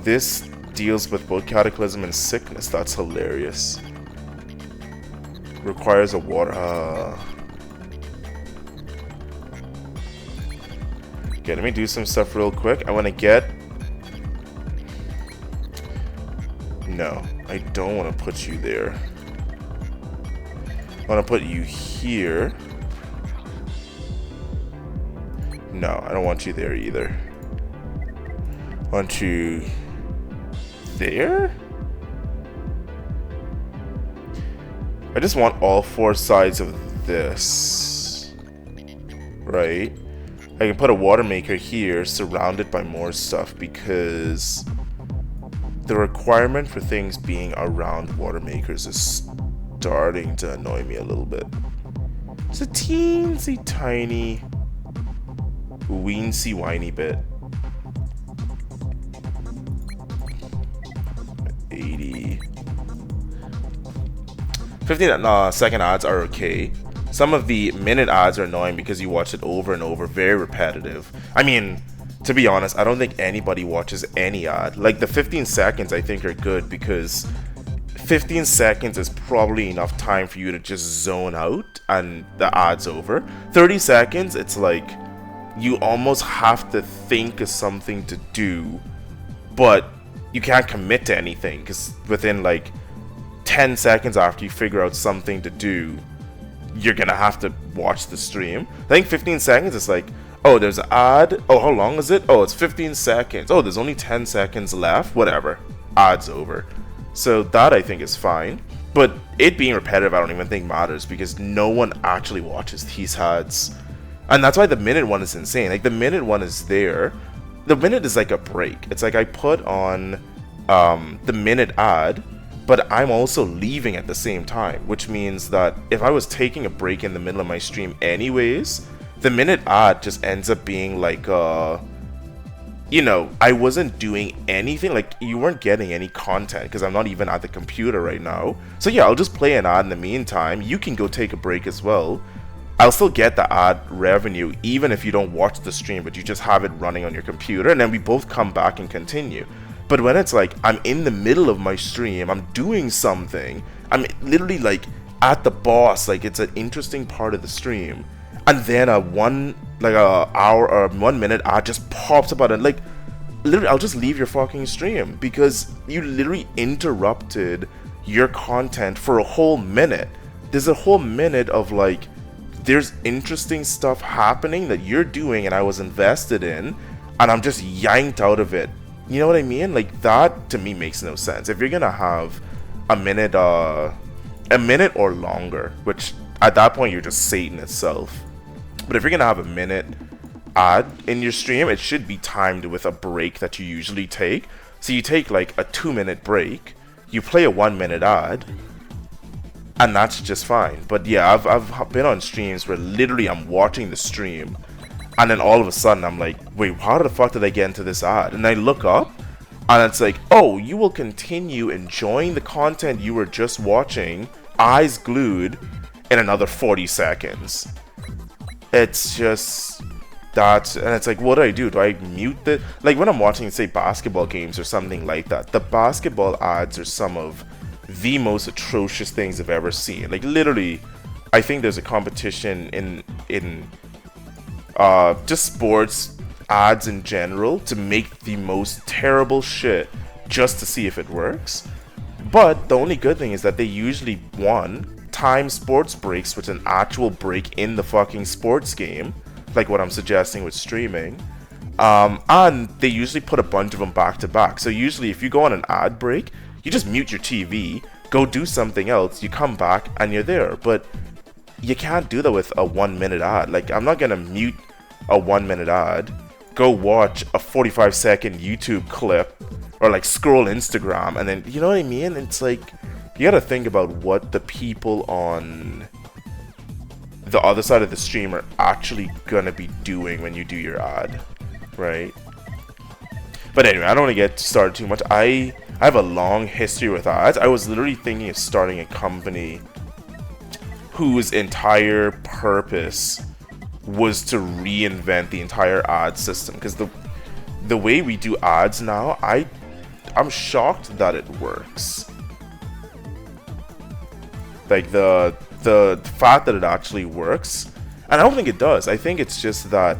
This deals with both Cataclysm and Sickness. That's hilarious. Requires a water. Okay, let me do some stuff real quick. I want to get. No, I don't want to put you there. I want to put you here. No, I don't want you there either. I want you there? I just want all 4 sides of this. Right? I can put a water maker here surrounded by more stuff because the requirement for things being around water makers is starting to annoy me a little bit. It's a teensy tiny weensy whiny bit. 80. 15-second ads are okay. Some of the minute ads are annoying because you watch it over and over, very repetitive. I mean, to be honest, I don't think anybody watches any ad. Like the 15 seconds I think are good because 15 seconds is probably enough time for you to just zone out and the ad's over. 30 seconds, it's like you almost have to think of something to do, but you can't commit to anything because within like 10 seconds after you figure out something to do, you're gonna have to watch the stream. I think 15 seconds is like, oh, there's an ad. Oh, how long is it? Oh, it's 15 seconds. Oh, there's only 10 seconds left. Whatever. Ad's over. So that I think is fine. But it being repetitive, I don't even think matters because no one actually watches these ads. And that's why the minute one is insane. Like the minute one is there. The minute is like a break. It's like I put on the minute ad, but I'm also leaving at the same time, which means that if I was taking a break in the middle of my stream anyways, the minute ad just ends up being like, you know, I wasn't doing anything. Like, you weren't getting any content because I'm not even at the computer right now. So yeah, I'll just play an ad in the meantime. You can go take a break as well. I'll still get the ad revenue even if you don't watch the stream, but you just have it running on your computer, and then we both come back and continue. But when it's like I'm in the middle of my stream, I'm doing something, I'm literally like at the boss, like it's an interesting part of the stream, and then a 1 hour or 1 minute ad just pops up and like literally I'll just leave your fucking stream because you literally interrupted your content for a whole minute. There's a whole minute of like there's interesting stuff happening that you're doing and I was invested in, and I'm just yanked out of it. You know what I mean? Like that to me makes no sense. If you're gonna have a minute or longer, which at that point you're just Satan itself. But if you're gonna have a minute ad in your stream, it should be timed with a break that you usually take. So you take like a 2-minute break, you play a 1 minute ad, and that's just fine. But yeah, I've been on streams where literally I'm watching the stream, and then all of a sudden I'm like, wait, how the fuck did I get into this ad? And I look up, and it's like, oh, you will continue enjoying the content you were just watching, eyes glued, in another 40 seconds. It's just that, and it's like, what do I do? Do I mute the, like when I'm watching, say, basketball games or something like that, the basketball ads are some of the most atrocious things I've ever seen. Like literally, I think there's a competition in just sports ads in general to make the most terrible shit just to see if it works. But the only good thing is that they usually, one, time sports breaks with an actual break in the fucking sports game, like what I'm suggesting with streaming. And they usually put a bunch of them back to back. So usually if you go on an ad break, you just mute your TV, go do something else, you come back and you're there. But you can't do that with a 1 minute ad. Like, I'm not gonna mute a 1 minute ad, go watch a 45-second YouTube clip, or like scroll Instagram, and then, you know what I mean? It's like, you gotta think about what the people on the other side of the stream are actually gonna be doing when you do your ad, right? But anyway, I don't want to get started too much. I have a long history with ads. I was literally thinking of starting a company whose entire purpose was to reinvent the entire ad system, because the way we do ads now, I'm shocked that it works. Like the fact that it actually works, and I don't think it does. I think it's just that,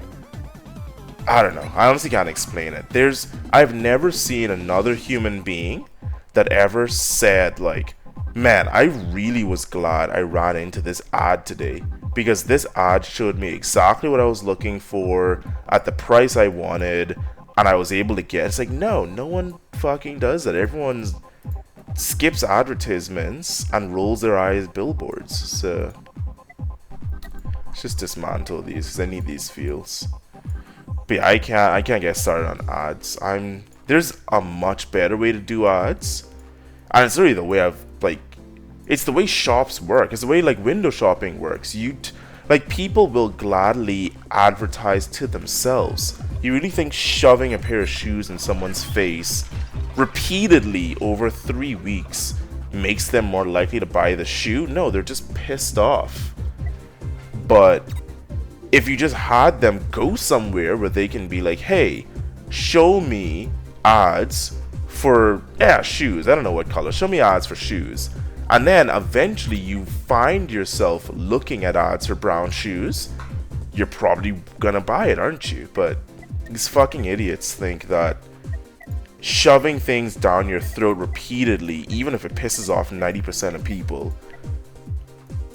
I don't know, I honestly can't explain it. I've never seen another human being that ever said like, man, I really was glad I ran into this ad today, because this ad showed me exactly what I was looking for at the price I wanted, and I was able to get. It's like, no one fucking does that. Everyone skips advertisements and rolls their eyes at billboards. So let's just dismantle these, because I need these feels. But yeah, I can't get started on ads. There's a much better way to do ads, and it's really the way it's the way shops work. It's the way like window shopping works. Like, people will gladly advertise to themselves. You really think shoving a pair of shoes in someone's face repeatedly over 3 weeks makes them more likely to buy the shoe? No, they're just pissed off. But if you just had them go somewhere where they can be like, hey, show me ads for shoes, I don't know what color, show me ads for shoes, and then eventually you find yourself looking at ads for brown shoes, you're probably gonna buy it, aren't you? But these fucking idiots think that shoving things down your throat repeatedly, even if it pisses off 90% of people,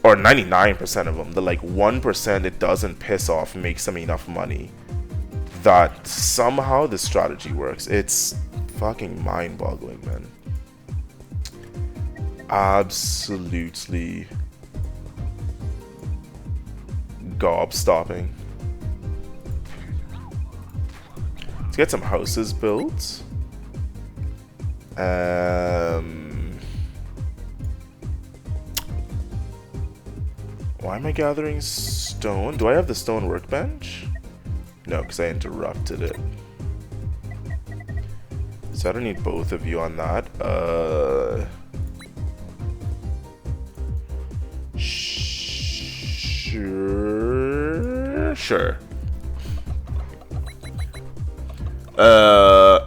or 99% of them, the like 1% it doesn't piss off makes them enough money, that somehow this strategy works. It's fucking mind-boggling, man. Absolutely gob-stopping. Let's get some houses built. Why am I gathering stone? Do I have the stone workbench? No, because I interrupted it. So I don't need both of you on that. Sure.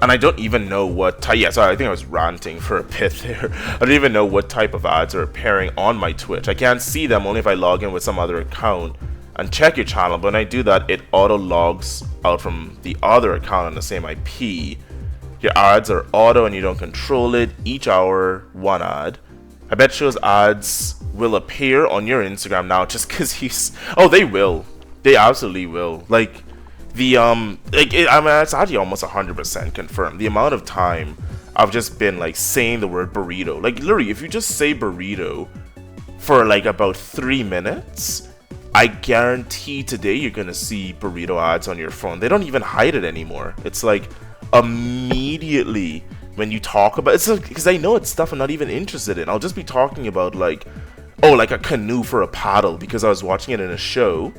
And I don't even know what type. Yeah, sorry, I think I was ranting for a bit there. I don't even know what type of ads are appearing on my Twitch. I can't see them only if I log in with some other account and check your channel. But when I do that, it auto logs out from the other account on the same IP. Your ads are auto and you don't control it. Each hour, one ad. I bet shows ads will appear on your Instagram now just because oh, they will. They absolutely will. Like, it's actually almost 100% confirmed. The amount of time I've just been like saying the word burrito, like literally, if you just say burrito for like about 3 minutes, I guarantee today you're gonna see burrito ads on your phone. They don't even hide it anymore. It's like immediately when you talk about it's because I know it's stuff I'm not even interested in. I'll just be talking about like, oh, like a canoe for a paddle because I was watching it in a show.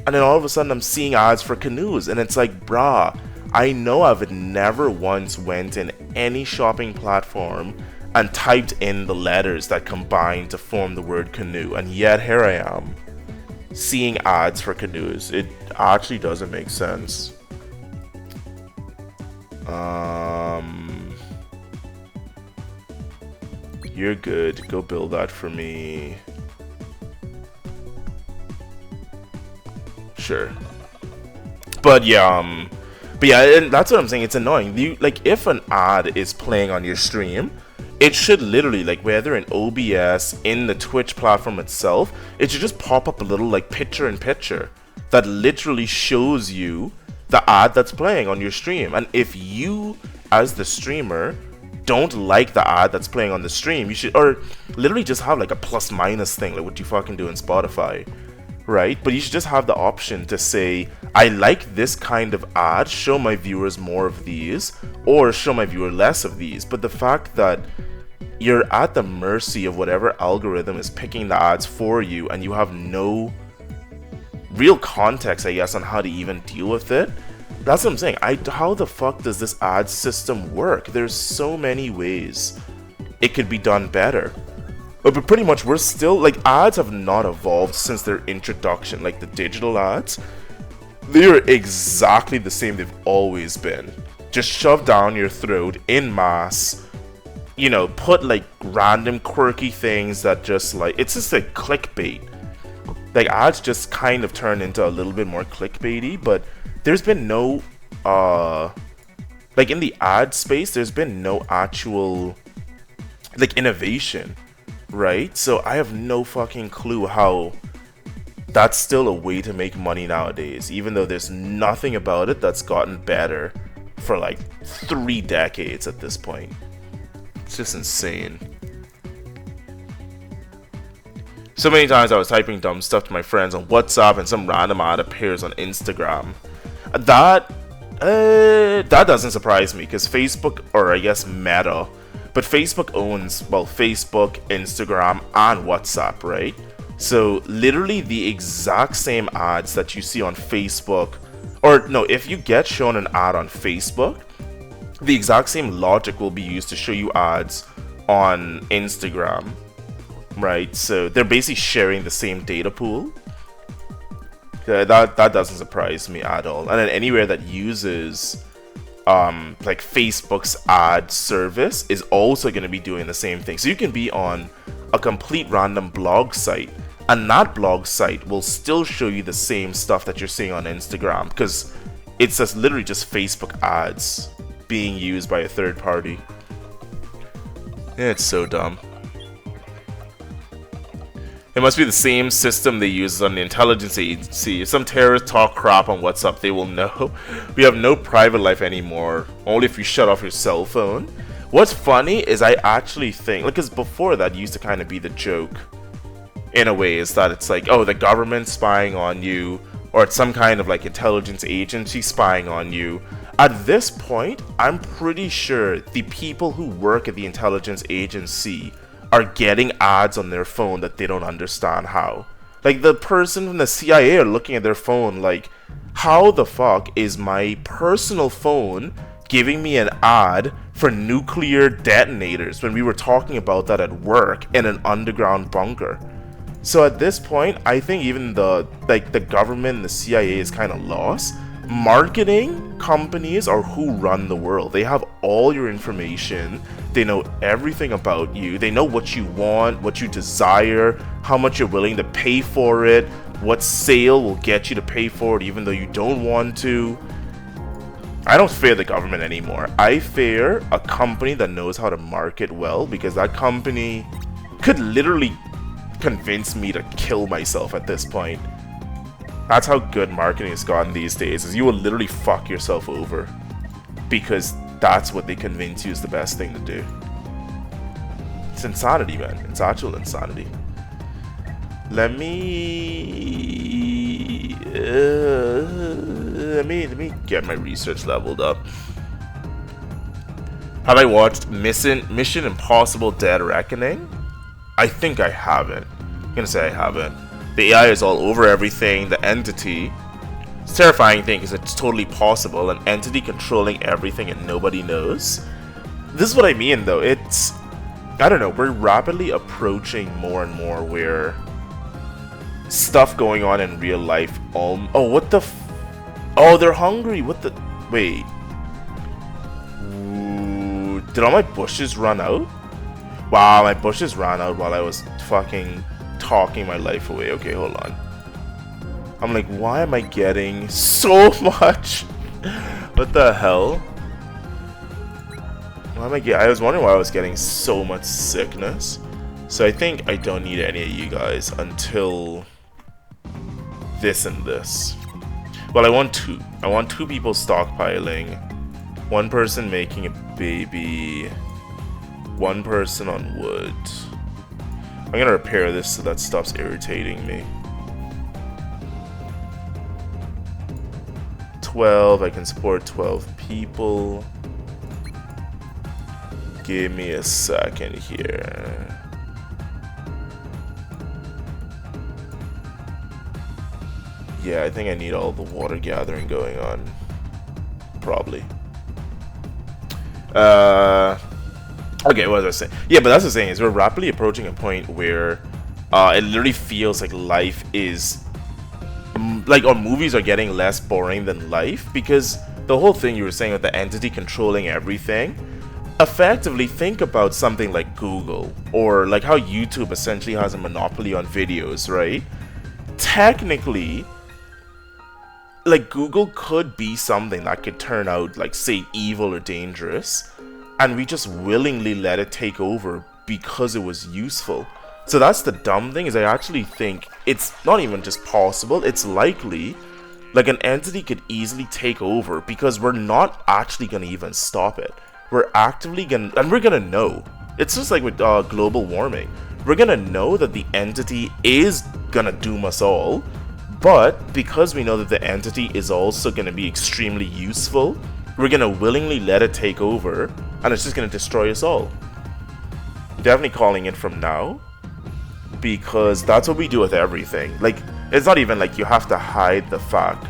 And then all of a sudden I'm seeing ads for canoes, and it's like, brah, I know I've never once went in any shopping platform and typed in the letters that combine to form the word canoe, and yet here I am seeing ads for canoes. It actually doesn't make sense. You're good. Go build that for me. Sure. But yeah, and that's what I'm saying. It's annoying. Like, if an ad is playing on your stream, it should literally, like, whether in OBS, in the Twitch platform itself, it should just pop up a little, like, picture-in-picture that literally shows you the ad that's playing on your stream. And if you, as the streamer, don't like the ad that's playing on the stream, you should, or literally just have, like, a plus-minus thing, like what you fucking do in Spotify, right? But you should just have the option to say, I like this kind of ad, show my viewers more of these, or show my viewer less of these. But the fact that you're at the mercy of whatever algorithm is picking the ads for you, and you have no real context, I guess, on how to even deal with it. That's what I'm saying. How the fuck does this ad system work? There's so many ways it could be done better. But pretty much we're still, like, ads have not evolved since their introduction. Like, the digital ads, they are exactly the same they've always been. Just shoved down your throat in mass. You know, put, like, random quirky things that just, like, it's just like clickbait. Like, ads just kind of turn into a little bit more clickbaity, but there's been no, like, in the ad space, there's been no actual, like, innovation, right? So I have no fucking clue how that's still a way to make money nowadays, even though there's nothing about it that's gotten better for, like, 3 decades at this point. It's just insane. So many times I was typing dumb stuff to my friends on WhatsApp and some random ad appears on Instagram. That doesn't surprise me, because Facebook, or I guess Meta, but Facebook owns, well, Facebook, Instagram, and WhatsApp, right? So literally the exact same ads that you see on Facebook, or no, if you get shown an ad on Facebook, the exact same logic will be used to show you ads on Instagram. Right, so they're basically sharing the same data pool. That doesn't surprise me at all. And then anywhere that uses like Facebook's ad service is also going to be doing the same thing. So you can be on a complete random blog site, and that blog site will still show you the same stuff that you're seeing on Instagram, because it's just literally just Facebook ads being used by a third party. Yeah, it's so dumb. It must be the same system they use on the intelligence agency. If some terrorists talk crap on WhatsApp, they will know. We have no private life anymore, only if you shut off your cell phone. What's funny is I actually think, like, because before that used to kind of be the joke, in a way, is that it's like, oh, the government's spying on you, or it's some kind of, like, intelligence agency spying on you. At this point, I'm pretty sure the people who work at the intelligence agency are getting ads on their phone that they don't understand how. Like, the person from the CIA are looking at their phone like, how the fuck is my personal phone giving me an ad for nuclear detonators when we were talking about that at work in an underground bunker? So at this point, I think even the government and the CIA is kind of lost. Marketing companies are who run the world. They have all your information. They know everything about you. They know what you want, what you desire, how much you're willing to pay for it, what sale will get you to pay for it even though you don't want to. I don't fear the government anymore. I fear a company that knows how to market well, because that company could literally convince me to kill myself at this point. That's how good marketing has gotten these days, is you will literally fuck yourself over because that's what they convince you is the best thing to do. It's insanity, man. It's actual insanity. Let me get my research leveled up. Have I watched Mission Impossible Dead Reckoning? I think I haven't. I'm gonna say I haven't. The AI is all over everything, the entity. It's a terrifying thing because it's totally possible, an entity controlling everything and nobody knows. This is what I mean though, it's, I don't know, we're rapidly approaching more and more where stuff going on in real life, oh, what the oh, they're hungry, what the, wait. Ooh, did all my bushes run out? Wow, my bushes ran out while I was fucking talking my life away. Okay, hold on. I'm like, why am I getting so much? What the hell? I was wondering why I was getting so much sickness. So I think I don't need any of you guys until this and this. Well, I want two. I want two people stockpiling. One person making a baby. One person on wood. I'm gonna repair this so that stops irritating me. 12. I can support 12 people. Give me a second here. Yeah, I think I need all the water gathering going on. Probably. Okay, what was I saying? Yeah, but that's the thing, is we're rapidly approaching a point where it literally feels like life is like, or movies are getting less boring than life, because the whole thing you were saying with the entity controlling everything, effectively think about something like Google, or like how YouTube essentially has a monopoly on videos, right? Technically, like, Google could be something that could turn out, like, say, evil or dangerous, and we just willingly let it take over because it was useful. So that's the dumb thing, is I actually think it's not even just possible, it's likely, like, an entity could easily take over because we're not actually going to even stop it. We're actively going to, and we're going to know. It's just like with global warming. We're going to know that the entity is going to doom us all, but because we know that the entity is also going to be extremely useful, we're going to willingly let it take over, and it's just going to destroy us all. Definitely calling it from now, because that's what we do with everything. Like, it's not even like you have to hide the fact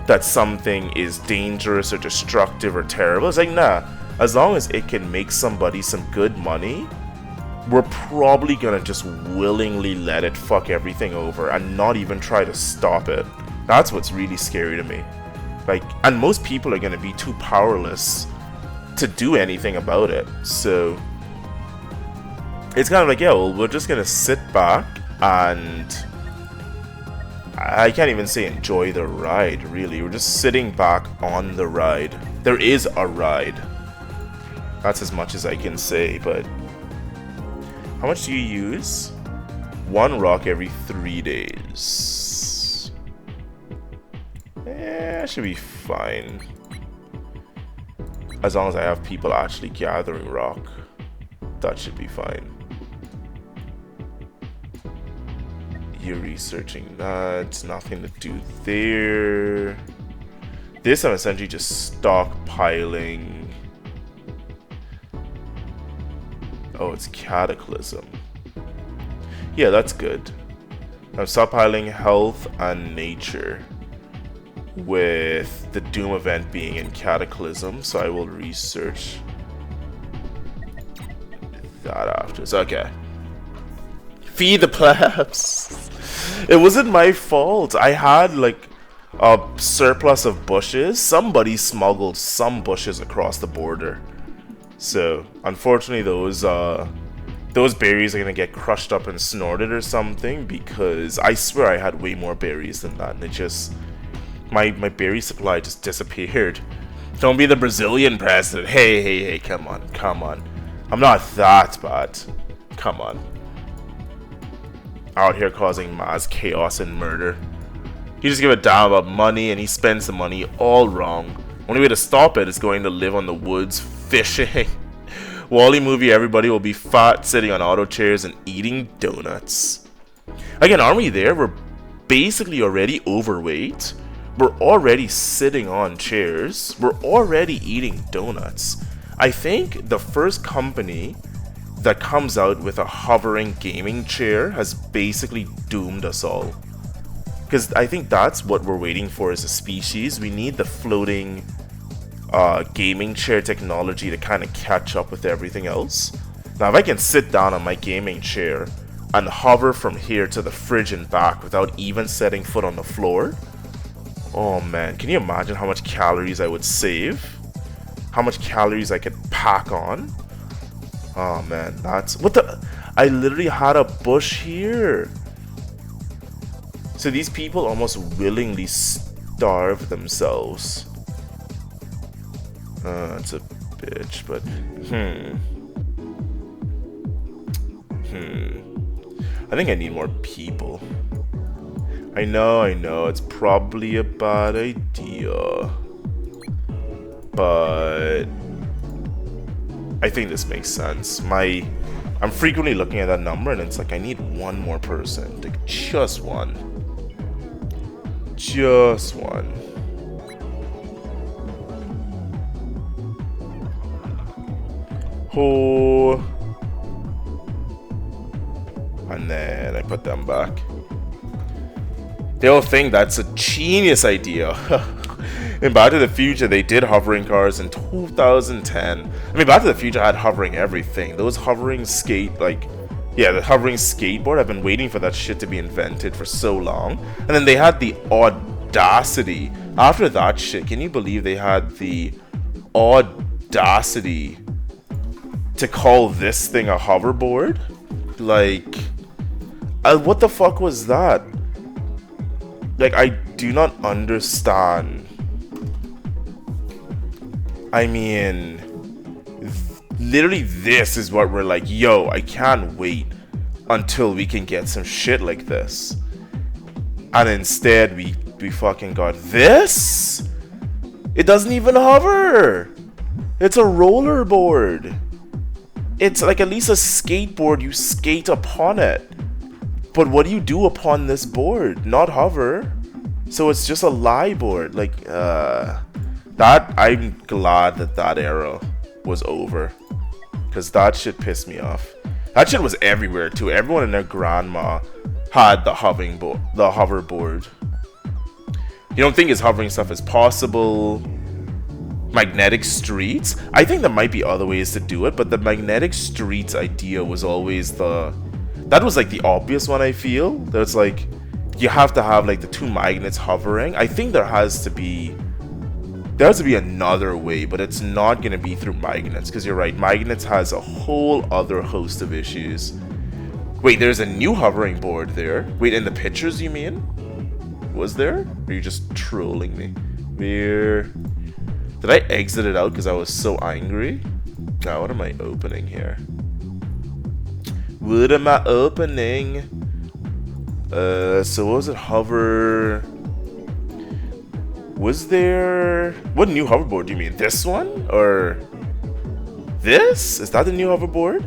that something is dangerous or destructive or terrible. It's like, nah, as long as it can make somebody some good money, we're probably gonna just willingly let it fuck everything over and not even try to stop it. That's what's really scary to me. Like, and most people are gonna be too powerless to do anything about it. So it's kind of like, yeah, well, we're just gonna sit back and I can't even say enjoy the ride, really. We're just sitting back on the ride. There is a ride. That's as much as I can say, but how much do you use? 1 rock every 3 days. Yeah, should be fine. As long as I have people actually gathering rock, that should be fine. You're researching that, nothing to do there. This I'm essentially just stockpiling. Oh, it's Cataclysm. Yeah, that's good. I'm stockpiling health and nature, with the Doom event being in Cataclysm, so I will research that after. So, okay. Feed the plebs. It wasn't my fault. I had like a surplus of bushes. Somebody smuggled some bushes across the border. So, unfortunately, those berries are gonna get crushed up and snorted or something, because I swear I had way more berries than that, and it just, my berry supply just disappeared. Don't be the Brazilian president. Hey, come on. I'm not that bad. Come on. Out here causing mass chaos and murder. He just give a damn about money, and he spends the money all wrong. Only way to stop it is going to live on the woods, fishing. Wally movie, everybody will be fat, sitting on auto chairs and eating donuts. Again, aren't we there? We're basically already overweight. We're already sitting on chairs. We're already eating donuts. I think the first company that comes out with a hovering gaming chair has basically doomed us all. Because I think that's what we're waiting for as a species. We need the floating gaming chair technology to kind of catch up with everything else. Now, if I can sit down on my gaming chair and hover from here to the fridge and back without even setting foot on the floor, oh man, can you imagine how much calories I would save? How much calories I could pack on? Oh man, that's... What the... I literally had a bush here. So these people almost willingly starve themselves. It's a bitch, but I think I need more people. I know, it's probably a bad idea, but I think this makes sense. I'm frequently looking at that number and it's like I need one more person, like just one. Just one. Oh. And then I put them back. They'll think that's a genius idea. In Back to the Future, they did hovering cars in 2010. I mean, Back to the Future had hovering everything. Those hovering the hovering skateboard, I've been waiting for that shit to be invented for so long. And then they had the audacity. After that shit, can you believe they had the audacity to call this thing a hoverboard? Like, what the fuck was that? Like, I do not understand. I mean, literally this is what we're like, yo, I can't wait until we can get some shit like this. And instead, we fucking got this? It doesn't even hover. It's a rollerboard. It's like at least a skateboard, you skate upon it. But what do you do upon this board? Not hover. So it's just a lie board. Like, that, I'm glad that era was over. Because that shit pissed me off. That shit was everywhere too. Everyone and their grandma had the hoverboard. You don't think his hovering stuff is possible? Magnetic streets? I think there might be other ways to do it, but the magnetic streets idea was always that was like the obvious one, I feel. There's like, you have to have like the two magnets hovering. I think there has to be another way, but it's not going to be through magnets, because you're right, magnets has a whole other host of issues. Wait, there's a new hovering board there. Wait, in the pictures you mean? Was there? Or are you just trolling me? Where? Did I exit it out because I was so angry? Now, what am I opening here? What am I opening? So what was it? Hover. Was there... What new hoverboard do you mean? This one? Or... This? Is that the new hoverboard?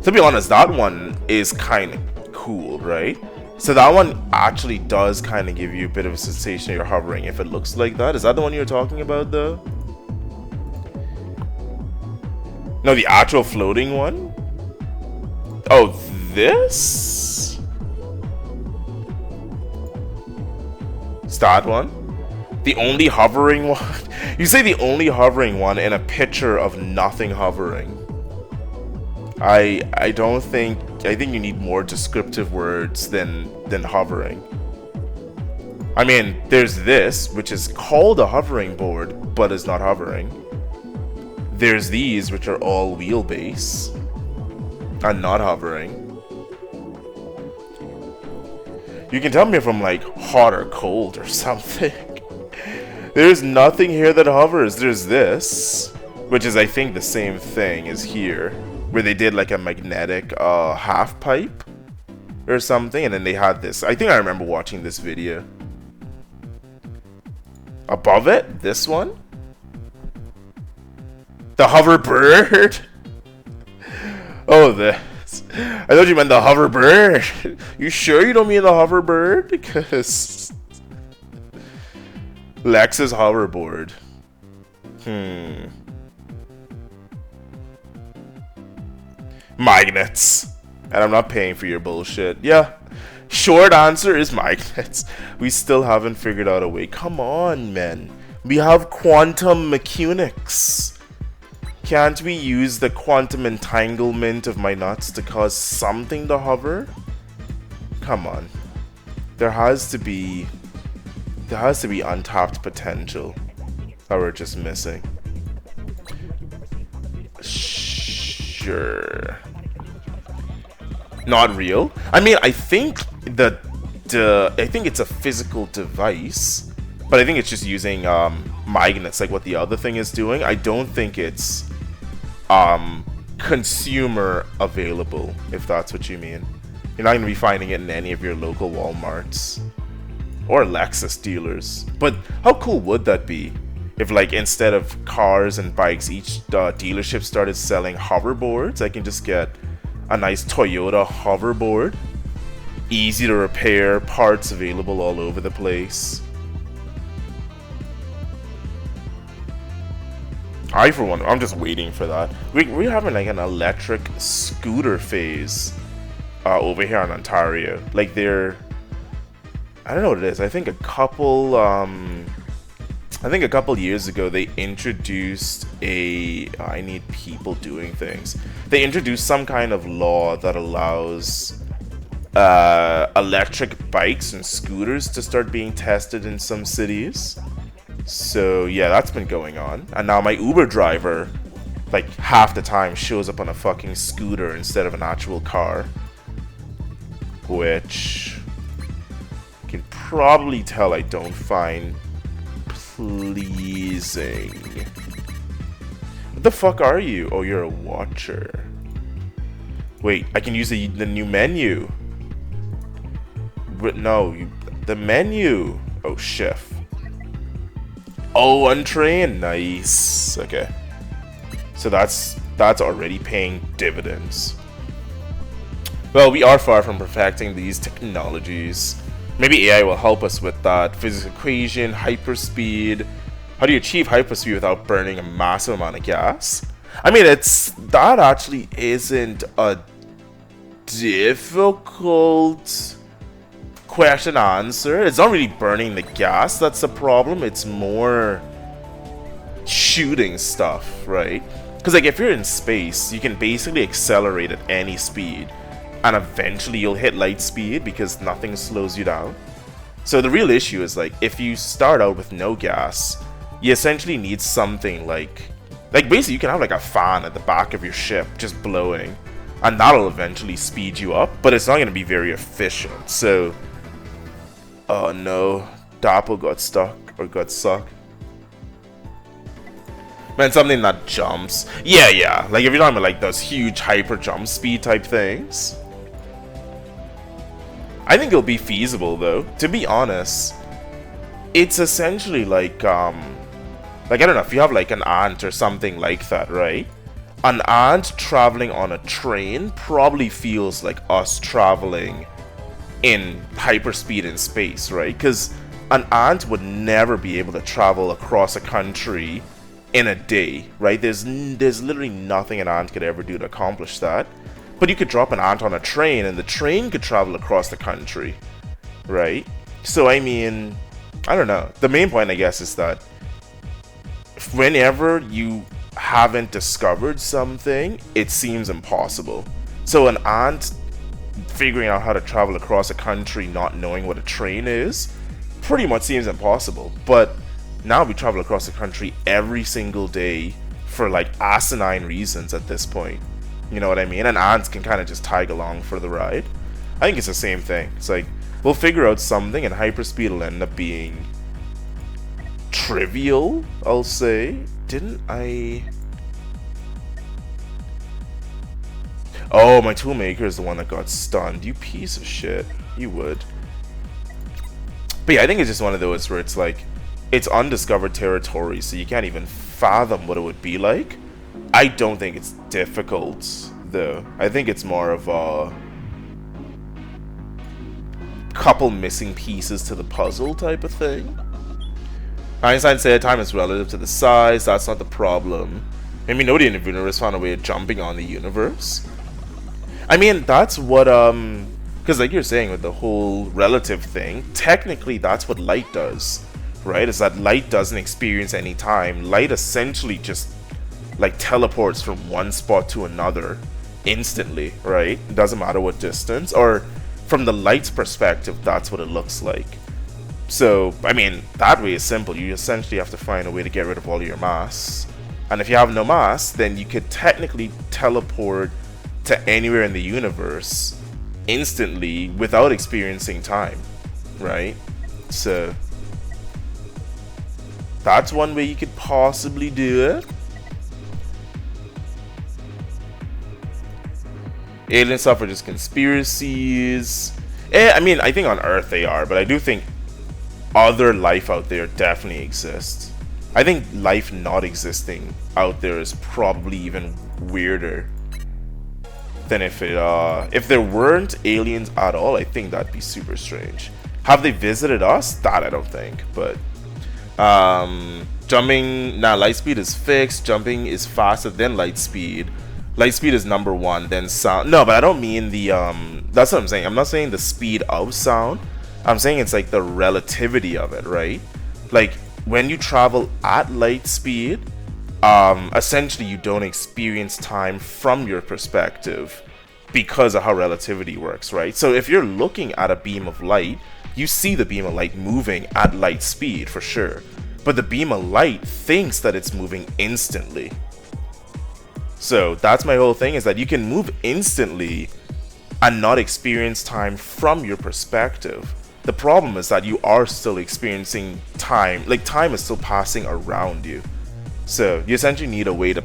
To be honest, that one is kind of cool, right? So that one actually does kind of give you a bit of a sensation you're hovering if it looks like that. Is that the one you're talking about, though? No, the actual floating one? Oh, this? It's that one? The only hovering one? You say the only hovering one in a picture of nothing hovering. I don't think... I think you need more descriptive words than hovering. I mean, there's this, which is called a hovering board, but is not hovering. There's these, which are all wheelbase and not hovering. You can tell me if I'm like hot or cold or something. There's nothing here that hovers. There's this, which is I think the same thing as here, where they did like a magnetic half pipe or something, and then they had this. I think I remember watching this video. Above it, this one, the hoverbird. Oh, this. I thought you meant the hoverbird. You sure you don't mean the hoverbird? Because Lex's hoverboard. Magnets. And I'm not paying for your bullshit. Yeah. Short answer is magnets. We still haven't figured out a way. Come on, man. We have quantum mechanics. Can't we use the quantum entanglement of my nuts to cause something to hover? Come on. There has to be untapped potential that we're just missing. Sure. Not real. I mean, I think I think it's a physical device, but I think it's just using magnets like what the other thing is doing. I don't think it's consumer available, if that's what you mean. You're not going to be finding it in any of your local Walmarts or Lexus dealers. But how cool would that be if, like, instead of cars and bikes, each dealership started selling hoverboards? I can just get a nice Toyota hoverboard, easy to repair, parts available all over the place. I, for one, I'm just waiting for that. We're having like an electric scooter phase over here in Ontario. Like I don't know what it is. I think a couple years ago they introduced I need people doing things. They introduced some kind of law that allows electric bikes and scooters to start being tested in some cities. So yeah, that's been going on. And now my Uber driver, like, half the time shows up on a fucking scooter instead of an actual car, which you can probably tell I don't find pleasing. What the fuck are you? Oh, you're a watcher. Wait, I can use the new menu. But no, the menu. Oh, shift. Oh, untrained. Nice. Okay. So that's already paying dividends. Well, we are far from perfecting these technologies. Maybe AI will help us with that. Physics equation, hyperspeed. How do you achieve hyperspeed without burning a massive amount of gas? I mean, that actually isn't a difficult question answer. It's not really burning the gas that's the problem. It's more shooting stuff, right? Because, like, if you're in space, you can basically accelerate at any speed, and eventually you'll hit light speed because nothing slows you down. So the real issue is, like, if you start out with no gas, you essentially need something like basically you can have like a fan at the back of your ship just blowing, and that'll eventually speed you up, but it's not going to be very efficient. So oh no, Dapple got stuck or got sucked. Man, something that jumps. Yeah. Like if you're talking about like those huge hyper jump speed type things, I think it'll be feasible though. To be honest, it's essentially like I don't know, if you have like an ant or something like that, right? An ant traveling on a train probably feels like us traveling in hyperspeed in space, right? Because an ant would never be able to travel across a country in a day, right? There's literally nothing an ant could ever do to accomplish that. But you could drop an ant on a train and the train could travel across the country, right? So I mean, I don't know. The main point, I guess, is that whenever you haven't discovered something, it seems impossible. So an ant figuring out how to travel across a country not knowing what a train is pretty much seems impossible. But now we travel across the country every single day for like asinine reasons at this point. You know what I mean? And ants can kind of just tag along for the ride. I think it's the same thing. It's like, we'll figure out something and hyperspeed will end up being trivial, I'll say. Didn't I... Oh, my toolmaker is the one that got stunned. You piece of shit. You would. But yeah, I think it's just one of those where it's like, it's undiscovered territory, so you can't even fathom what it would be like. I don't think it's difficult, though. I think it's more of a couple missing pieces to the puzzle type of thing. Einstein said time is relative to the size. That's not the problem. I mean, nobody in the universe found a way of jumping on the universe. I mean, that's what, because like you're saying with the whole relative thing, technically that's what light does, right? Is that light doesn't experience any time. Light essentially just like teleports from one spot to another instantly, right? It doesn't matter what distance, or from the light's perspective, that's what it looks like. So, I mean, that way is simple. You essentially have to find a way to get rid of all your mass. And if you have no mass, then you could technically teleport to anywhere in the universe instantly without experiencing time, right? So That's one way you could possibly do it. Alien stuff are just conspiracies. I mean, I think on Earth they are, but I do think other life out there definitely exists. I think life not existing out there is probably even weirder than if there weren't aliens at all. I think that'd be super strange. Have they visited us? That I don't think, but jumping, light speed is fixed. Jumping is faster than light speed. Light speed is number one, then sound. No, but I don't mean the that's what I'm saying. I'm not saying the speed of sound. I'm saying it's like the relativity of it, right? Like when you travel at light speed, essentially you don't experience time from your perspective because of how relativity works, right? So if you're looking at a beam of light, you see the beam of light moving at light speed for sure, but the beam of light thinks that it's moving instantly. So that's my whole thing, is that you can move instantly and not experience time from your perspective. The problem is that you are still experiencing time, like time is still passing around you. So you essentially need a way to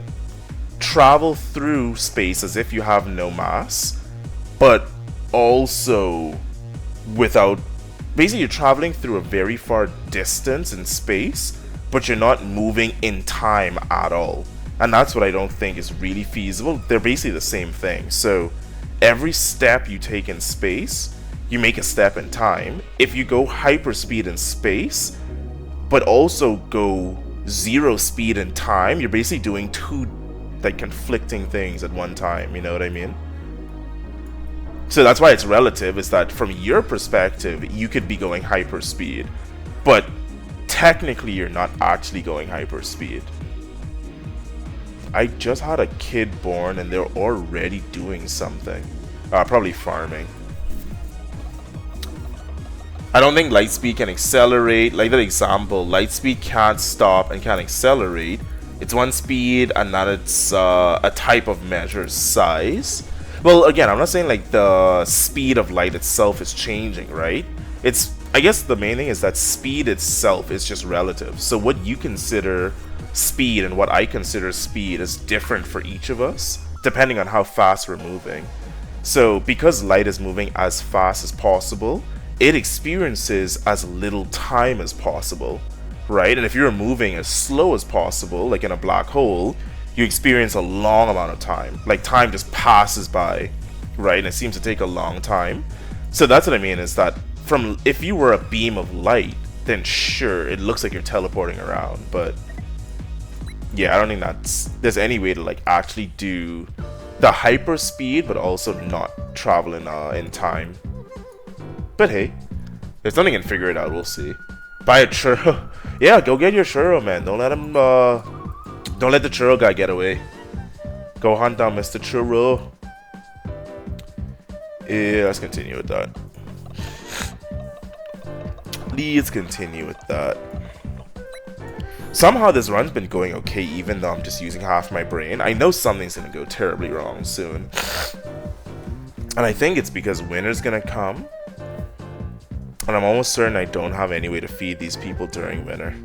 travel through space as if you have no mass, but also without, basically you're traveling through a very far distance in space, but you're not moving in time at all. And that's what I don't think is really feasible. They're basically the same thing. So every step you take in space, you make a step in time. If you go hyperspeed in space, but also go zero speed in time, you're basically doing two like conflicting things at one time, you know what I mean? So that's why it's relative, is that from your perspective, you could be going hyperspeed, but technically you're not actually going hyperspeed. I just had a kid born and they're already doing something. Probably farming. I don't think lightspeed can accelerate. Like that example, lightspeed can't stop and can't accelerate. It's one speed and not its a type of measured size. Well, again, I'm not saying like the speed of light itself is changing, right? I guess the main thing is that speed itself is just relative. So what you consider speed and what I consider speed is different for each of us, depending on how fast we're moving. So because light is moving as fast as possible, it experiences as little time as possible, right? And if you're moving as slow as possible, like in a black hole, you experience a long amount of time. Like time just passes by, right? And it seems to take a long time. So that's what I mean, is that if you were a beam of light, then sure, it looks like you're teleporting around, but yeah, I don't think there's any way to like actually do the hyper speed, but also not travel in time. But hey, if something can figure it out, we'll see. Buy a churro. Yeah, go get your churro, man. Don't let the churro guy get away. Go hunt down Mr. Churro. Yeah, let's continue with that. Let's continue with that. Somehow this run's been going okay, even though I'm just using half my brain. I know something's gonna go terribly wrong soon. And I think it's because winter's gonna come. And I'm almost certain I don't have any way to feed these people during winter.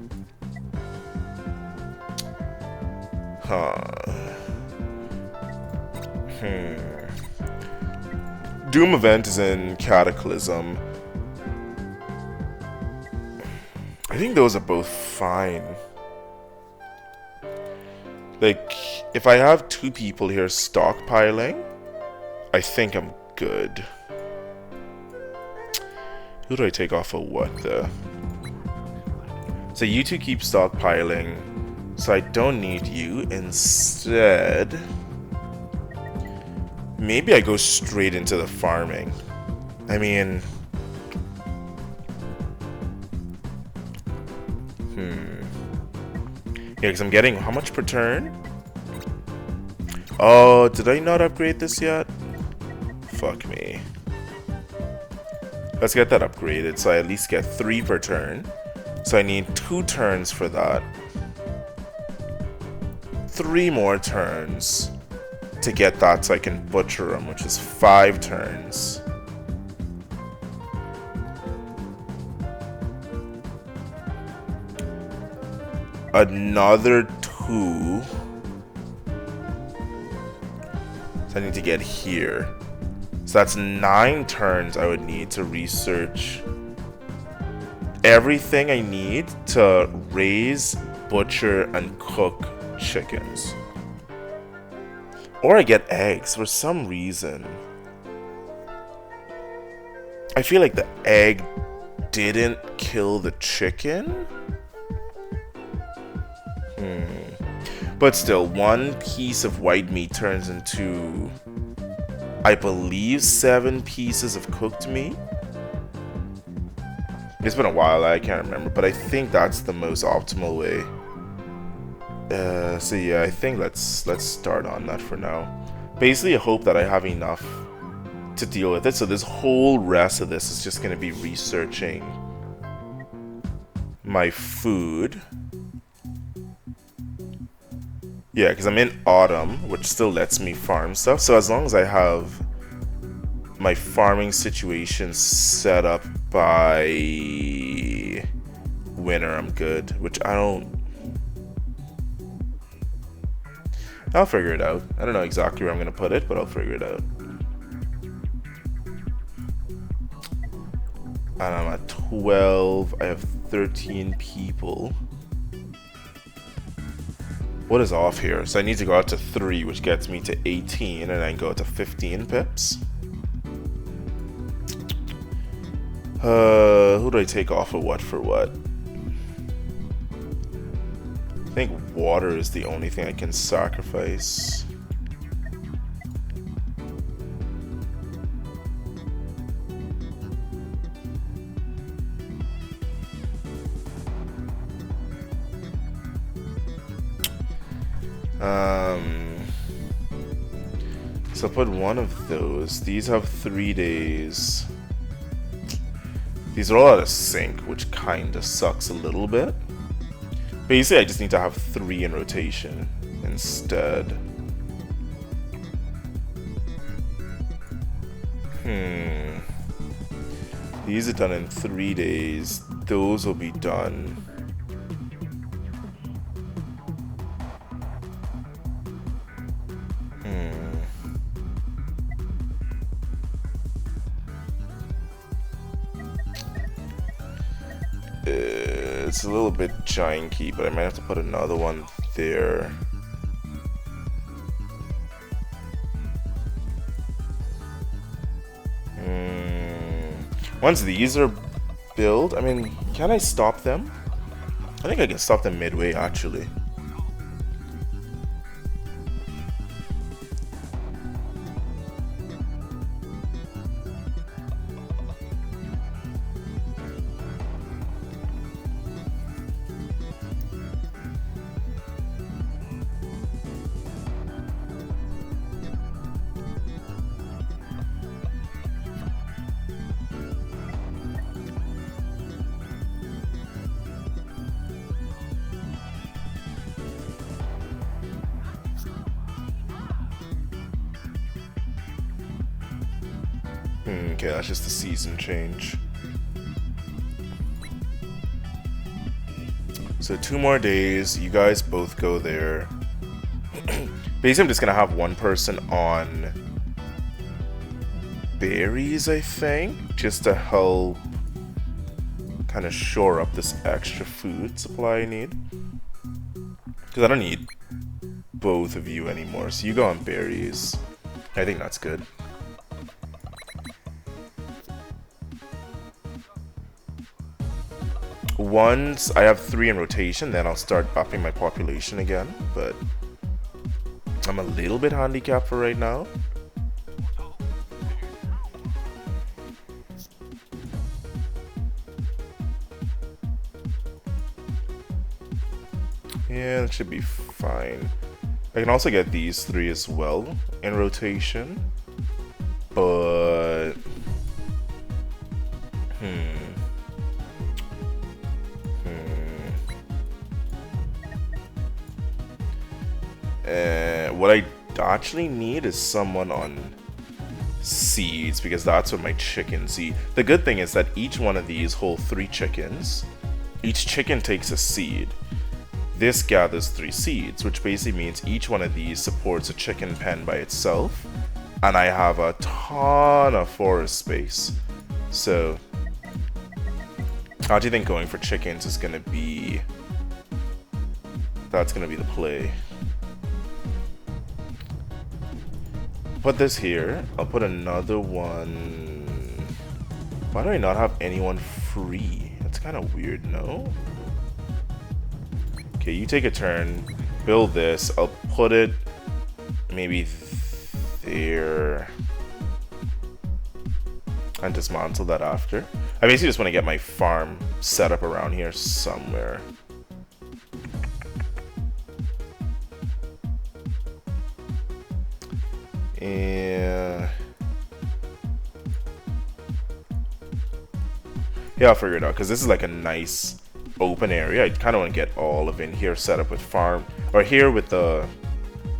Doom event is in Cataclysm. I think those are both fine. Like, if I have 2 people here stockpiling, I think I'm good. Who do I take off of what, though? So you 2 keep stockpiling, so I don't need you. Instead, maybe I go straight into the farming. I mean, yeah, because I'm getting how much per turn? Oh, did I not upgrade this yet? Fuck me. Let's get that upgraded so I at least get 3 per turn. So I need 2 turns for that. 3 more turns to get that so I can butcher them, which is 5 turns. another 2. So I need to get here. So that's 9 turns I would need to research everything I need to raise, butcher, and cook chickens. Or I get eggs for some reason. I feel like the egg didn't kill the chicken. But still, 1 piece of white meat turns into, I believe, 7 pieces of cooked meat. It's been a while, I can't remember, but I think that's the most optimal way. So yeah, I think let's start on that for now. Basically, I hope that I have enough to deal with it. So this whole rest of this is just going to be researching my food. Yeah, because I'm in autumn, which still lets me farm stuff. So as long as I have my farming situation set up by winter, I'm good. Which I'll figure it out. I don't know exactly where I'm going to put it, but I'll figure it out. And I'm at 12. I have 13 people. What is off here? So I need to go out to 3, which gets me to 18, and then go to 15 pips. Who do I take off of what for what? I think water is the only thing I can sacrifice. So I'll put 1 of those. These have 3 days. These are all out of sync, which kinda sucks a little bit. Basically, I just need to have 3 in rotation instead. These are done in 3 days. Those will be done. It's a little bit janky, but I might have to put another one there. Once these are built, I mean, can I stop them? I think I can stop them midway, actually. Okay, that's just a season change. So 2 more days, you guys both go there. Basically, I'm just gonna have 1 person on berries, I think, just to help kind of shore up this extra food supply I need. Because I don't need both of you anymore, so you go on berries. I think that's good. Once I have 3 in rotation, then I'll start upping my population again, but I'm a little bit handicapped for right now. Yeah, that should be fine. I can also get these 3 as well in rotation, but what I actually need is someone on seeds, because that's what my chickens eat. The good thing is that each one of these hold 3 chickens. Each chicken takes a seed. this gathers 3 seeds, which basically means each one of these supports a chicken pen by itself, and I have a ton of forest space. So how do you think going for chickens is gonna be? That's gonna be the play. Put this here. I'll put another one. Why do I not have anyone free? That's kind of weird, no? Okay, you take a turn. Build this. I'll put it maybe there. And dismantle that after. I basically just want to get my farm set up around here somewhere. And yeah, I'll figure it out because this is like a nice open area. I kind of want to get all of in here set up with farm, or here with the,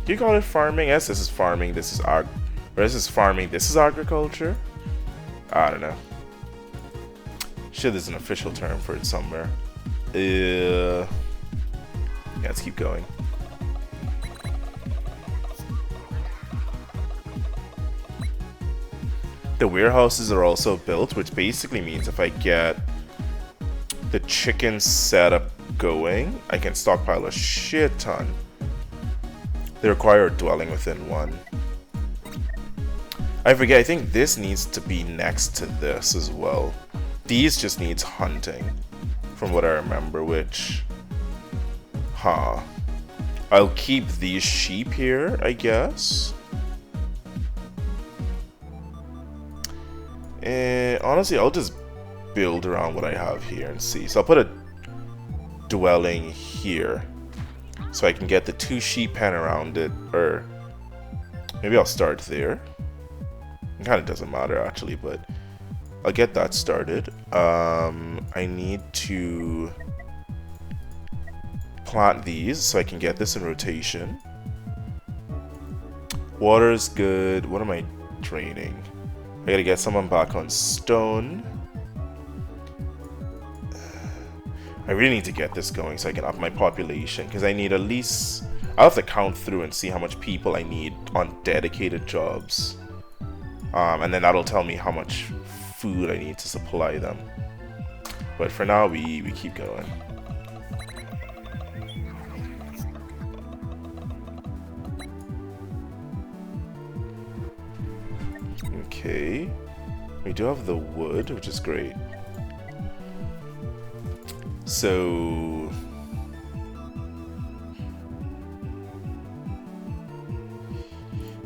do you call it farming? Yes, this is farming. This is farming. This is agriculture. I don't know. Shit, there's an official term for it somewhere. Yeah, let's keep going. The warehouses are also built, which basically means if I get the chicken setup going, I can stockpile a shit ton. They require a dwelling within 1. I forget, I think this needs to be next to this as well. These just needs hunting, from what I remember, which... I'll keep these sheep here, I guess. And honestly, I'll just build around what I have here and see. So I'll put a dwelling here, so I can get the 2 sheep pen around it, or maybe I'll start there. It kind of doesn't matter actually, but I'll get that started. I need to plant these so I can get this in rotation. Water is good. What am I draining? I gotta get someone back on stone. I really need to get this going so I can up my population, because I need at least... I'll have to count through and see how much people I need on dedicated jobs. And then that'll tell me how much food I need to supply them. But for now, we keep going. Okay. We do have the wood, which is great. So...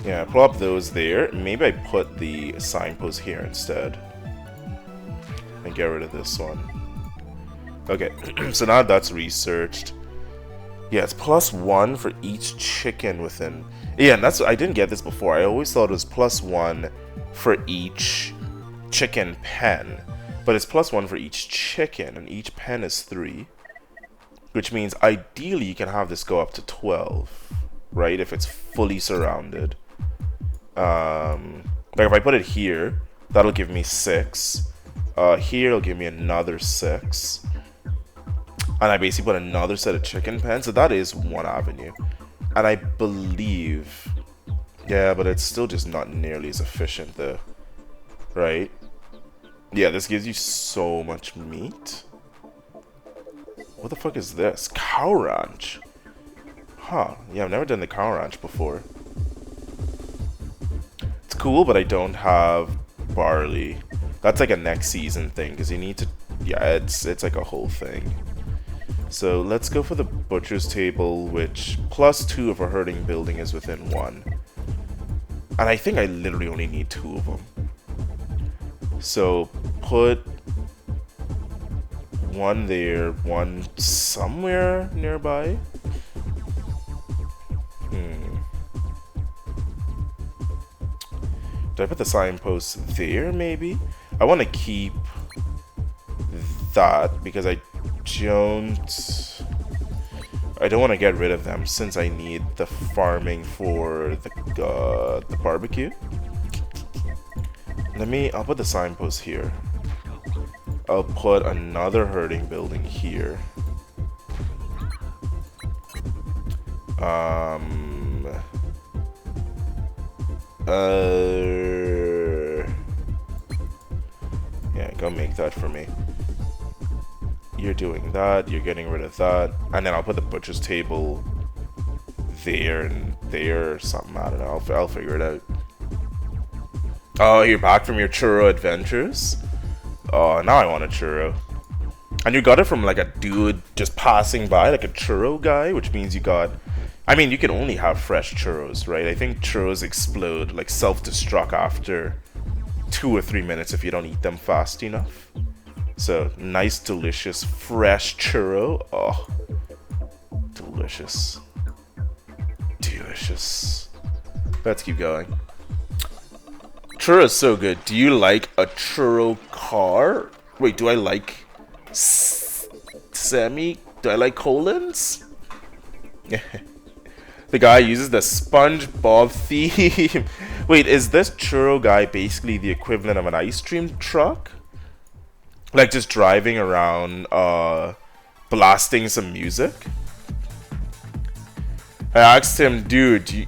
yeah, plop those there. Maybe I put the signpost here instead. And get rid of this one. Okay, so now that's researched. Yeah, it's +1 for each chicken within... yeah, and that's... I didn't get this before. I always thought it was +1 for each chicken pen. But it's +1 for each chicken, and each pen is 3. Which means ideally you can have this go up to 12. Right? If it's fully surrounded. Like if I put it here, that'll give me 6. Here it'll give me another 6. And I basically put another set of chicken pens, so that is one avenue. And I believe... yeah, but it's still just not nearly as efficient though. Right? Yeah, this gives you so much meat. What the fuck is this? Cow ranch? Huh. Yeah, I've never done the cow ranch before. It's cool, but I don't have barley. That's like a next season thing, because you need to... yeah, it's like a whole thing. So let's go for the butcher's table, which +2 of a herding building is within 1. And I think I literally only need 2 of them. So put 1 there, 1 somewhere nearby. Did I put the signpost there, maybe? I want to keep that because I don't want to get rid of them since I need the farming for the barbecue. I'll put the signpost here. I'll put another herding building here. Yeah, go make that for me. You're doing that, you're getting rid of that, and then I'll put the butcher's table there and there or something. I don't know, I'll figure it out. Oh, you're back from your churro adventures? Oh, now I want a churro. And you got it from like a dude just passing by, like a churro guy, which means you got... I mean, you can only have fresh churros, right? I think churros explode, like self-destruct after 2 or 3 minutes if you don't eat them fast enough. So, nice, delicious, fresh churro. Oh, delicious. Delicious. Let's keep going. Churro is so good. Do you like a churro car? Wait, do I like... Do I like colons? The guy uses the SpongeBob theme. Wait, is this churro guy basically the equivalent of an ice cream truck? Like just driving around, blasting some music? I asked him, dude, you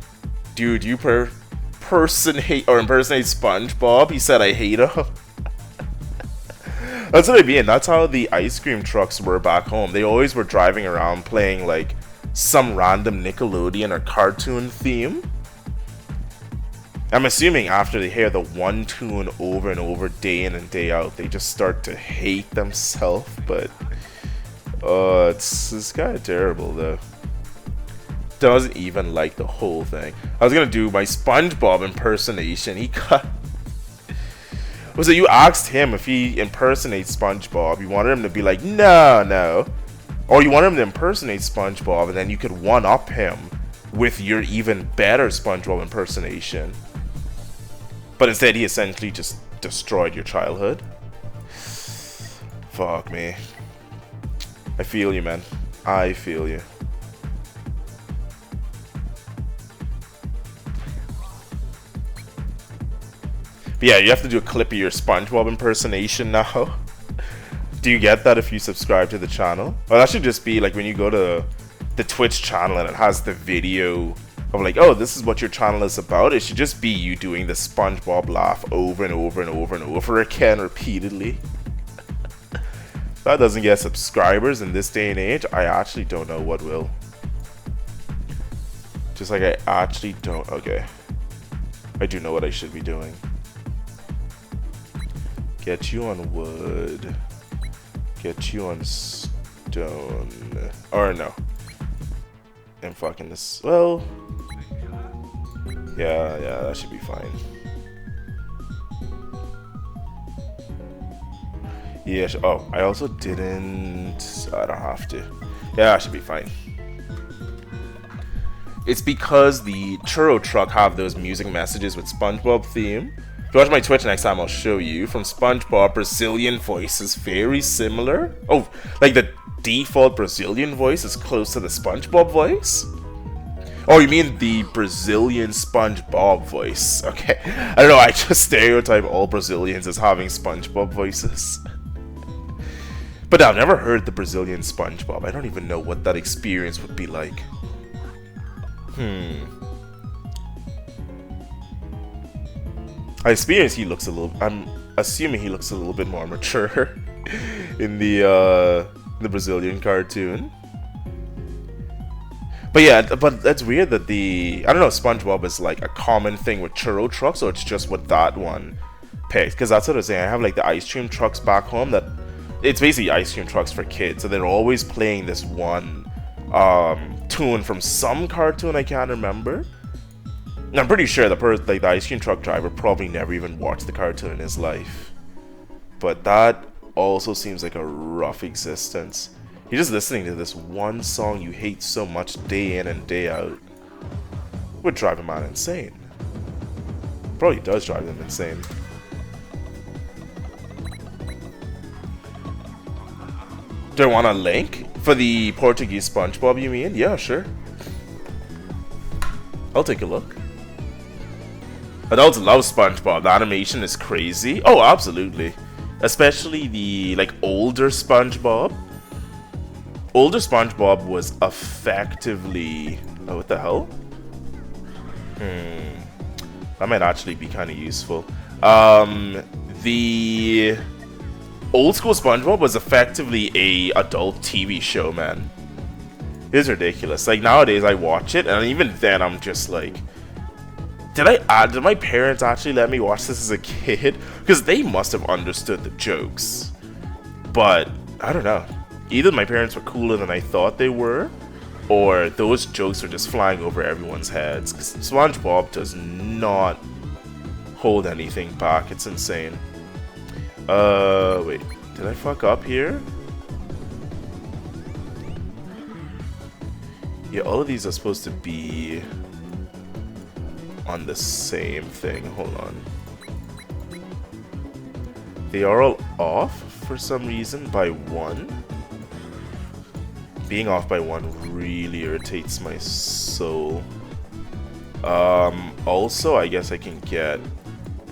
impersonate SpongeBob? He said, I hate him. That's what I mean. That's how the ice cream trucks were back home. They always were driving around playing like some random Nickelodeon or cartoon theme. I'm assuming after they hear the one tune over and over day in and day out, they just start to hate themselves. But it's kind of terrible though. Doesn't even like the whole thing. I was gonna do my SpongeBob impersonation. He cut. Was it you asked him if he impersonates SpongeBob? You wanted him to be like, no. Or you wanted him to impersonate SpongeBob and then you could one-up him with your even better SpongeBob impersonation. But instead he essentially just destroyed your childhood. Fuck me. I feel you, man. I feel you. But yeah, you have to do a clip of your SpongeBob impersonation now. Do you get that if you subscribe to the channel? Well, that should just be like when you go to the Twitch channel and it has the video of like, oh, this is what your channel is about. It should just be you doing the SpongeBob laugh over and over and over and over again repeatedly. If that doesn't get subscribers in this day and age, I actually don't know what will. Just like I actually don't. Okay. I do know what I should be doing. Get you on wood. Get you on stone. Or no. And fucking this. Well. Yeah, that should be fine. Yeah, oh, I also didn't. I don't have to. Yeah, I should be fine. It's because the churro truck have those music messages with SpongeBob theme. If you watch my Twitch next time, I'll show you. From SpongeBob, Brazilian voice is very similar. Oh, like the default Brazilian voice is close to the SpongeBob voice? Oh, you mean the Brazilian SpongeBob voice. Okay. I don't know, I just stereotype all Brazilians as having SpongeBob voices. But I've never heard the Brazilian SpongeBob. I don't even know what that experience would be like. I experience he looks a little... I'm assuming he looks a little bit more mature in the Brazilian cartoon. But yeah, but that's weird that the... I don't know if SpongeBob is like a common thing with churro trucks or it's just what that one picked. Because that's what I was saying. I have like the ice cream trucks back home that... It's basically ice cream trucks for kids. So they're always playing this one tune from some cartoon I can't remember. And I'm pretty sure the ice cream truck driver probably never even watched the cartoon in his life. But that also seems like a rough existence. You're just listening to this one song you hate so much day in and day out. Would drive a man insane. Probably does drive them insane. Do I want a link? For the Portuguese SpongeBob, you mean? Yeah, sure. I'll take a look. Adults love SpongeBob. The animation is crazy. Oh, absolutely. Especially the, like, older SpongeBob. Older SpongeBob was effectively Oh, what the hell? That might actually be kind of useful. The old school SpongeBob was effectively a adult TV show, man. It is ridiculous. Like, nowadays I watch it, and even then I'm just like, did my parents actually let me watch this as a kid? Because they must have understood the jokes. But I don't know. Either my parents were cooler than I thought they were, or those jokes were just flying over everyone's heads. Because SpongeBob does not hold anything back. It's insane. Wait. Did I fuck up here? Yeah, all of these are supposed to be on the same thing. Hold on. They are all off for some reason by 1. Being off by 1 really irritates my soul. Also, I guess I can get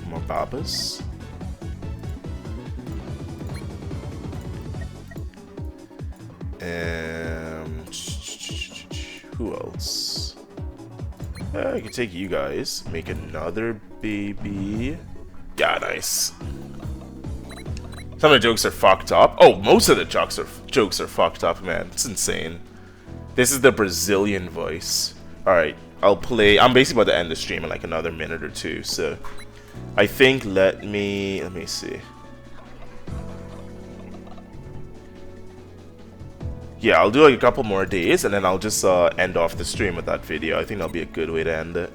more Babas. Who else? I can take you guys. Make another baby. Yeah, nice. Some of the jokes are fucked up. Oh, most of the jokes are fucked up, man. It's insane. This is the Brazilian voice. Alright, I'll play. I'm basically about to end the stream in like another minute or 2, so I think let me see. Yeah, I'll do like a couple more days and then I'll just end off the stream with that video. I think that'll be a good way to end it.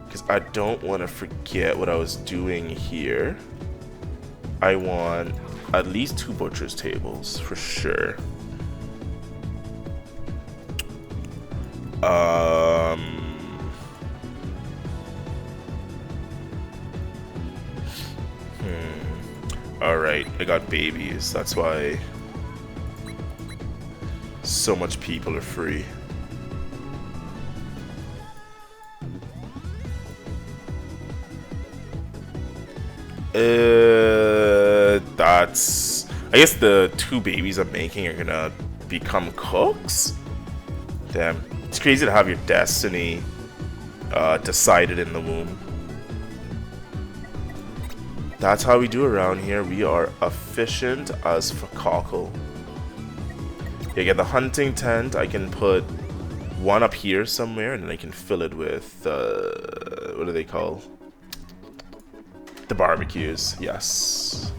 Because I don't want to forget what I was doing here. I want at least 2 butcher's tables for sure. Alright, I got babies. That's why so much people are free. That's... I guess the 2 babies I'm making are gonna become cooks? Damn. It's crazy to have your destiny decided in the womb. That's how we do around here. We are efficient as for cockle. You get the hunting tent. I can put 1 up here somewhere, and then I can fill it with what do they call? The barbecues. Yes.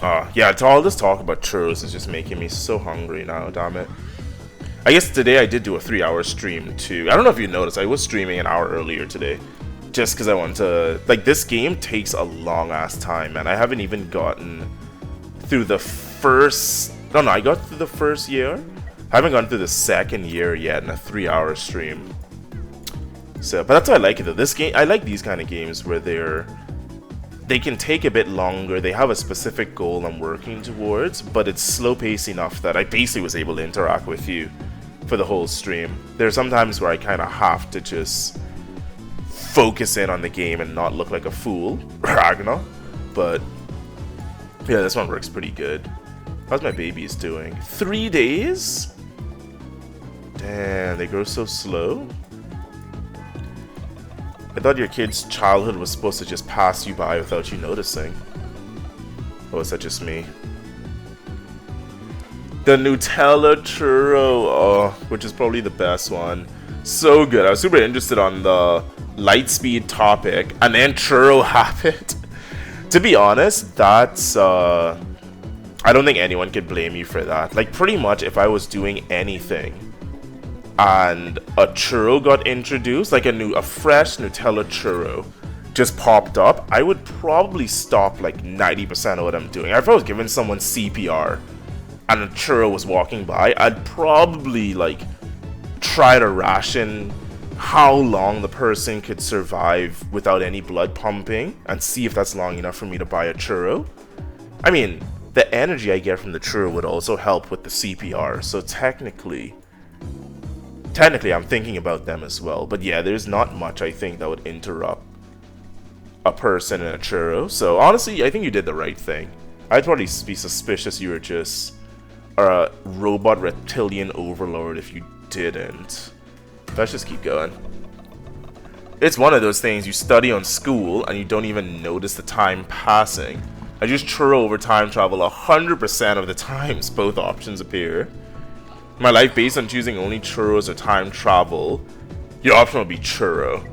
Yeah. All this talk about churros is just making me so hungry now. Damn it. I guess today I did do a 3-hour stream too. I don't know if you noticed. I was streaming an hour earlier today. Just because I want to, like, this game takes a long ass time, man. I haven't even gotten through the first, no, I got through the first year. I haven't gone through the second year yet in a 3-hour stream. So, but that's why I like it though. This game, I like these kind of games where they can take a bit longer. They have a specific goal I'm working towards, but it's slow paced enough that I basically was able to interact with you for the whole stream. There's some times where I kind of have to just focus in on the game and not look like a fool, Ragnar. But yeah, this one works pretty good. How's my babies doing? 3 days? Damn, they grow so slow. I thought your kid's childhood was supposed to just pass you by without you noticing. Or is that just me? The Nutella churro, which is probably the best one. So good. I was super interested on the Lightspeed topic, and then churro habit. To be honest, that's I don't think anyone could blame you for that. Like, pretty much if I was doing anything and a churro got introduced, like a fresh Nutella churro just popped up, I would probably stop like 90% of what I'm doing. If I was giving someone CPR and a churro was walking by, I'd probably like try to ration how long the person could survive without any blood pumping and see if that's long enough for me to buy a churro. I mean, the energy I get from the churro would also help with the CPR, so technically I'm thinking about them as well. But yeah, there's not much I think that would interrupt a person in a churro. So honestly, I think you did the right thing. I'd probably be suspicious you were just or a robot reptilian overlord if you didn't. Let's just keep going. It's one of those things you study on school and you don't even notice the time passing. I just churro over time travel 100% of the times both options appear. My life based on choosing only churros or time travel. Your option will be churro.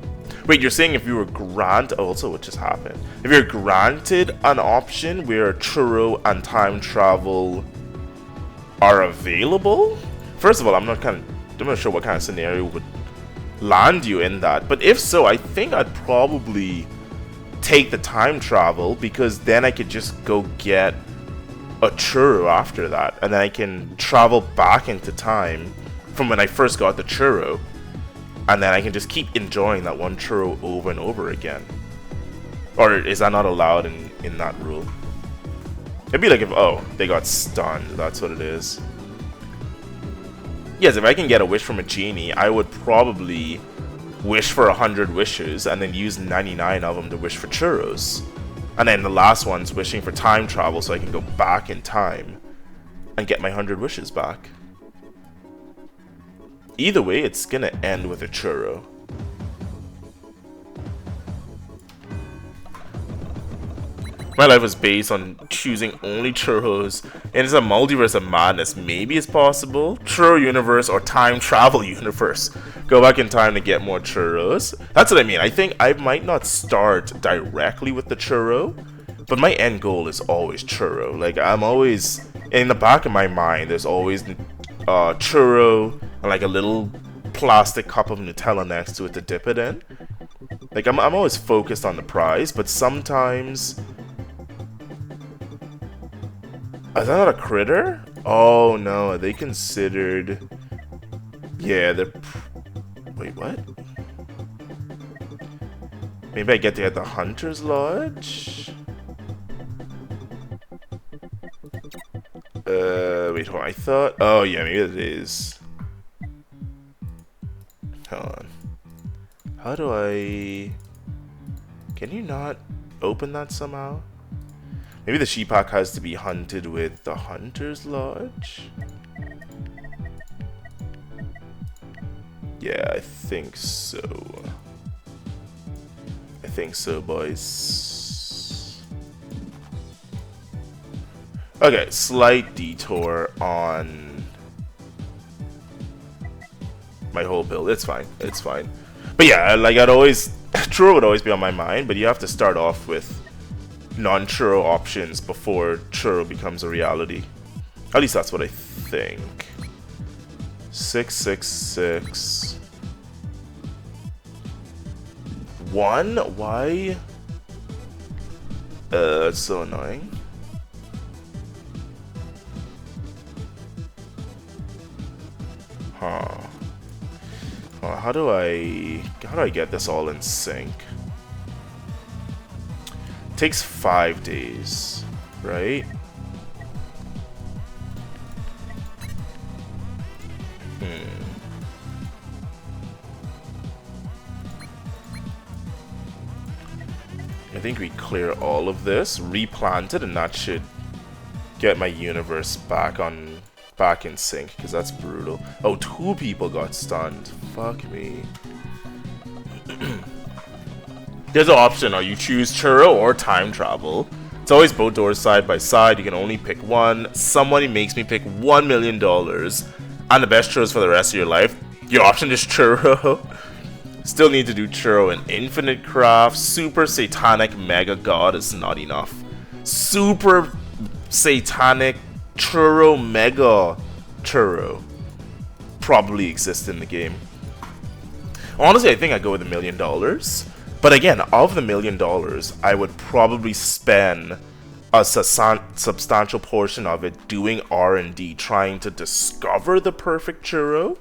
Wait, you're saying if you were granted, also what just happened? If you're granted an option where churro and time travel are available? First of all, I'm not sure what kind of scenario would land you in that, but if so, I think I'd probably take the time travel, because then I could just go get a churro after that, and then I can travel back into time from when I first got the churro, and then I can just keep enjoying that one churro over and over again. Or is that not allowed in that rule? It'd be like if, oh, they got stunned, that's what it is. Yes, if I can get a wish from a genie, I would probably wish for 100 wishes and then use 99 of them to wish for churros. And then the last one's wishing for time travel so I can go back in time and get my 100 wishes back. Either way, it's gonna end with a churro. My life was based on choosing only churros, and it's a multiverse of madness. Maybe it's possible. Churro universe or time travel universe. Go back in time to get more churros. That's what I mean. I think I might not start directly with the churro, but my end goal is always churro. Like, I'm always, in the back of my mind, there's always churro and like a little plastic cup of Nutella next to it to dip it in. Like, I'm always focused on the prize, but sometimes... Is that not a critter? Oh no, are they considered... Yeah, they're... Wait, what? Maybe I get to get the Hunter's Lodge? Wait, hold on, I thought... Oh yeah, maybe it is. Hold on. How do I... Can you not open that somehow? Maybe the Sheepak has to be hunted with the Hunter's Lodge? Yeah, I think so. I think so, boys. Okay, slight detour on my whole build. It's fine. It's fine. But yeah, like I'd always... Churro would always be on my mind, but you have to start off with non-churro options before churro becomes a reality. At least that's what I think. 666 1? Why? It's so annoying. Huh. How do I get this all in sync? Takes 5 days, right? I think we clear all of this, replant it, and that should get my universe back in sync, because that's brutal. Oh, 2 people got stunned. Fuck me. There's an option, or you choose churro or time travel. It's always both doors side by side. You can only pick one. Somebody makes me pick $1 million and the best churros for the rest of your life. Your option is churro. Still need to do churro and infinite craft. Super satanic mega god is not enough. Super satanic churro mega churro probably exists in the game. Honestly, I think I'd go with $1 million. But again, of the $1 million, I would probably spend a substantial portion of it doing R&D, trying to discover the perfect churro.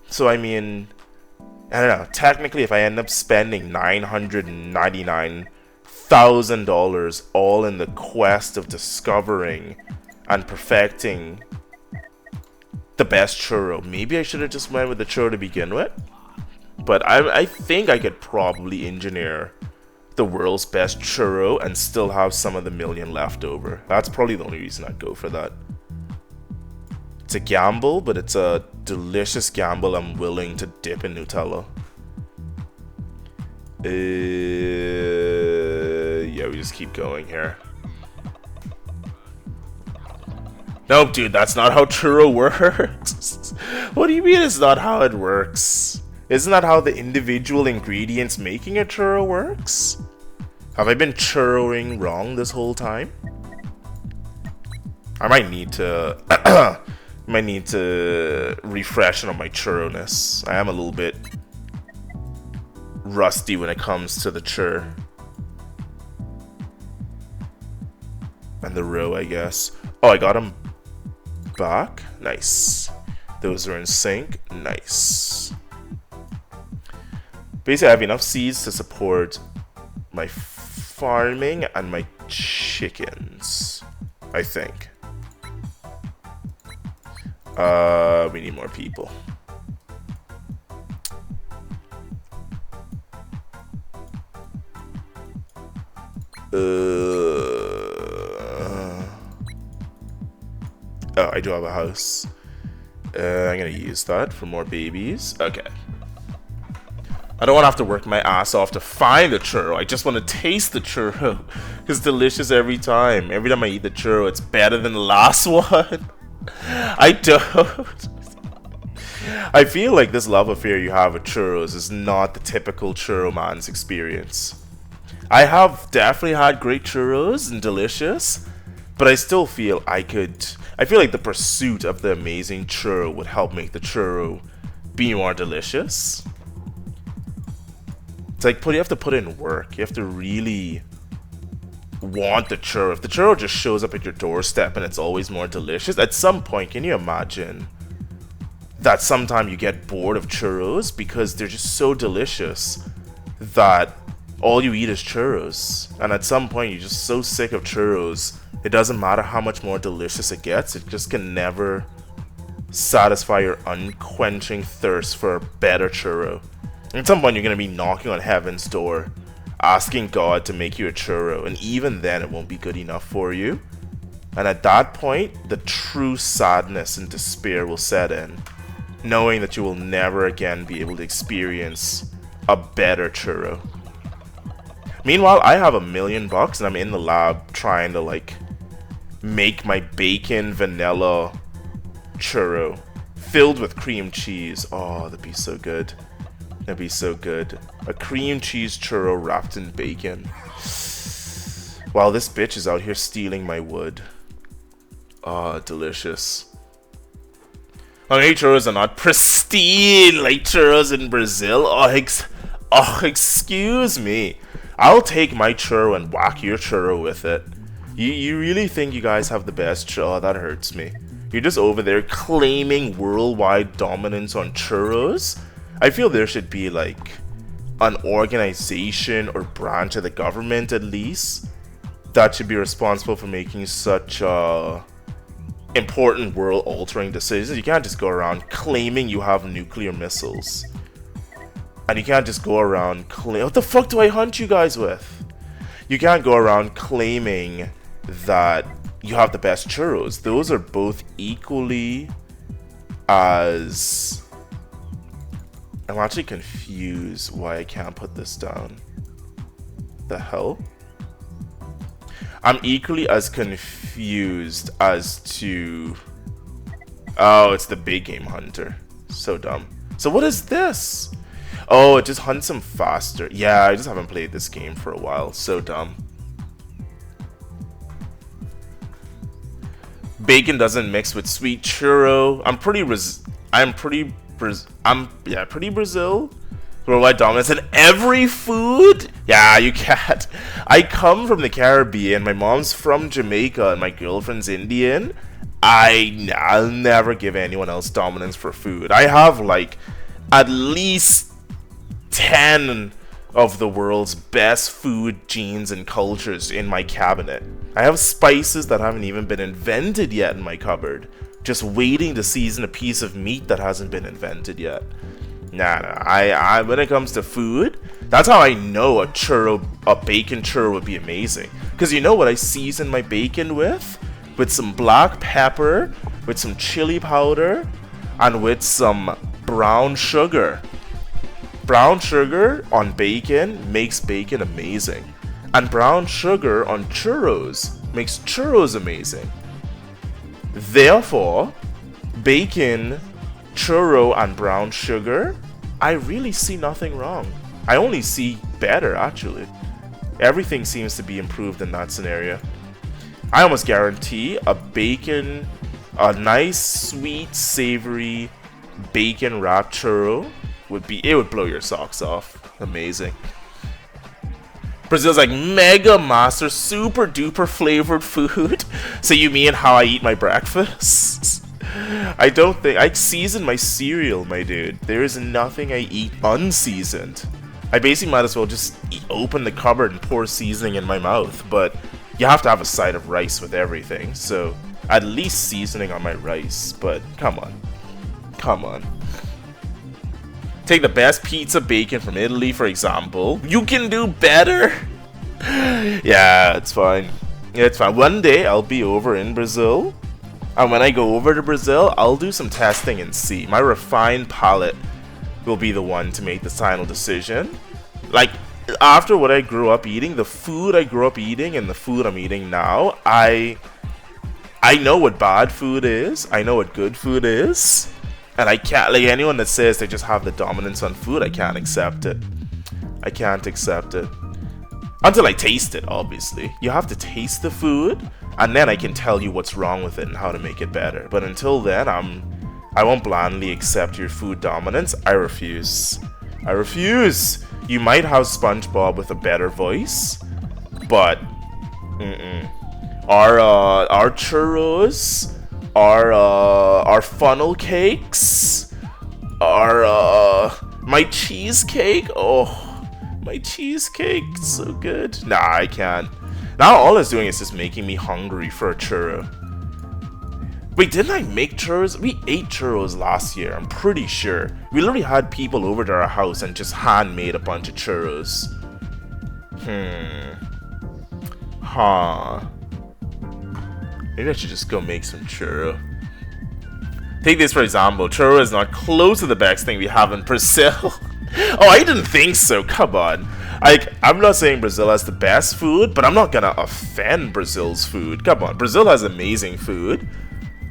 So I mean, I don't know, technically if I end up spending $999,000 all in the quest of discovering and perfecting the best churro, maybe I should have just went with the churro to begin with. But I think I could probably engineer the world's best churro and still have some of the $1 million left over. That's probably the only reason I'd go for that. It's a gamble, but it's a delicious gamble I'm willing to dip in Nutella. Yeah, we just keep going here. Nope, dude, that's not how churro works. What do you mean it's not how it works? Isn't that how the individual ingredients making a churro works? Have I been churroing wrong this whole time? I might need to refresh on my churro-ness. I am a little bit rusty when it comes to the chur. And the row, I guess. Oh, I got him back. Nice. Those are in sync. Nice. Basically, I have enough seeds to support my farming and my chickens, I think. We need more people. Oh, I do have a house. I'm gonna use that for more babies. Okay. I don't want to have to work my ass off to find the churro. I just want to taste the churro. It's delicious every time. Every time I eat the churro, it's better than the last one. I don't. I feel like this love affair you have with churros is not the typical churro man's experience. I have definitely had great churros and delicious, but I still feel I feel like the pursuit of the amazing churro would help make the churro be more delicious. It's like you have to put in work. You have to really want the churro. If the churro just shows up at your doorstep and it's always more delicious, at some point, can you imagine that sometime you get bored of churros because they're just so delicious that all you eat is churros? And at some point, you're just so sick of churros, it doesn't matter how much more delicious it gets, it just can never satisfy your unquenching thirst for a better churro. At some point, you're going to be knocking on heaven's door, asking God to make you a churro, and even then, it won't be good enough for you. And at that point, the true sadness and despair will set in, knowing that you will never again be able to experience a better churro. Meanwhile, I have $1 million and I'm in the lab trying to like make my bacon vanilla churro filled with cream cheese. Oh, that'd be so good. That'd be so good. A cream cheese churro wrapped in bacon. While this bitch is out here stealing my wood. Oh, delicious. Okay, churros are not pristine like churros in Brazil. Oh, excuse me. I'll take my churro and whack your churro with it. You really think you guys have the best churro? Oh, that hurts me. You're just over there claiming worldwide dominance on churros? I feel there should be like an organization or branch of the government at least that should be responsible for making such important world-altering decisions. You can't just go around claiming you have nuclear missiles. And you can't just go around claiming... What the fuck do I hunt you guys with? You can't go around claiming that you have the best churros. Those are both equally as... I'm actually confused why I can't put this down. The hell? I'm equally as confused as to... Oh, it's the big game hunter. So dumb. So what is this? Oh, it just hunts them faster. Yeah, I just haven't played this game for a while. So dumb. Bacon doesn't mix with sweet churro. pretty Brazil. Worldwide dominance in every food? Yeah, you can't. I come from the Caribbean. My mom's from Jamaica and my girlfriend's Indian. I'll never give anyone else dominance for food. I have like at least 10 of the world's best food genes and cultures in my cabinet. I have spices that haven't even been invented yet in my cupboard, just waiting to season a piece of meat that hasn't been invented yet. Nah, when it comes to food, that's how I know a bacon churro would be amazing. Because you know what I season my bacon with? with some black pepper, with some chili powder, and with some brown sugar. Brown sugar on bacon makes bacon amazing. And brown sugar on churros makes churros amazing. Therefore, bacon, churro, and brown sugar, I really see nothing wrong. I only see better, actually. Everything seems to be improved in that scenario. I almost guarantee a nice, sweet, savory bacon wrapped churro would blow your socks off. Amazing. Brazil's like mega master, super duper flavored food. So you mean how I eat my breakfast? I season my cereal, my dude. There is nothing I eat unseasoned. I basically might as well just open the cupboard and pour seasoning in my mouth, but you have to have a side of rice with everything, so at least seasoning on my rice, but come on. Come on. Take the best pizza bacon from Italy, for example. You can do better. Yeah, it's fine. It's fine. One day I'll be over in Brazil, and when I go over to Brazil, I'll do some testing and see. My refined palate will be the one to make the final decision. Like, after what I grew up eating, the food I grew up eating and the food I'm eating now, I know what bad food is, I know what good food is, and I can't, like, anyone that says they just have the dominance on food, I can't accept it. I can't accept it. Until I taste it, obviously. You have to taste the food, and then I can tell you what's wrong with it and how to make it better. But until then, I won't blindly accept your food dominance. I refuse. I refuse. You might have SpongeBob with a better voice, but our churros, our funnel cakes, my cheesecake. Oh, my cheesecake, so good. Nah, I can't. Now all it's doing is just making me hungry for a churro. Wait, didn't I make churros? We ate churros last year, I'm pretty sure. We literally had people over to our house and just handmade a bunch of churros. Maybe I should just go make some churro. Take this for example. Churro is not close to the best thing we have in Brazil. Oh, I didn't think so. Come on. Like, I'm not saying Brazil has the best food, but I'm not gonna offend Brazil's food. Come on, Brazil has amazing food.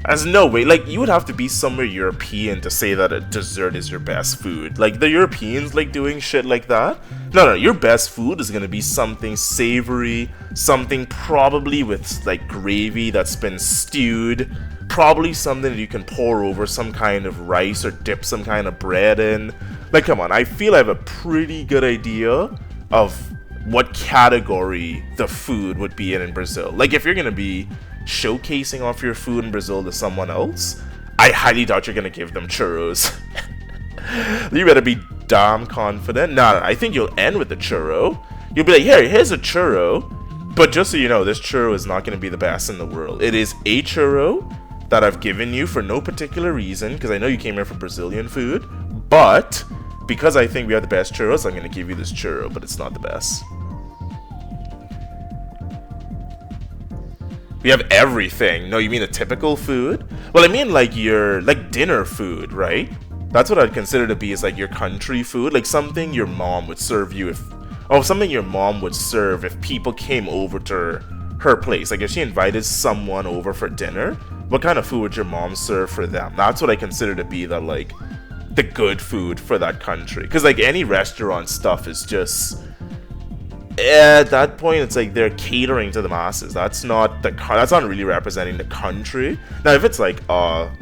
There's no way, like, you would have to be somewhere European to say that a dessert is your best food. Like, the Europeans like doing shit like that. No, your best food is gonna be something savory, something probably with, like, gravy that's been stewed, probably something that you can pour over some kind of rice or dip some kind of bread in. Like, come on, I feel I have a pretty good idea of what category the food would be in Brazil. Like, if you're gonna be showcasing off your food in Brazil to someone else, I highly doubt you're gonna give them churros. You better be damn confident. No, I think you'll end with the churro. You'll be like, here's a churro, but just so you know, this churro is not gonna be the best in the world. It is a churro that I've given you for no particular reason, because I know you came here for Brazilian food, but because I think we have the best churros, I'm gonna give you this churro, but it's not the best. We have everything. No, you mean a typical food? Well, I mean like your, like, dinner food, right? That's what I'd consider to be is like your country food, like something your mom would serve you something your mom would serve if people came over to her place. Like if she invited someone over for dinner, what kind of food would your mom serve for them? That's what I consider to be the, like, the good food for that country. Because, like, any restaurant stuff is just, at that point, it's like they're catering to the masses. That's not really representing the country. Now, if it's like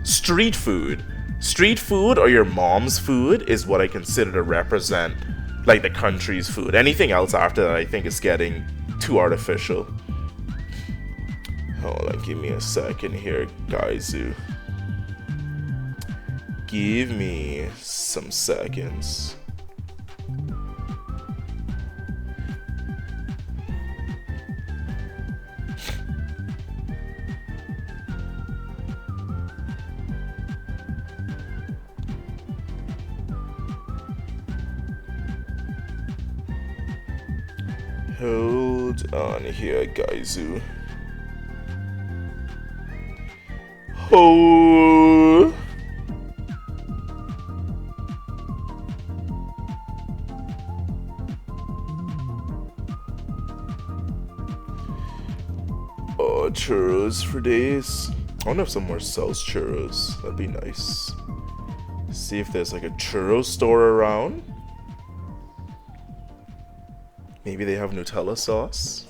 street food or your mom's food is what I consider to represent, like, the country's food. Anything else after that, I think, is getting too artificial. Hold on, give me a second here, Gaizu. Give me some seconds. Hold on here, Gaizu. Oh. Oh, churros for days. I wonder if somewhere sells churros. That'd be nice. See if there's like a churro store around. Maybe they have Nutella sauce.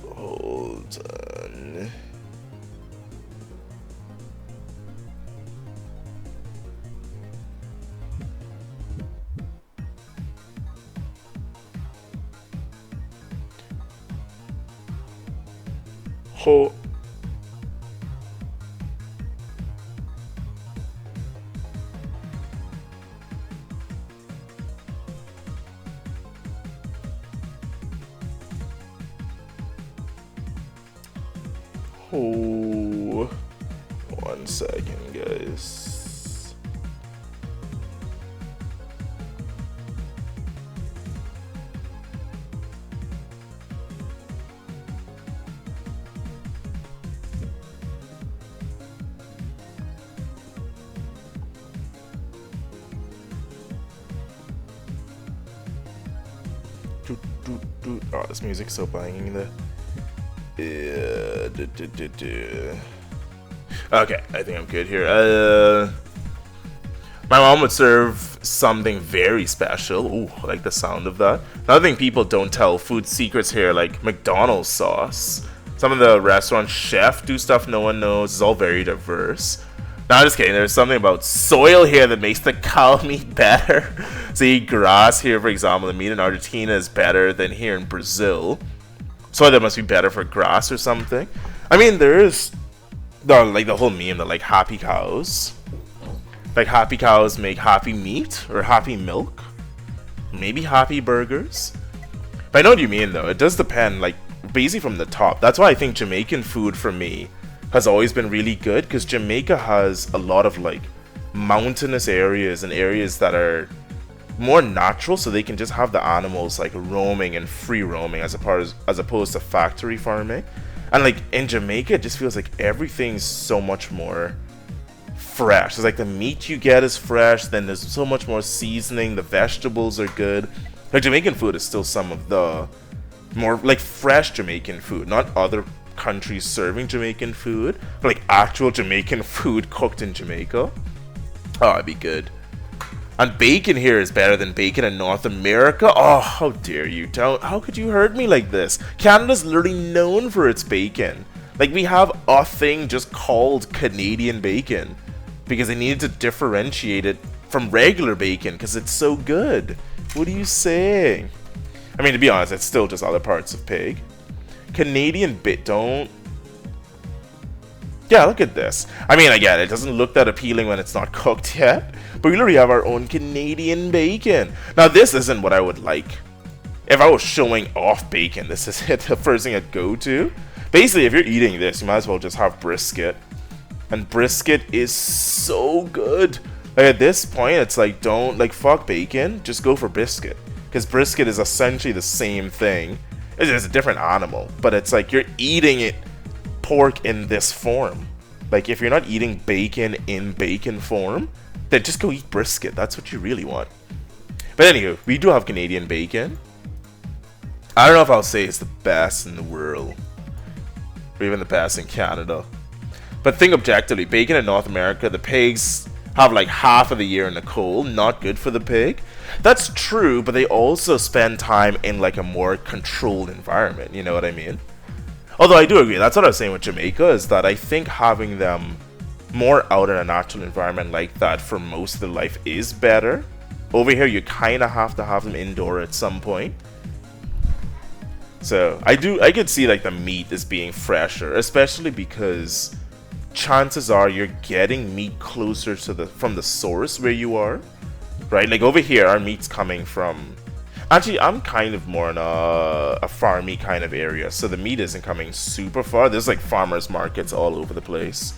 Hold on. Oh. Oh, 1 second, guys. Oh, this music's so banging there. Okay, I think I'm good here. My mom would serve something very special. Ooh, I like the sound of that. Another thing people don't tell food secrets here, like McDonald's sauce. Some of the restaurant chefs do stuff no one knows. It's all very diverse. No, I'm just kidding. There's something about soil here that makes the cow meat better. So you eat grass here, for example. The meat in Argentina is better than here in Brazil. So that must be better for grass or something. I mean, there is the whole meme that like happy cows. Like happy cows make happy meat or happy milk. Maybe happy burgers. But I know what you mean though. It does depend, like basically from the top. That's why I think Jamaican food for me has always been really good, because Jamaica has a lot of like mountainous areas and areas that are more natural, so they can just have the animals like roaming and free roaming as opposed to factory farming. And like in Jamaica, it just feels like everything's so much more fresh. It's like the meat you get is fresh, then there's so much more seasoning, the vegetables are good. Like Jamaican food is still some of the more like fresh Jamaican food, not other countries serving Jamaican food, but like actual Jamaican food cooked in Jamaica. Oh, it'd be good. And bacon here is better than bacon in North America. Oh, how dare you? How could you hurt me like this? Canada's literally known for its bacon. Like, we have a thing just called Canadian bacon because they needed to differentiate it from regular bacon because it's so good. What are you saying? I mean, to be honest, it's still just other parts of pig. Canadian don't. Yeah, look at this. I mean, again, it doesn't look that appealing when it's not cooked yet, but we literally have our own Canadian bacon. Now, this isn't what I would like. If I was showing off bacon, this is it, the first thing I'd go to. Basically, if you're eating this, you might as well just have brisket. And brisket is so good. Like, at this point, it's like, don't, like, fuck bacon, just go for brisket. Because brisket is essentially the same thing. It's a different animal, but it's like you're eating it pork in this form. Like, if you're not eating bacon in bacon form, then just go eat brisket. That's what you really want. But anywho, we do have Canadian bacon. I don't know if I'll say it's the best in the world, or even the best in Canada. But think objectively, bacon in North America, the pigs have like half of the year in the cold, not good for the pig. That's true, but they also spend time in like a more controlled environment, you know what I mean? Although I do agree, that's what I was saying with Jamaica, is that I think having them more out in a natural environment like that for most of their life is better. Over here, you kind of have to have them indoor at some point. So I could see like the meat as being fresher, especially because chances are you're getting meat closer to from the source where you are, right? Like over here, our meat's coming from. Actually, I'm kind of more in a farmy kind of area, so the meat isn't coming super far. There's like farmers markets all over the place,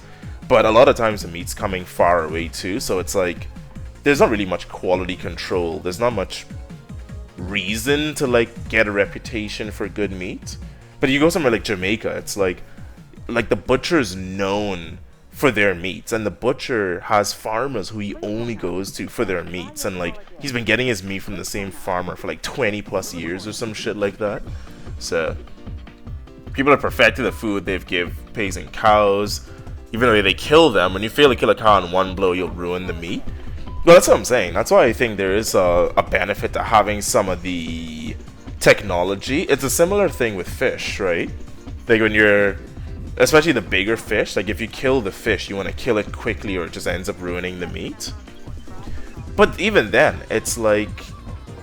but a lot of times the meat's coming far away too. So it's like there's not really much quality control. There's not much reason to like get a reputation for good meat. But you go somewhere like Jamaica, it's like like the butcher's known for their meats, and the butcher has farmers who he only goes to for their meats, and like he's been getting his meat from the same farmer for like 20 plus years or some shit like that. So people have perfected the food they've give pigs and cows. Even though they kill them, when you fail to kill a cow in one blow, you'll ruin the meat. Well, that's what I'm saying. That's why I think there is a benefit to having some of the technology. It's a similar thing with fish, right? Like when you're, especially the bigger fish, like if you kill the fish, you want to kill it quickly or it just ends up ruining the meat. But even then, it's like,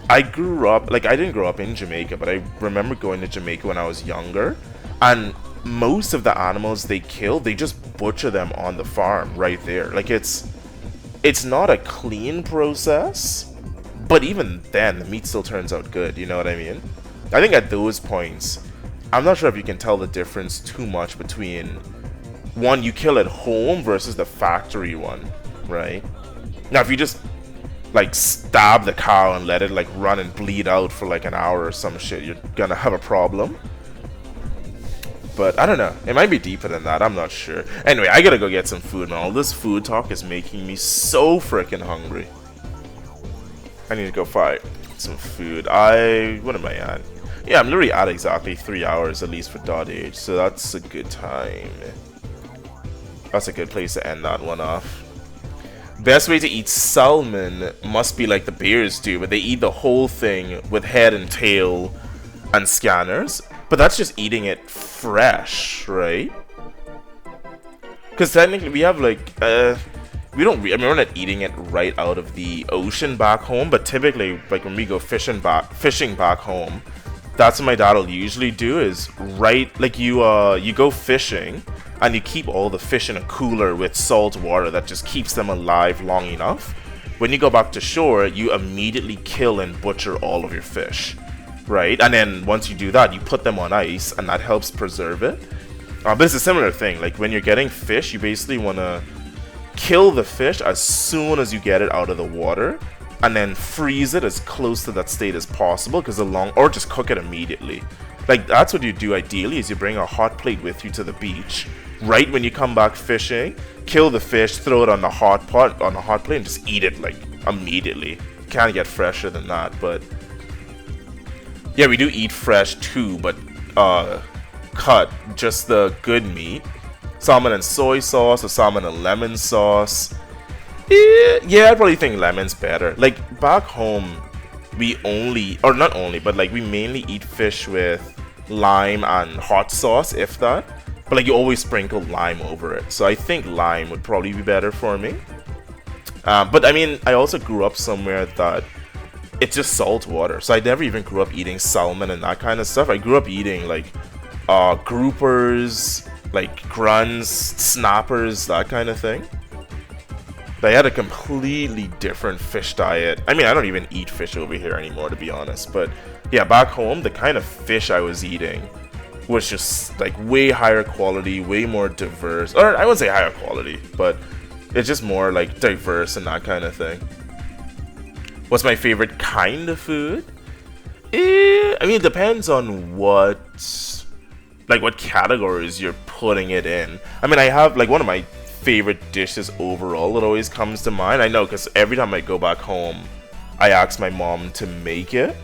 I grew up, like I didn't grow up in Jamaica, but I remember going to Jamaica when I was younger, and most of the animals they kill, they just butcher them on the farm right there. Like it's not a clean process, but even then the meat still turns out good, you know what I mean? I think at those points, I'm not sure if you can tell the difference too much between one you kill at home versus the factory one, right? Now if you just like stab the cow and let it like run and bleed out for like an hour or some shit, you're gonna have a problem. But I don't know, it might be deeper than that, I'm not sure. Anyway, I gotta go get some food, man. All this food talk is making me so freaking hungry. I need to go find some food. What am I at? Yeah, I'm literally at exactly 3 hours at least for dotAGE, so that's a good time. That's a good place to end that one off. Best way to eat salmon must be like the bears do, but they eat the whole thing with head and tail and scanners. But that's just eating it fresh, right? Because technically we have like, we're not eating it right out of the ocean back home, but typically like when we go fishing back home, that's what my dad will usually do is you go fishing and you keep all the fish in a cooler with salt water that just keeps them alive long enough. When you go back to shore, you immediately kill and butcher all of your fish. Right, and then once you do that, you put them on ice, and that helps preserve it. But it's a similar thing. Like when you're getting fish, you basically want to kill the fish as soon as you get it out of the water, and then freeze it as close to that state as possible, or just cook it immediately. Like that's what you do ideally. Is you bring a hot plate with you to the beach. Right when you come back fishing, kill the fish, throw it on the hot plate, and just eat it like immediately. Can't get fresher than that, but. Yeah, we do eat fresh too, but cut just the good meat. Salmon and soy sauce or salmon and lemon sauce. Yeah, I probably think lemon's better. Like back home, we mainly eat fish with lime and hot sauce, if that. But like you always sprinkle lime over it. So I think lime would probably be better for me. But I mean, I also grew up somewhere that it's just salt water, so I never even grew up eating salmon and that kind of stuff. I grew up eating like groupers, like gruns, snappers, that kind of thing. But I had a completely different fish diet. I mean, I don't even eat fish over here anymore, to be honest. But yeah, back home, the kind of fish I was eating was just like way higher quality, way more diverse. Or I wouldn't say higher quality, but it's just more like diverse and that kind of thing. What's my favorite kind of food? I mean, it depends on what categories you're putting it in. I mean, I have like one of my favorite dishes overall that always comes to mind. I know, because every time I go back home, I ask my mom to make it.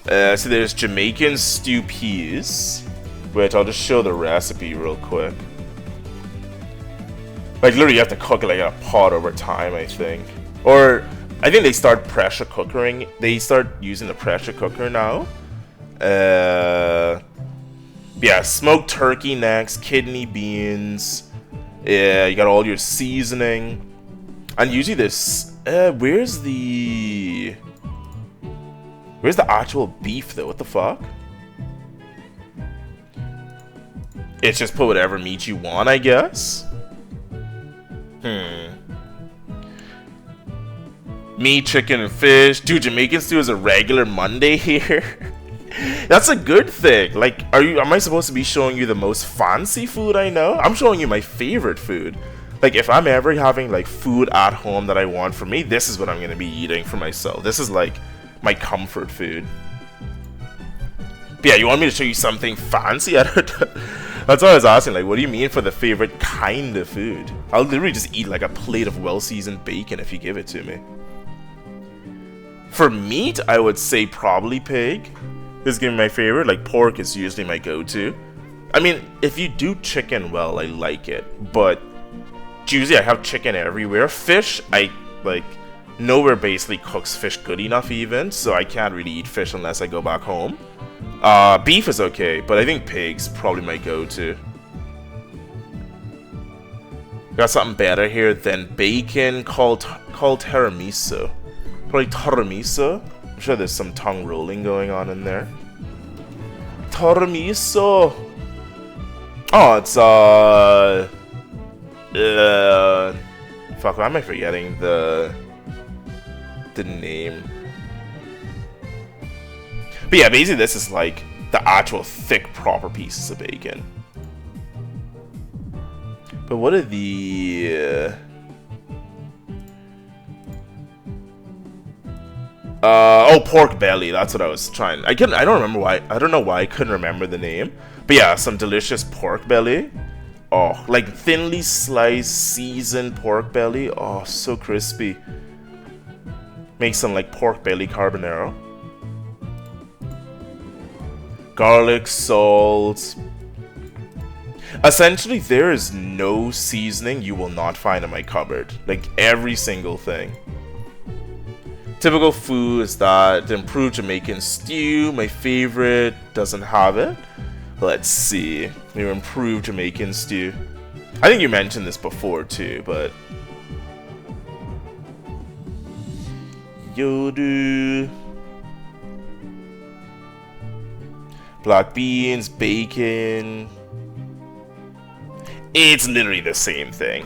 So there's Jamaican stew peas, which I'll just show the recipe real quick. Like literally you have to cook it like in a pot over time, I think. Or I think they start pressure cookering. They start using the pressure cooker now. Yeah, smoked turkey necks, kidney beans. Yeah, you got all your seasoning. And usually this where's the actual beef though? What the fuck? It's just put whatever meat you want, I guess. Meat, chicken, and fish. Dude, Jamaican stew is a regular Monday here. That's a good thing. Like, am I supposed to be showing you the most fancy food I know? I'm showing you my favorite food. Like, if I'm ever having, like, food at home that I want for me, this is what I'm gonna be eating for myself. This is, like, my comfort food. But yeah, you want me to show you something fancy? I don't know. That's what I was asking, like, what do you mean for the favorite kind of food? I'll literally just eat like a plate of well-seasoned bacon if you give it to me. For meat, I would say probably pig is gonna be my favorite. Like, pork is usually my go-to. I mean, if you do chicken well, I like it. But usually I have chicken everywhere. Fish, I, like, nowhere basically cooks fish good enough even. So I can't really eat fish unless I go back home. Beef is okay, but I think pig's probably my go-to. Got something better here than bacon called tiramisu. Probably tiramisu. I'm sure there's some tongue rolling going on in there. Tiramisu. Oh, it's fuck, why am I forgetting the name? But yeah, basically this is like the actual thick, proper pieces of bacon. But what are the... oh, pork belly, that's what I was trying. I don't remember why, I don't know why I couldn't remember the name. But yeah, some delicious pork belly. Oh, like thinly sliced, seasoned pork belly. Oh, so crispy. Make some like pork belly carbonara. Garlic, salt. Essentially, there is no seasoning you will not find in my cupboard. Like, every single thing. Typical food is that the improved Jamaican stew, my favorite, doesn't have it. Let's see. Your improved Jamaican stew. I think you mentioned this before too, but... Yodu. Black beans, bacon. It's literally the same thing.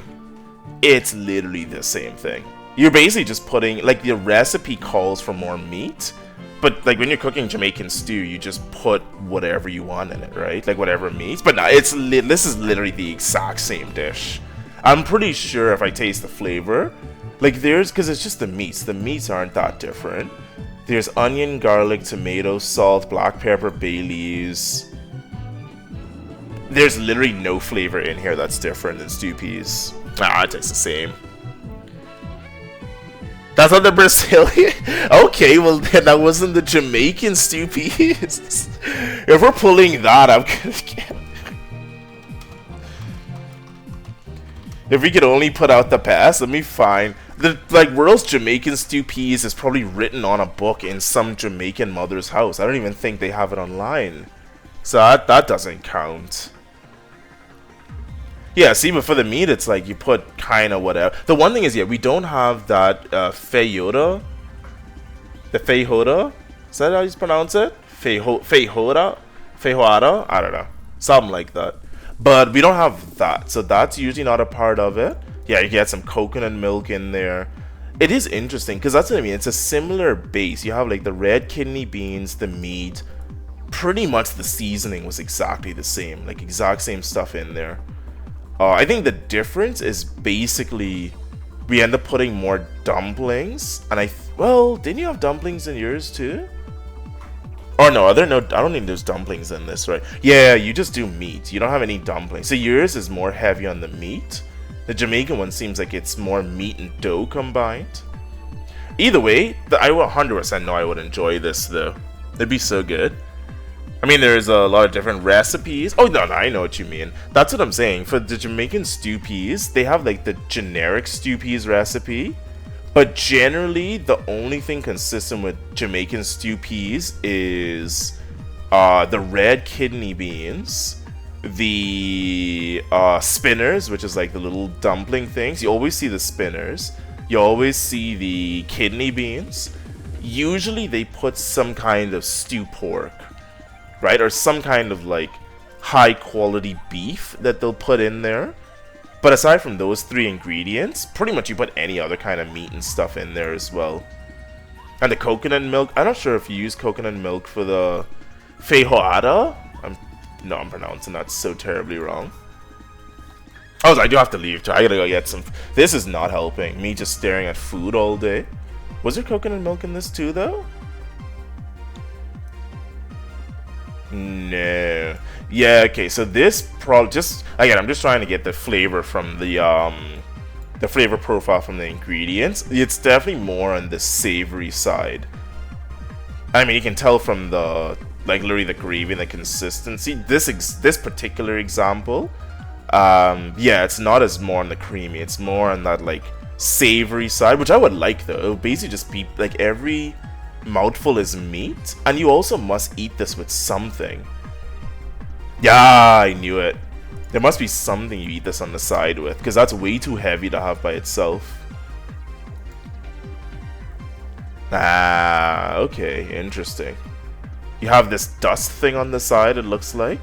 It's literally the same thing. You're basically just putting, like, the recipe calls for more meat, but like when you're cooking Jamaican stew, you just put whatever you want in it, right? Like whatever meat. But no, this is literally the exact same dish. I'm pretty sure if I taste the flavor, like because it's just the meats aren't that different. There's onion, garlic, tomato, salt, black pepper, bay leaves. There's literally no flavor in here that's different than stew peas. Ah, it tastes the same. That's not the Brazilian? Okay, well then that wasn't the Jamaican stew peas. If we're pulling that, I'm gonna get... If we could only put out the past, let me find... The like world's Jamaican stew peas is probably written on a book in some Jamaican mother's house. I don't even think they have it online. So that doesn't count. Yeah, see, but for the meat, it's like you put kind of whatever. The one thing is, yeah, we don't have that feijoada. The feijoada? Is that how you pronounce it? Feijoada? Feijoada? I don't know. Something like that. But we don't have that, so that's usually not a part of it. Yeah, you get some coconut milk in there. It is interesting, because that's what I mean. It's a similar base. You have like the red kidney beans, the meat. Pretty much the seasoning was exactly the same. Like exact same stuff in there. I think the difference is basically we end up putting more dumplings. And well, didn't you have dumplings in yours too? Oh no, I don't think there's dumplings in this, right? Yeah, you just do meat. You don't have any dumplings. So yours is more heavy on the meat. The Jamaican one seems like it's more meat and dough combined. Either way, I 100% know I would enjoy this though. It'd be so good. I mean, there's a lot of different recipes. Oh, no, I know what you mean. That's what I'm saying. For the Jamaican stew peas, they have like the generic stew peas recipe. But generally, the only thing consistent with Jamaican stew peas is the red kidney beans, the spinners, which is like the little dumpling things. You always see the spinners. You always see the kidney beans. Usually, they put some kind of stew pork, right? Or some kind of like high quality beef that they'll put in there. But aside from those three ingredients, pretty much you put any other kind of meat and stuff in there as well. And the coconut milk, I'm not sure if you use coconut milk for the feijoada. I'm pronouncing that so terribly wrong. Oh, I do have to leave too. I gotta go get some. This is not helping me just staring at food all day. Was there coconut milk in this too though? No. Yeah, okay, so this probably just again, I'm just trying to get the flavor from the flavor profile from the ingredients. It's definitely more on the savory side. I mean, you can tell from the like literally the gravy and the consistency. This particular example, yeah, it's not as more on the creamy. It's more on that like savory side, which I would like though. It would basically just be like every mouthful is meat, and you also must eat this with something. Yeah, I knew it. There must be something you eat this on the side with, because that's way too heavy to have by itself. Ah, okay, interesting. You have this dust thing on the side, it looks like.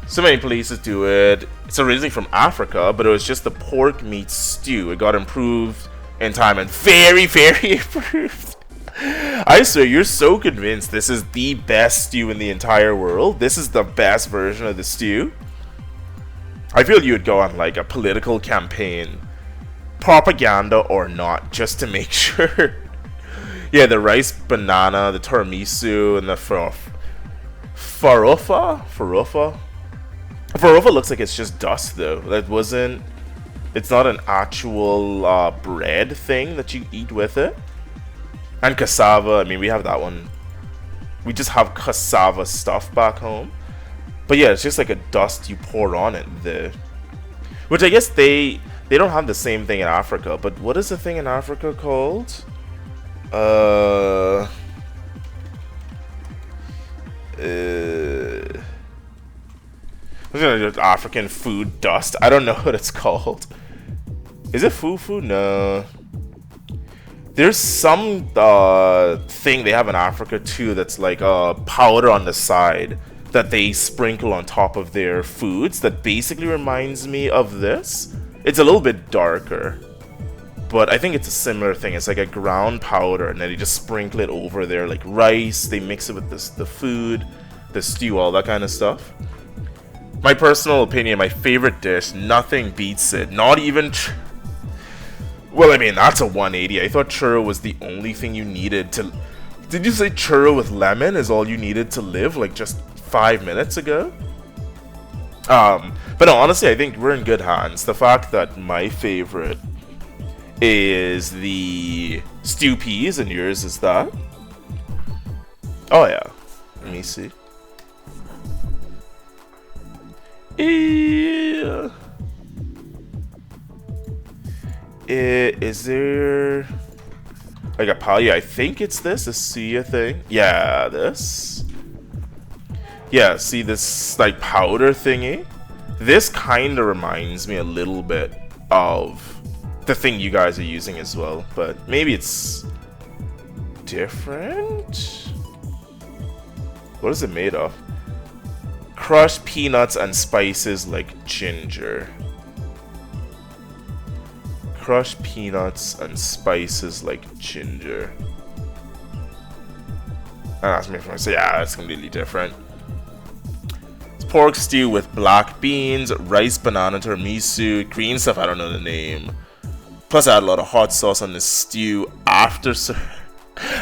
So many places do it. It's originally from Africa, but it was just the pork meat stew. It got improved in time and very, very improved. I swear, you're so convinced this is the best stew in the entire world. This is the best version of the stew. I feel you would go on like a political campaign, propaganda or not, just to make sure. Yeah, the rice banana, the tiramisu, and the farofa. Farofa looks like it's just dust though. That wasn't. It's not an actual bread thing that you eat with it. And cassava, I mean, we have that one. We just have cassava stuff back home. But yeah, it's just like a dust you pour on it. Which I guess they don't have the same thing in Africa. But what is the thing in Africa called? African food dust. I don't know what it's called. Is it fufu? No. There's some thing they have in Africa too that's like a powder on the side that they sprinkle on top of their foods that basically reminds me of this. It's a little bit darker, but I think it's a similar thing. It's like a ground powder and then they just sprinkle it over there like rice. They mix it with the food, the stew, all that kind of stuff. My personal opinion, my favorite dish, nothing beats it. Not even... Well, I mean, that's a 180. I thought churro was the only thing you needed to... Did you say churro with lemon is all you needed to live, like, just 5 minutes ago? But no, honestly, I think we're in good hands. The fact that my favorite is the stew peas and yours is that. Oh, yeah. Let me see. Yeah. Is there like a pal? Yeah, I think it's this. Is see a thing? Yeah, this. Yeah, see this like powder thingy? This kind of reminds me a little bit of the thing you guys are using as well, but maybe it's different. What is it made of? Crushed peanuts and spices like ginger. Crushed peanuts and spices like ginger. And that's me from. So yeah, that's completely different. It's pork stew with black beans, rice, banana, tiramisu, green stuff. I don't know the name. Plus, I had a lot of hot sauce on the stew after. All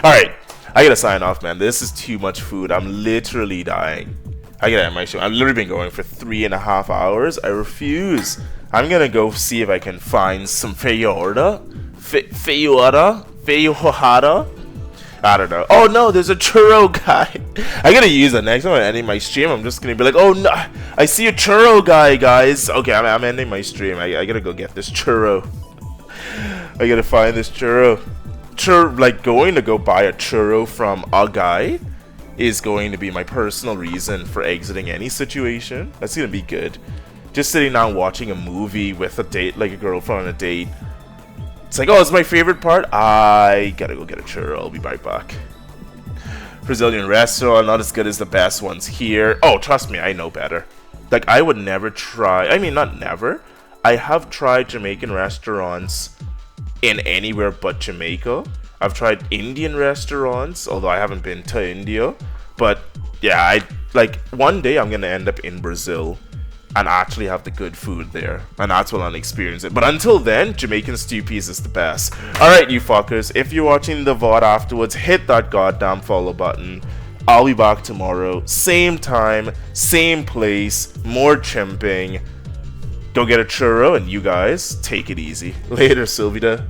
right, I gotta sign off, man. This is too much food. I'm literally dying. I gotta end my show. I've literally been going for 3.5 hours. I refuse. I'm gonna go see if I can find some feijoada. I don't know. Oh no, there's a churro guy. I gotta use it next time I'm ending my stream. I'm just gonna be like, oh no, I see a churro guy, guys. Okay, I'm ending my stream. I gotta go get this churro. I gotta find this churro. Like going to go buy a churro from a guy is going to be my personal reason for exiting any situation. That's gonna be good. Just sitting down watching a movie with a date, like a girlfriend on a date. It's like, oh, it's my favorite part. I gotta go get a churro. I'll be right back. Brazilian restaurant, not as good as the best ones here. Oh, trust me, I know better. Like, I would never try. I mean, not never. I have tried Jamaican restaurants in anywhere but Jamaica. I've tried Indian restaurants, although I haven't been to India. But yeah, one day I'm gonna end up in Brazil and actually have the good food there, and that's when I'll experience it. But until then, Jamaican stew peas is the best. Alright, you fuckers, if you're watching the VOD afterwards, hit that goddamn follow button. I'll be back tomorrow, same time, same place, more chimping. Go get a churro, and you guys take it easy. Later, Sylvida.